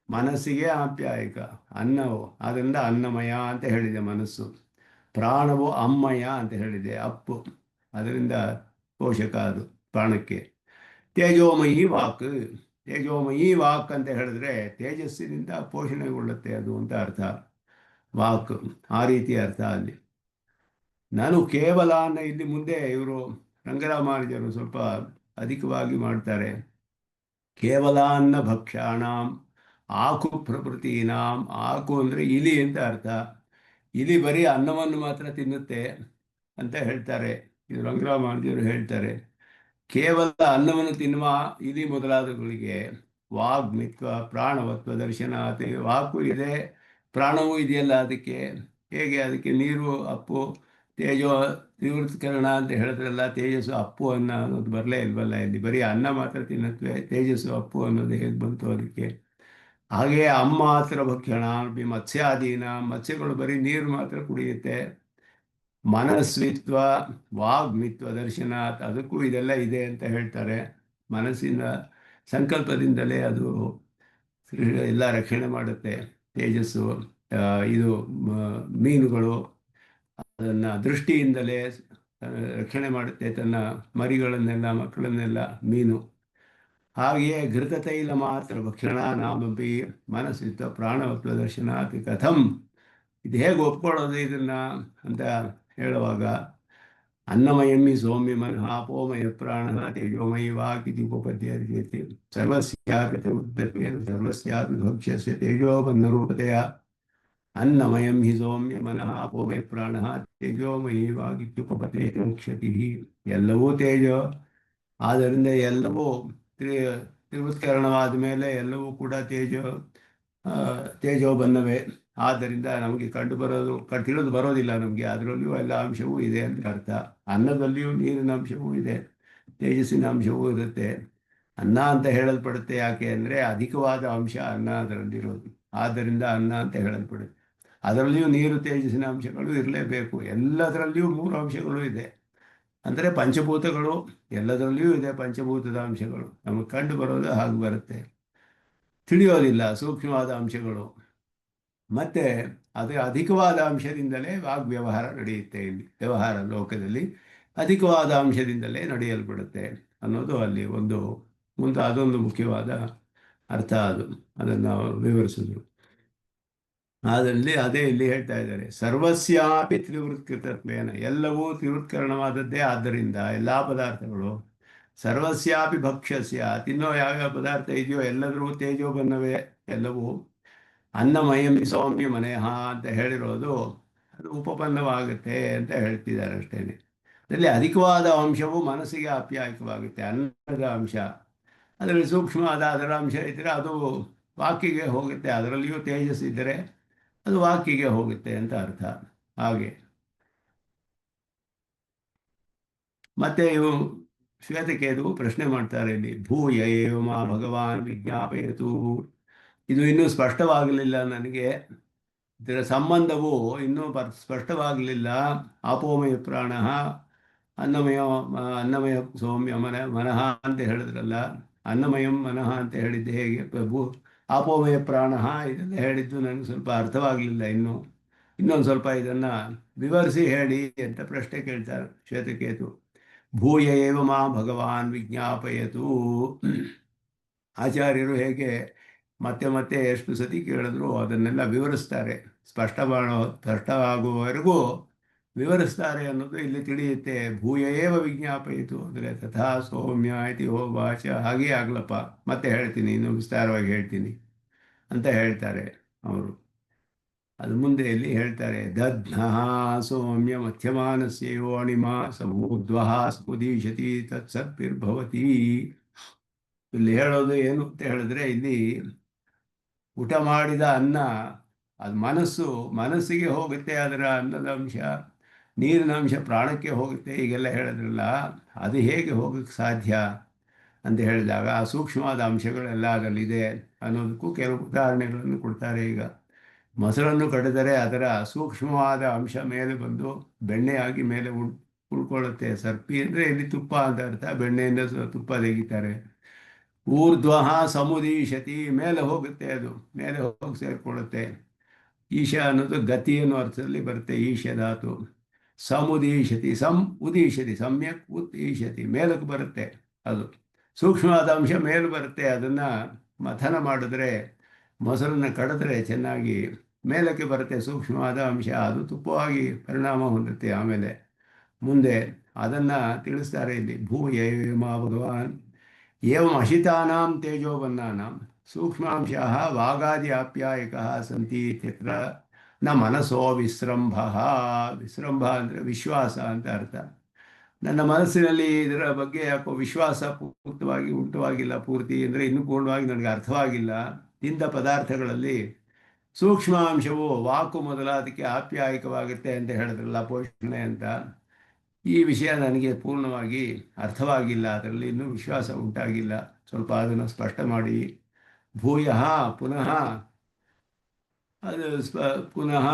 ಮನಸ್ಸಿಗೆ ಆಪ್ಯಾಯಕ. ಅನ್ನವು ಅದರಿಂದ ಅನ್ನಮಯ ಅಂತ ಹೇಳಿದೆ ಮನಸ್ಸು, ಪ್ರಾಣವು ಅಮ್ಮಯ ಅಂತ ಹೇಳಿದೆ ಅಪ್ಪು, ಅದರಿಂದ ಪೋಷಕ ಅದು ಪ್ರಾಣಕ್ಕೆ. ತೇಜೋಮಯಿ ವಾಕ್, ತೇಜೋಮಯಿ ವಾಕ್ ಅಂತ ಹೇಳಿದ್ರೆ ತೇಜಸ್ಸಿನಿಂದ ಪೋಷಣೆಗೊಳ್ಳುತ್ತೆ ಅದು ಅಂತ ಅರ್ಥ. ವಾಕ್ ಆ ರೀತಿ ಅರ್ಥ ಅಲ್ಲಿ. ನಾನು ಕೇವಲ ಅನ್ನ ಇಲ್ಲಿ ಮುಂದೆ ಇವರು ರಂಗರಾಮಾನುಜರು ಸ್ವಲ್ಪ ಅಧಿಕವಾಗಿ ಮಾಡ್ತಾರೆ. ಕೇವಲ ಅನ್ನ ಭಕ್ಷಾಣಾಂ ಆಕು ಪ್ರಕೃತಿನಾಂ. ಆಕು ಅಂದರೆ ಇಲಿ ಅಂತ ಅರ್ಥ. ಇಲಿ ಬರೀ ಅನ್ನವನ್ನು ಮಾತ್ರ ತಿನ್ನುತ್ತೆ ಅಂತ ಹೇಳ್ತಾರೆ. ಇದು ರಂಗರಾಮಾನುಜರು ಹೇಳ್ತಾರೆ. ಕೇವಲ ಅನ್ನವನ್ನು ತಿನ್ನುವ ಇಲಿ ಮೊದಲಾದವುಗಳಿಗೆ ವಾಗ್ಮಿತ್ವ ಪ್ರಾಣವತ್ವ ದರ್ಶನ. ವಾಕು ಇದೆ, ಪ್ರಾಣವೂ ಇದೆಯಲ್ಲ ಅದಕ್ಕೆ. ಹೇಗೆ ಅದಕ್ಕೆ ನೀರು ಅಪ್ಪು, ತೇಜೋ ತೀವ್ರಕರಣ ಅಂತ ಹೇಳಿದ್ರಲ್ಲ, ತೇಜಸ್ಸು ಅಪ್ಪು ಅನ್ನೋದು ಬರಲೇ ಇಲ್ವಲ್ಲ ಇಲ್ಲಿ. ಬರೀ ಅನ್ನ ಮಾತ್ರ ತಿನ್ನತ್ವೆ, ತೇಜಸ್ಸು ಅಪ್ಪು ಅನ್ನೋದು ಹೇಗೆ ಬಂತು ಅದಕ್ಕೆ. ಹಾಗೆಯೇ ಅಮ್ಮಾತ್ರ ಭಕ್ಷಣ ಮತ್ಸ್ಯಾದೀನ, ಮತ್ಸ್ಯಗಳು ಬರೀ ನೀರು ಮಾತ್ರ ಕುಡಿಯುತ್ತೆ. ಮನಸ್ವಿತ್ವ ವಾಗ್ಮಿತ್ವ ದರ್ಶನ, ಅದಕ್ಕೂ ಇದೆಲ್ಲ ಇದೆ ಅಂತ ಹೇಳ್ತಾರೆ. ಮನಸ್ಸಿನ ಸಂಕಲ್ಪದಿಂದಲೇ ಅದು ಎಲ್ಲ ರಕ್ಷಣೆ ಮಾಡುತ್ತೆ. ತೇಜಸ್ಸು ಇದು ಮೀನುಗಳು ಅದನ್ನು ದೃಷ್ಟಿಯಿಂದಲೇ ರಕ್ಷಣೆ ಮಾಡುತ್ತೆ, ತನ್ನ ಮರಿಗಳನ್ನೆಲ್ಲ ಮಕ್ಕಳನ್ನೆಲ್ಲ ಮೀನು. ಹಾಗೆಯೇ ಘೃತತೈಲ ಮಾತ್ರ ಭಕ್ಷಣ ನಾಮಪಿ ಮನಸ್ಸಿತ್ವ ಪ್ರಾಣವತ್ವ ದರ್ಶನ ಕಥಂ. ಇದು ಹೇಗೆ ಒಪ್ಕೊಳ್ಳೋದು ಇದನ್ನು ಅಂತ ಹೇಳುವಾಗ, ಅನ್ನಮಯಮ್ಮಿ ಸೌಮ್ಯ ಮನಃ ಅಪೋಮಯ ಪ್ರಾಣ ತೇಜೋಮಯಿ ವಾಕ್ ಇತಿ ಉಪಪದ್ಯತೆ ಸರ್ವಸ್ಯಾಪಿ ಸರ್ವಸ್ಯಾಪಿ ಭಕ್ಷ್ಯಸ್ಯ ತೇಜೋಬಂಧರೂಪತೆಯ ಅನ್ನಮಯಂ ಹಿ ಸೌಮ್ಯ ಮನಃ ಅಪೋಮಯ ಪ್ರಾಣ ತೇಜೋಮಯಿ ವಾಕ್ ಇತ್ಯುಪಪದ್ಯತೆ ಮುಖ್ಯತಿ. ಎಲ್ಲವೂ ತೇಜೋ, ಆದ್ದರಿಂದ ಎಲ್ಲವೂ ತ್ರಿವತ್ಕರಣವಾದ ಮೇಲೆ ಎಲ್ಲವೂ ಕೂಡ ತೇಜೋ ಬನ್ನವೇ. ಆದ್ದರಿಂದ ನಮಗೆ ಕಂಡು ಬರೋದು ತಿಳಿದು ಬರೋದಿಲ್ಲ ನಮಗೆ. ಅದರಲ್ಲಿಯೂ ಎಲ್ಲ ಅಂಶವೂ ಇದೆ ಅಂತ ಅರ್ಥ. ಅನ್ನದಲ್ಲಿಯೂ ನೀರಿನ ಅಂಶವೂ ಇದೆ, ತೇಜಸ್ಸಿನ ಅಂಶವೂ ಇರುತ್ತೆ. ಅನ್ನ ಅಂತ ಹೇಳಲ್ಪಡುತ್ತೆ ಯಾಕೆ ಅಂದರೆ ಅಧಿಕವಾದ ಅಂಶ ಅನ್ನ ಅದರಲ್ಲಿರೋದು, ಆದ್ದರಿಂದ ಅನ್ನ ಅಂತ ಹೇಳಲ್ಪಡುತ್ತೆ. ಅದರಲ್ಲಿಯೂ ನೀರು ತೇಜಸ್ಸಿನ ಅಂಶಗಳು ಇರಲೇಬೇಕು. ಎಲ್ಲದರಲ್ಲಿಯೂ ಮೂರು ಅಂಶಗಳು ಇದೆ ಅಂದರೆ ಪಂಚಭೂತಗಳು ಎಲ್ಲದರಲ್ಲಿಯೂ ಇದೆ. ಪಂಚಭೂತದ ಅಂಶಗಳು ನಮಗೆ ಕಂಡು ಬರೋದು ಹಾಗೆ ಬರುತ್ತೆ, ತಿಳಿಯೋದಿಲ್ಲ ಸೂಕ್ಷ್ಮವಾದ ಅಂಶಗಳು. ಮತ್ತು ಅದು ಅಧಿಕವಾದ ಅಂಶದಿಂದಲೇ ವಾಗ್ವ್ಯವಹಾರ ನಡೆಯುತ್ತೆ. ಇಲ್ಲಿ ವ್ಯವಹಾರ ಲೋಕದಲ್ಲಿ ಅಧಿಕವಾದ ಅಂಶದಿಂದಲೇ ನಡೆಯಲ್ಪಡುತ್ತೆ ಅನ್ನೋದು ಅಲ್ಲಿ ಅದೊಂದು ಮುಖ್ಯವಾದ ಅರ್ಥ. ಅದನ್ನು ವಿವರಿಸಿದ್ರು. ಅದರಲ್ಲಿ ಅದೇ ಇಲ್ಲಿ ಹೇಳ್ತಾ ಇದ್ದಾರೆ, ಸರ್ವಸ್ಯಾಪಿ ತ್ರಿವೃತ್ಕೃತತ್ವೇನ, ಎಲ್ಲವೂ ತ್ರಿವೃತ್ಕರಣವಾದದ್ದೇ. ಆದ್ದರಿಂದ ಎಲ್ಲ ಪದಾರ್ಥಗಳು ಸರ್ವಸ್ಯಾಪಿ ಭಕ್ಷ್ಯಸ್ಯ, ತಿನ್ನೋ ಯಾವ್ಯಾವ ಪದಾರ್ಥ ಇದೆಯೋ ಎಲ್ಲದರೂ ತೇಜೋ ಬನ್ನವೇ ಎಲ್ಲವೂ. ಅನ್ನಮಯಂ ಸೌಮ್ಯ ಮನೆಹ ಅಂತ ಹೇಳಿರೋದು ಅದು ಉಪಪನ್ನವಾಗುತ್ತೆ ಅಂತ ಹೇಳ್ತಿದ್ದಾರೆ ಅಷ್ಟೇನೆ. ಅದರಲ್ಲಿ ಅಧಿಕವಾದ ಅಂಶವು ಮನಸ್ಸಿಗೆ ಆಪ್ಯಾಯಕವಾಗುತ್ತೆ. ಅನ್ನದ ಅಂಶ ಅದರಲ್ಲಿ ಸೂಕ್ಷ್ಮವಾದ ಅದರ ಅಂಶ ಇದ್ದರೆ ಅದು ವಾಕಿಗೆ ಹೋಗುತ್ತೆ. ಅದರಲ್ಲಿಯೂ ತೇಜಸ್ಸಿದ್ದರೆ ಅದು ವಾಕಿಗೆ ಹೋಗುತ್ತೆ ಅಂತ ಅರ್ಥ. ಹಾಗೆ ಮತ್ತೆ ಇವು ಶ್ವೇತಕೇತು ಪ್ರಶ್ನೆ ಮಾಡ್ತಾರೆ ಇಲ್ಲಿ, ಭೂಯ ಏವ ಮಾ ಭಗವಾನ್ ವಿಜ್ಞಾಪಯತು. ಇದು ಇನ್ನೂ ಸ್ಪಷ್ಟವಾಗಲಿಲ್ಲ ನನಗೆ, ಇದರ ಸಂಬಂಧವು ಇನ್ನೂ ಸ್ಪಷ್ಟವಾಗಲಿಲ್ಲ. ಅಪೋಮಯ ಪ್ರಾಣ ಅನ್ನಮಯ ಸೌಮ್ಯ ಮನಃ ಅಂತ ಹೇಳಿದ್ರಲ್ಲ, ಅನ್ನಮಯಂ ಮನಃ ಅಂತ ಹೇಳಿದ್ದೆ ಹೇಗೆ ಪ್ರಭು? ಆಪೋಮಯ ಪ್ರಾಣ ಇದೆಲ್ಲ ಹೇಳಿದ್ದು ನನಗೆ ಸ್ವಲ್ಪ ಅರ್ಥವಾಗಲಿಲ್ಲ. ಇನ್ನೊಂದು ಸ್ವಲ್ಪ ಇದನ್ನು ವಿವರಿಸಿ ಹೇಳಿ ಅಂತ ಪ್ರಶ್ನೆ ಕೇಳ್ತಾರೆ ಶ್ವೇತಕೇತು. ಭೂಯ ಏವ ಮಾ ಭಗವಾನ್ ವಿಜ್ಞಾಪಯತು. ಆಚಾರ್ಯರು ಹೇಗೆ ಮತ್ತೆ ಮತ್ತೆ ಎಷ್ಟು ಸತಿ ಕೇಳಿದ್ರು ಅದನ್ನೆಲ್ಲ ವಿವರಿಸ್ತಾರೆ, ಸ್ಪಷ್ಟವಾಗುವವರೆಗೂ ವಿವರಿಸ್ತಾರೆ ಅನ್ನೋದು ಇಲ್ಲಿ ತಿಳಿಯುತ್ತೆ. ಭೂಯ ಏವ ವಿಜ್ಞಾಪಯಿತು ಅಂದರೆ ತಥಾ ಸೌಮ್ಯ ಇತಿ ಹೋವಾಚ, ಹಾಗೇ ಆಗ್ಲಪ್ಪ, ಮತ್ತೆ ಹೇಳ್ತೀನಿ, ಇನ್ನು ವಿಸ್ತಾರವಾಗಿ ಹೇಳ್ತೀನಿ ಅಂತ ಹೇಳ್ತಾರೆ ಅವರು. ಅದು ಮುಂದೆ ಇಲ್ಲಿ ಹೇಳ್ತಾರೆ, ದಧ್ನ ಸೌಮ್ಯ ಮಧ್ಯಮಾನಸ್ಯೋ ಅಣಿಮ ಸಮೂರ್ಧ್ವ ಸ್ಫುದೀಶತಿ ತತ್ಸತ್ಪಿರ್ಭವತಿ. ಇಲ್ಲಿ ಹೇಳೋದು ಏನು ಅಂತ ಹೇಳಿದ್ರೆ, ಇಲ್ಲಿ ಊಟ ಮಾಡಿದ ಅನ್ನ ಅದು ಮನಸ್ಸಿಗೆ ಹೋಗುತ್ತೆ, ಅದರ ಅನ್ನದ ಅಂಶ, ನೀರಿನ ಅಂಶ ಪ್ರಾಣಕ್ಕೆ ಹೋಗುತ್ತೆ, ಹೀಗೆಲ್ಲ ಹೇಳಿದ್ರಲ್ಲ, ಅದು ಹೇಗೆ ಹೋಗಕ್ಕೆ ಸಾಧ್ಯ ಅಂತ ಹೇಳಿದಾಗ ಆ ಸೂಕ್ಷ್ಮವಾದ ಅಂಶಗಳೆಲ್ಲ ಅದರಲ್ಲಿದೆ ಅನ್ನೋದಕ್ಕೂ ಕೆಲವು ಉದಾಹರಣೆಗಳನ್ನು ಕೊಡ್ತಾರೆ. ಈಗ ಮೊಸರನ್ನು ಕಡಿದರೆ ಅದರ ಸೂಕ್ಷ್ಮವಾದ ಅಂಶ ಮೇಲೆ ಬಂದು ಬೆಣ್ಣೆಯಾಗಿ ಮೇಲೆ ಉಳ್ಕೊಳ್ಳುತ್ತೆ. ಸರ್ಪಿ ಅಂದರೆ ಇಲ್ಲಿ ತುಪ್ಪ ಅಂತ ಅರ್ಥ, ಬೆಣ್ಣೆಯಿಂದ ತುಪ್ಪ ತೆಗಿತಾರೆ. ಊರ್ಧ್ವ ಸಮುದೀಶತಿ, ಮೇಲೆ ಹೋಗುತ್ತೆ, ಅದು ಮೇಲೆ ಹೋಗಿ ಸೇರಿಕೊಳ್ಳುತ್ತೆ. ಈಶ ಅನ್ನೋದು ಗತಿ ಅನ್ನೋ ಅರ್ಥದಲ್ಲಿ ಬರುತ್ತೆ, ಈಶ ಧಾತು. ಸಮುದೀಶತಿ, ಉದೀಶತಿ, ಸಮ್ಯಕ್ ಈಶತಿ, ಮೇಲಕ್ಕೆ ಬರುತ್ತೆ. ಅದು ಸೂಕ್ಷ್ಮವಾದ ಅಂಶ ಮೇಲೆ ಬರುತ್ತೆ. ಅದನ್ನು ಮಥನ ಮಾಡಿದ್ರೆ, ಮೊಸರನ್ನು ಕಡಿದ್ರೆ ಚೆನ್ನಾಗಿ ಮೇಲಕ್ಕೆ ಬರುತ್ತೆ ಸೂಕ್ಷ್ಮವಾದ ಅಂಶ, ಅದು ತುಪ್ಪವಾಗಿ ಪರಿಣಾಮ ಹೊಂದುತ್ತೆ. ಆಮೇಲೆ ಮುಂದೆ ಅದನ್ನು ತಿಳಿಸ್ತಾರೆ ಇಲ್ಲಿ. ಭೂಯ ಮಾ ಭಗವಾನ್ ಏವಂ ಅಶಿತಾನಾಂ ತೇಜೋಬನ್ನಾನಾಂ ಸೂಕ್ಷ್ಮಾಂಶಃ ವಾಗಾದಿ ಆಪ್ಯಾಯಕಃ ಸಂತಿ ಇತ್ಯತ್ರ ನ ಮನಸೋ ವಿಸ್ರಂಭ. ವಿಸ್ರಂಭ ಅಂದರೆ ವಿಶ್ವಾಸ ಅಂತ ಅರ್ಥ. ನನ್ನ ಮನಸ್ಸಿನಲ್ಲಿ ಇದರ ಬಗ್ಗೆ ಯಾಕೋ ವಿಶ್ವಾಸ ಉಂಟುವಾಗಿಲ್ಲ, ಪೂರ್ತಿ ಅಂದರೆ ಇನ್ನೂ ಪೂರ್ಣವಾಗಿ ನನಗೆ ಅರ್ಥವಾಗಿಲ್ಲ. ತಿಂದ ಪದಾರ್ಥಗಳಲ್ಲಿ ಸೂಕ್ಷ್ಮಾಂಶವು ವಾಕು ಮೊದಲಾದಕ್ಕೆ ಆಪ್ಯಾಯಕವಾಗುತ್ತೆ ಅಂತ ಹೇಳಿದ್ರಲ್ಲ, ಪೋಷಣೆ ಅಂತ. ಈ ವಿಷಯ ನನಗೆ ಪೂರ್ಣವಾಗಿ ಅರ್ಥವಾಗಿಲ್ಲ, ಅದರಲ್ಲಿ ಇನ್ನೂ ವಿಶ್ವಾಸ ಉಂಟಾಗಿಲ್ಲ, ಸ್ವಲ್ಪ ಅದನ್ನು ಸ್ಪಷ್ಟ ಮಾಡಿ. ಭೂಯ ಪುನಃ ಅದು ಪುನಃ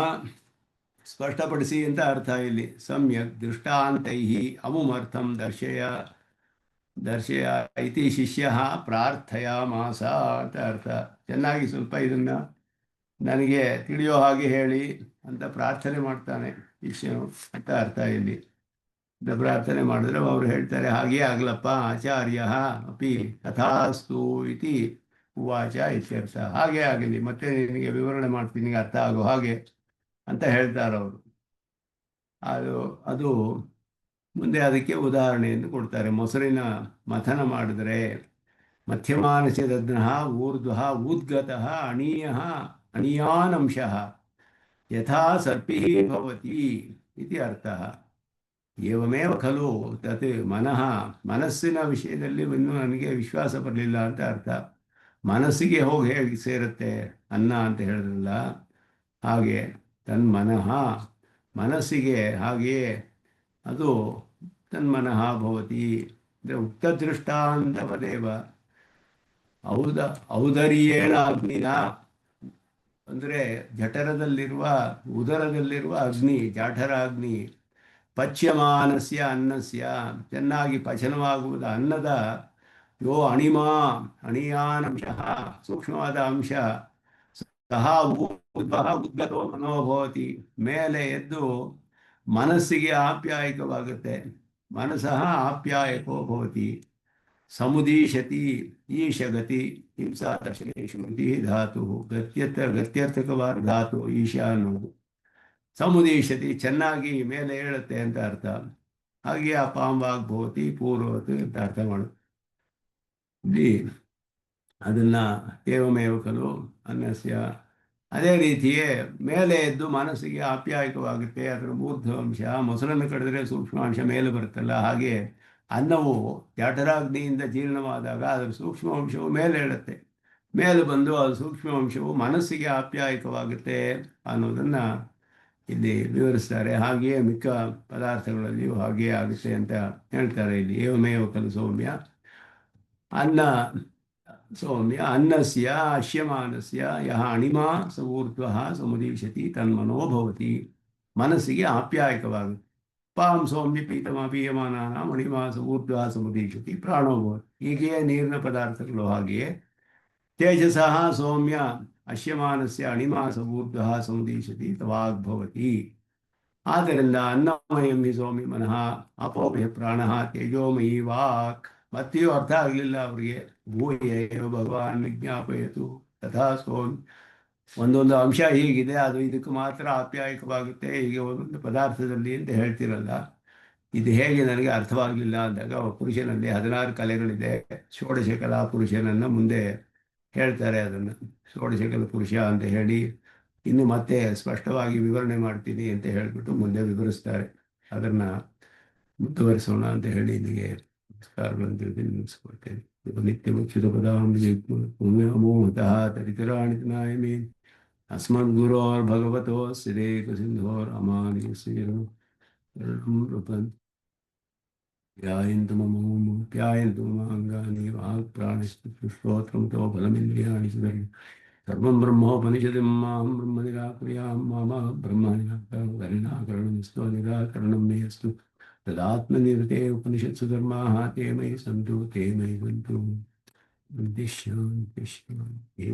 ಸ್ಪಷ್ಟಪಡಿಸಿ ಅಂತ ಅರ್ಥ ಇಲ್ಲಿ. ಸಮ್ಯಕ್ ದೃಷ್ಟಾಂತೈ ಅಮುಮರ್ಥಂ ದರ್ಶಯ ಇತಿ ಶಿಷ್ಯ ಪ್ರಾರ್ಥಯಾಮಾಸ ಅಂತ ಅರ್ಥ. ಚೆನ್ನಾಗಿ ಸ್ವಲ್ಪ ಇದನ್ನು ನನಗೆ ತಿಳಿಯೋ ಹಾಗೆ ಹೇಳಿ ಅಂತ ಪ್ರಾರ್ಥನೆ ಮಾಡ್ತಾನೆ ಶಿಷ್ಯನು ಅಂತ ಅರ್ಥ ಇಲ್ಲಿ. ಪ್ರಾರ್ಥನೆ ಮಾಡಿದ್ರೆ ಅವರು ಹೇಳ್ತಾರೆ, ಹಾಗೇ ಆಗ್ಲಪ್ಪ ಆಚಾರ್ಯ ಅಪಿ ತಥಾಸ್ತು ಇತಿ ಉವಾಚ ಇತ್ಯರ್ಥ. ಹಾಗೇ ಆಗಲಿ, ಮತ್ತೆ ನಿನಗೆ ವಿವರಣೆ ಮಾಡ್ತೀನಿ ಅರ್ಥ ಆಗೋ ಹಾಗೆ ಅಂತ ಹೇಳ್ತಾರೆ ಅವರು. ಅದು ಮುಂದೆ ಅದಕ್ಕೆ ಉದಾಹರಣೆಯನ್ನು ಕೊಡ್ತಾರೆ. ಮೊಸರಿನ ಮಥನ ಮಾಡಿದರೆ ಮಧ್ಯಮಾನಸ್ಯ ದಧ್ನಃ ಊರ್ಧ್ವಃ ಉದ್ಗತಃ ಅಣಿಯಾನಂಶಃ ಯಥಾ ಸರ್ಪಿಃ ಭವತಿ ಇತಿ ಅರ್ಥಃ. ಏವಮೇವ ಖಲು ತತ್ ಮನಸ್ಸಿನ ವಿಷಯದಲ್ಲಿ ಇನ್ನೂ ನನಗೆ ವಿಶ್ವಾಸ ಬರಲಿಲ್ಲ ಅಂತ ಅರ್ಥ. ಮನಸ್ಸಿಗೆ ಹೋಗಿ ಹೇಗೆ ಸೇರುತ್ತೆ ಅನ್ನ ಅಂತ ಹೇಳಿದ್ರಲ್ಲ, ಹಾಗೆ ತನ್ಮನಃ ಮನಸ್ಸಿಗೆ ಹಾಗೆಯೇ ಅದು ತನ್ಮನಃ ಭವತಿ ಅಂದರೆ ಉಕ್ತದೃಷ್ಟಾಂತವದೇವ ಔದರ್ಯೇಣ ಅಗ್ನಿನ ಅಂದರೆ ಉದರದಲ್ಲಿರುವ ಅಗ್ನಿ, ಜಾಠರಾಗ್ನಿ, ಪಚ್ಯಮಾನಸ್ಯ ಅನ್ನಸ್ಯ ಚೆನ್ನಾಗಿ ಪಚನವಾಗುವುದು ಅನ್ನದ ಯೋ ಅಣಿಯಾನಂಶ ಸೂಕ್ಷ್ಮವಾದ ಅಂಶ ಸಹ ಉದ್ಗತೋ ಮನೋಭವತಿ ಮೇಲೆ ಎದ್ದು ಮನಸ್ಸಿಗೆ ಆಪ್ಯಾಯಕವಾಗುತ್ತೆ. ಮನಸಃ ಆಪ್ಯಾಯಕೋ ಭವತಿ. ಸಮುದೀಶತಿ ಈಶಗತಿ ಹಿಂಸಾ ದರ್ಶನೇಶು ಧಾತು ಗತ್ಯರ್ಥಕವಾದ ಧಾತು ಈಶ ಅನ್ನೋದು. ಸಮುದೀಶತಿ ಚೆನ್ನಾಗಿ ಮೇಲೆ ಹೇಳುತ್ತೆ ಅಂತ ಅರ್ಥ. ಹಾಗೆ ಅಪಾಂವಾಗ್ಭವತಿ ಪೂರ್ವವತ್ ಅಂತ ಅರ್ಥ ಮಾಡೋದು. ಇಲ್ಲಿ ಅದನ್ನು ಏವಮೇವ ಖಲು ಅನ್ನಸ್ಯ ಅದೇ ರೀತಿಯೇ ಮೇಲೆ ಎದ್ದು ಮನಸ್ಸಿಗೆ ಆಪ್ಯಾಯಕವಾಗುತ್ತೆ. ಅದರ ಮೂರ್ಧ್ವಂಶ ಮೊಸರನ್ನು ಕಡಿದ್ರೆ ಸೂಕ್ಷ್ಮಾಂಶ ಮೇಲೆ ಬರುತ್ತಲ್ಲ, ಹಾಗೆ ಅನ್ನವು ಜಾಠರಾಗ್ನಿಯಿಂದ ಜೀರ್ಣವಾದಾಗ ಅದರ ಸೂಕ್ಷ್ಮಾಂಶವು ಮೇಲೆ ಹೇಳುತ್ತೆ. ಮೇಲೆ ಬಂದು ಅದು ಸೂಕ್ಷ್ಮಾಂಶವು ಮನಸ್ಸಿಗೆ ಆಪ್ಯಾಯಕವಾಗುತ್ತೆ ಅನ್ನೋದನ್ನು ಇಲ್ಲಿ ವಿವರಿಸ್ತಾರೆ. ಹಾಗೆಯೇ ಮಿಕ್ಕ ಪದಾರ್ಥಗಳಲ್ಲಿಯೂ ಹಾಗೆಯೇ ಆಗುತ್ತೆ ಅಂತ ಹೇಳ್ತಾರೆ ಇಲ್ಲಿ. ಏವಮೇವ ಖಲು ಸೌಮ್ಯ ಅನ್ನಸ್ಯ ಅಶ್ಯಮಾನಸ್ಯ ಯಹ ಅಣಿಮಾ ಸ ಊರ್ಧ್ವಃ ಸಮುದೀಶತಿ ತನ್ಮನೋ ಭವತಿ. ಮನಸ್ಸಿಗೆ ಆಪ್ಯಾಯಕವಾಗುತ್ತೆ. ಪಾಂ ಸೌಮ್ಯ ಪೀಯಮಾನಾನಾಂ ಅಣಿಮಾ ಸ ಊರ್ಧ್ವಃ ಸಮುದೀಶತಿ ಪ್ರಾಣೋ ಭವತಿ. ಹೀಗೆಯೇ ನೀರಿನ ಪದಾರ್ಥಗಳು ಹಾಗೆಯೇ ತೇಜಸಃ ಸೌಮ್ಯ ಅಶ್ಯಮಾನಸ್ಯ ಅಣಿಮಾಸವೂರ್ಧಃ ಸಂದಿಶತಿ ತವಾಗ್ಭವತಿ. ಆದ್ದರಿಂದ ಅನ್ನಮಯಂ ಹಿ ಸೌಮ್ಯ ಮನಃ ಅಪೋಮಯ ಪ್ರಾಣ ತೇಜೋಮಯಿ ವಾಕ್. ಮತ್ತೆಯೂ ಅರ್ಥ ಆಗಲಿಲ್ಲ ಅವರಿಗೆ. ಭೂಯ ಭಗವಾನ್ ವಿಜ್ಞಾಪಯತು ತಥಾ ಸೌಮ್ಯ. ಒಂದೊಂದು ಅಂಶ ಹೀಗಿದೆ, ಅದು ಇದಕ್ಕೆ ಮಾತ್ರ ಆಪ್ಯಾಯಕವಾಗುತ್ತೆ, ಹೀಗೆ ಒಂದೊಂದು ಪದಾರ್ಥದಲ್ಲಿ ಅಂತ ಹೇಳ್ತಿರಲ್ಲ, ಇದು ಹೇಗೆ ನನಗೆ ಅರ್ಥವಾಗಲಿಲ್ಲ ಅಂದಾಗ ಪುರುಷನಲ್ಲಿ 16 ಕಲೆಗಳಿದೆ. ಷೋಡಶ ಕಲಾ ಪುರುಷನನ್ನು ಮುಂದೆ ಹೇಳ್ತಾರೆ. ಅದನ್ನು ಷೋಡಶಕಲ ಪುರುಷ ಅಂತ ಹೇಳಿ ಇನ್ನು ಮತ್ತೆ ಸ್ಪಷ್ಟವಾಗಿ ವಿವರಣೆ ಮಾಡ್ತೀನಿ ಅಂತ ಹೇಳಿಬಿಟ್ಟು ಮುಂದೆ ವಿವರಿಸ್ತಾರೆ. ಅದನ್ನು ಮುಂದುವರಿಸೋಣ ಅಂತ ಹೇಳಿ ಇಲ್ಲಿಗೆ ನಮಸ್ಕಾರಗಳನ್ನು ತಿಳಿದು ನಿಲ್ಲಿಸ್ಕೊಳ್ತೇನೆ. ನಿತ್ಯ ಮುಚ್ಚಿದ ಪದಾಮೋಹತಃ ತರಿತರಾಣಿ ನಾಯಮೇ ಅಸ್ಮದ್ಗುರೋರ್ ಭಗವತೋ ಸಿರೇಕ ಸಿಂಧೋರ್ ಅಮಾನಿಯಸ್ಯ ध्यायन्तु प्यायन्तु ममाङ्गानि वाक्प्राणस्तु श्रोत्रं तो बलमिन्द्रियाणि सर्वं ब्रह्मोपनिषदं मां ब्रह्म निराकुर्यां मम ब्रह्म निराकरणमस्तु निराकरणं मे अस्तु तदात्मनिरते उपनिषत्सु धर्माः ते मयि सन्तु ते मयि सन्तु शान्ति शान्ति।